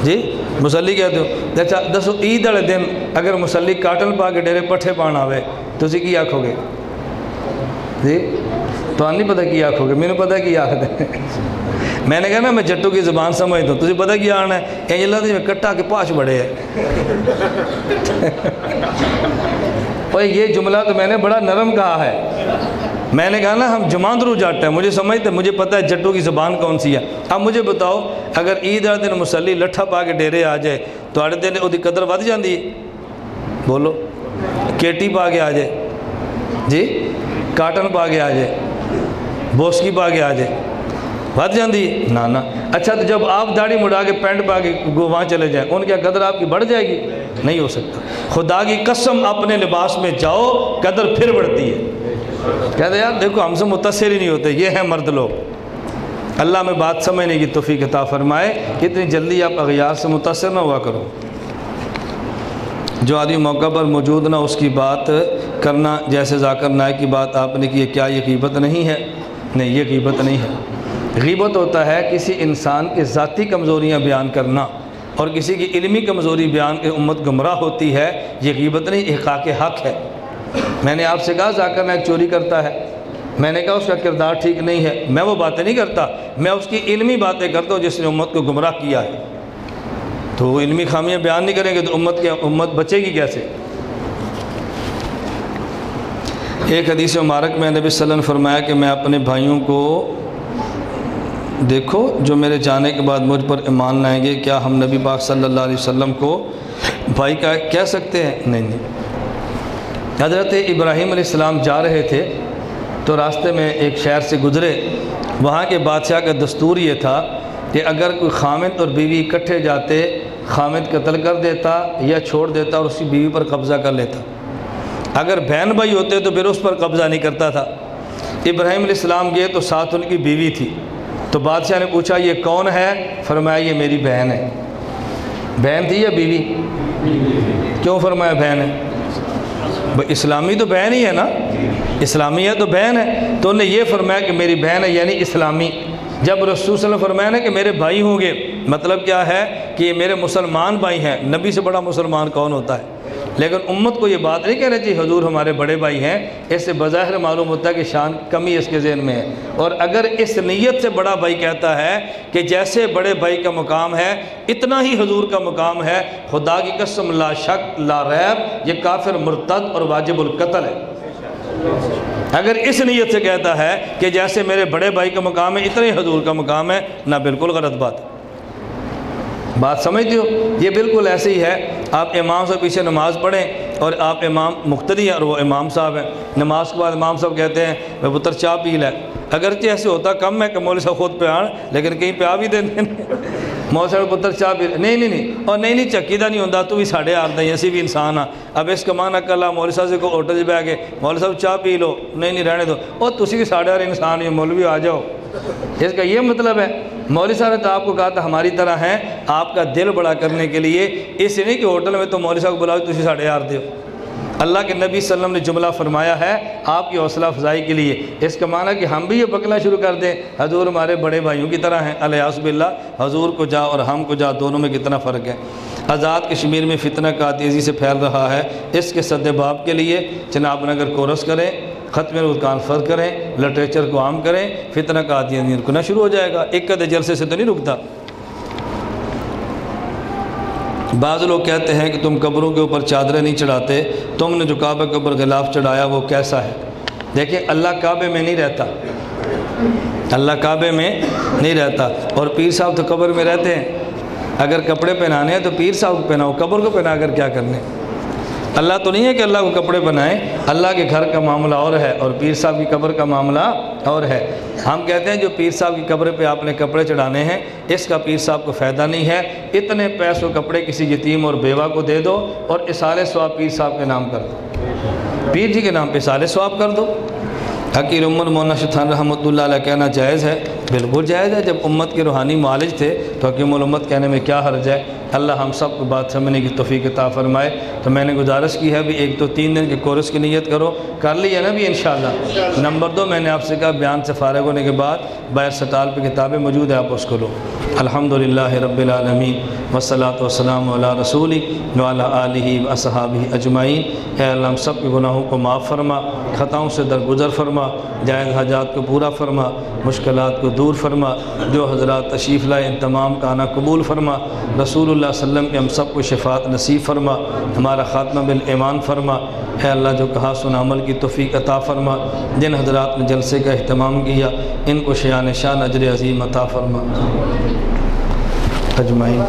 جی؟ مسلی کہتے ہو؟ اچھا دسو عید والے دن اگر مسلی کاٹن پا کے ڈیرے پٹھے پان آوے تسی کی آکھو گے جی؟ تو نہیں پتہ کی آکھو گے، میں نے پتہ کی آخ دے۔ میں نے کہا نا میں جٹو کی زبان سمجھتا ہوں، تجھے پتہ کیا آنا ہے؟ اے اللہ میں کٹا کے پاش بڑے ہے۔ اور یہ جملہ تو میں نے بڑا نرم کہا ہے، میں نے کہا نا ہم جماندرو جٹ ہیں، مجھے سمجھتے، مجھے پتہ ہے جٹو کی زبان کون سی ہے۔ اب مجھے بتاؤ اگر عید والے دن مسلی لٹھا پا کے ڈیرے آ جائے تو اڑے دن وہ قدر ود جاندی ہے؟ بولو، کیٹی پا کے آ جائے جی، کاٹن پا کے آ جائے، بوسکی پا کے آ جائے، ود جاندی ہے؟ نا۔ اچھا تو جب آپ داڑھی مڑا کے پینٹ پا کے وہاں چلے جائیں، ان کیا قدر آپ کی بڑھ جائے گی؟ نہیں ہو سکتا۔ خدا کی قسم اپنے لباس میں جاؤ قدر پھر بڑھتی ہے۔ کہتے ہیں یار دیکھو ہم سے متاثر ہی نہیں ہوتے، یہ ہیں مرد لوگ۔ اللہ میں بات سمجھنے کی توفیق عطا فرمائے کہ اتنی جلدی آپ اغیار سے متاثر نہ ہوا کرو۔ جو آدمی موقع پر موجود نہ اس کی بات کرنا، جیسے ذاکر نائک کی بات آپ نے کی ہے، کیا یہ غیبت نہیں ہے؟ نہیں، یہ غیبت نہیں ہے۔ غیبت ہوتا ہے کسی انسان کے ذاتی کمزوریاں بیان کرنا، اور کسی کی علمی کمزوری بیان کے امت گمراہ ہوتی ہے، یہ غیبت نہیں، احقاق حق ہے۔ میں نے آپ سے کہا ذاکر نائک چوری کرتا ہے، میں نے کہا اس کا کردار ٹھیک نہیں ہے، میں وہ باتیں نہیں کرتا، میں اس کی علمی باتیں کرتا ہوں جس نے امت کو گمراہ کیا ہے۔ تو وہ علمی خامیاں بیان نہیں کریں گے تو امت بچے گی کیسے؟ ایک حدیث مبارک میں نبی صلی اللہ علیہ وسلم نے فرمایا کہ میں اپنے بھائیوں کو دیکھو جو میرے جانے کے بعد مجھ پر ایمان لائیں گے، کیا ہم نبی پاک صلی اللہ علیہ وسلم کو بھائی کہہ سکتے ہیں؟ نہیں۔ حضرت ابراہیم علیہ السلام جا رہے تھے تو راستے میں ایک شہر سے گزرے، وہاں کے بادشاہ کا دستور یہ تھا کہ اگر کوئی خامند اور بیوی اکٹھے جاتے خامد قتل کر دیتا یا چھوڑ دیتا اور اس کی بیوی پر قبضہ کر لیتا۔ اگر بہن بھائی ہوتے تو پھر اس پر قبضہ نہیں کرتا تھا۔ ابراہیم علیہ السلام گئے تو ساتھ ان کی بیوی تھی، تو بادشاہ نے پوچھا یہ کون ہے؟ فرمایا یہ میری بہن ہے۔ بہن تھی یا بیوی؟ کیوں فرمایا بہن ہے؟ اسلامی تو بہن ہی ہے نا، اسلامی ہے تو بہن ہے، تو انہیں یہ فرمایا کہ میری بہن ہے، یعنی اسلامی۔ جب رسول صلی اللہ علیہ وسلم فرمایا نا کہ میرے بھائی ہوں گے، مطلب کیا ہے کہ یہ میرے مسلمان بھائی ہیں۔ نبی سے بڑا مسلمان کون ہوتا ہے؟ لیکن امت کو یہ بات نہیں کہنا چاہیے حضور ہمارے بڑے بھائی ہیں، اس سے بظاہر معلوم ہوتا ہے کہ شان کمی اس کے ذہن میں ہے۔ اور اگر اس نیت سے بڑا بھائی کہتا ہے کہ جیسے بڑے بھائی کا مقام ہے اتنا ہی حضور کا مقام ہے، خدا کی قسم لا شک لا ریب یہ کافر مرتد اور واجب القتل ہے۔ اگر اس نیت سے کہتا ہے کہ جیسے میرے بڑے بھائی کا مقام ہے اتنا ہی حضور کا مقام ہے، نہ بالکل غلط بات سمجھتے ہو؟ یہ بالکل ایسے ہی ہے، آپ امام سے پیچھے نماز پڑھیں اور آپ امام مقتدی ہیں اور وہ امام صاحب ہیں، نماز کے بعد امام صاحب کہتے ہیں میں پتر چاہ پی لے، اگرچہ ایسے ہوتا کم ہے کہ مولوی صاحب خود پہ آن، لیکن کہیں پہ آ بھی دیتے ہیں مولوی صاحب پتر چاہ پی لے، نہیں اور نہیں چکیدہ نہیں ہوتا، تو بھی ساڑھے آٹھ دیں اسی بھی انسان ہاں۔ اب اس کا معنی کلا مولوی صاحب سے کو ہوٹل بہ کے مولوی صاحب چاہ پی لو، نہیں رہنے دو، اور تسی بھی ساڑھے آٹھ انسان ہی مولوی آ جاؤ، اس کا یہ مطلب ہے۔ مولوی صاحب نے تو آپ کو کہا تھا ہماری طرح ہیں، آپ کا دل بڑا کرنے کے لیے، اس نہیں کہ ہوٹل میں تو مولوی صاحب کو بلاؤ تسی ساڑھے آٹھ دیو۔ اللہ کے نبی صلی اللہ علیہ وسلم نے جملہ فرمایا ہے آپ کی حوصلہ افزائی کے لیے، اس کا معنی کہ ہم بھی یہ پکنا شروع کر دیں حضور ہمارے بڑے بھائیوں کی طرح ہیں، الیاذ باللہ۔ حضور کو جا اور ہم کو جا دونوں میں کتنا فرق ہے۔ آزاد کشمیر میں فتنہ کا تیزی سے پھیل رہا ہے، اس کے سد باب کے لیے جناب نگر کورس کریں، ختم کانفرنس کریں، لٹریچر کو عام کریں، فتنہ کا عادی رکنا شروع ہو جائے گا۔ ایک قد جلسے سے تو نہیں رکتا۔ بعض لوگ کہتے ہیں کہ تم قبروں کے اوپر چادریں نہیں چڑھاتے، تم نے جو کعبہ کے اوپر غلاف چڑھایا وہ کیسا ہے؟ دیکھیں اللہ کعبے میں نہیں رہتا، اللہ کعبے میں نہیں رہتا، اور پیر صاحب تو قبر میں رہتے ہیں۔ اگر کپڑے پہنانے ہیں تو پیر صاحب کو پہناؤ، قبر کو پہنا کر کیا کرنے؟ اللہ تو نہیں ہے کہ اللہ کو کپڑے بنائیں، اللہ کے گھر کا معاملہ اور ہے اور پیر صاحب کی قبر کا معاملہ اور ہے۔ ہم کہتے ہیں جو پیر صاحب کی قبر پہ آپ نے کپڑے چڑھانے ہیں اس کا پیر صاحب کو فائدہ نہیں ہے، اتنے پیسوں کپڑے کسی یتیم اور بیوہ کو دے دو اور اصالِ ثواب پیر صاحب کے نام کر دو، پیر جی کے نام پہ اصالِ ثواب کر دو۔ حقیر امت مولانا شیخ رحمۃ اللہ علیہ کہنا جائز ہے، بالکل جائز ہے۔ جب امت کے روحانی معالج تھے تو حکیم الامت کہنے میں کیا حرج ہے؟ اللہ ہم سب کو بات سمجھنے کی توفیق عطا فرمائے۔ تو میں نے گزارش کی ہے بھی 1 تو 3 دن کے کورس کی نیت کرو، کر لی ہے نا بھی انشاءاللہ۔ نمبر 2 میں نے آپ سے کہا بیان سے فارغ ہونے کے بعد باہر سٹال پہ کتابیں موجود ہیں، آپ اس کو لو۔ الحمدللہ رب العالمین والصلاۃ والسلام علی رسولہ وعلی آلہ واصحابہ اجمعین۔ اے اللہ ہم سب کے گناہوں کو معاف فرما، خطاؤں سے درگزر فرما، جائز حاجات کو پورا فرما، مشکلات کو دور فرما، جو حضرات تشریف لائے ان تمام کا آنا قبول فرما، رسول اللہ صلی اللہ علیہ وسلم کے ہم سب کو شفاعت نصیب فرما، ہمارا خاتمہ بالایمان فرما۔ اے اللہ جو کہا سنا عمل کی توفیق عطا فرما، جن حضرات نے جلسے کا اہتمام کیا ان کو شان شان اجر عظیم عطا فرما اجمعین۔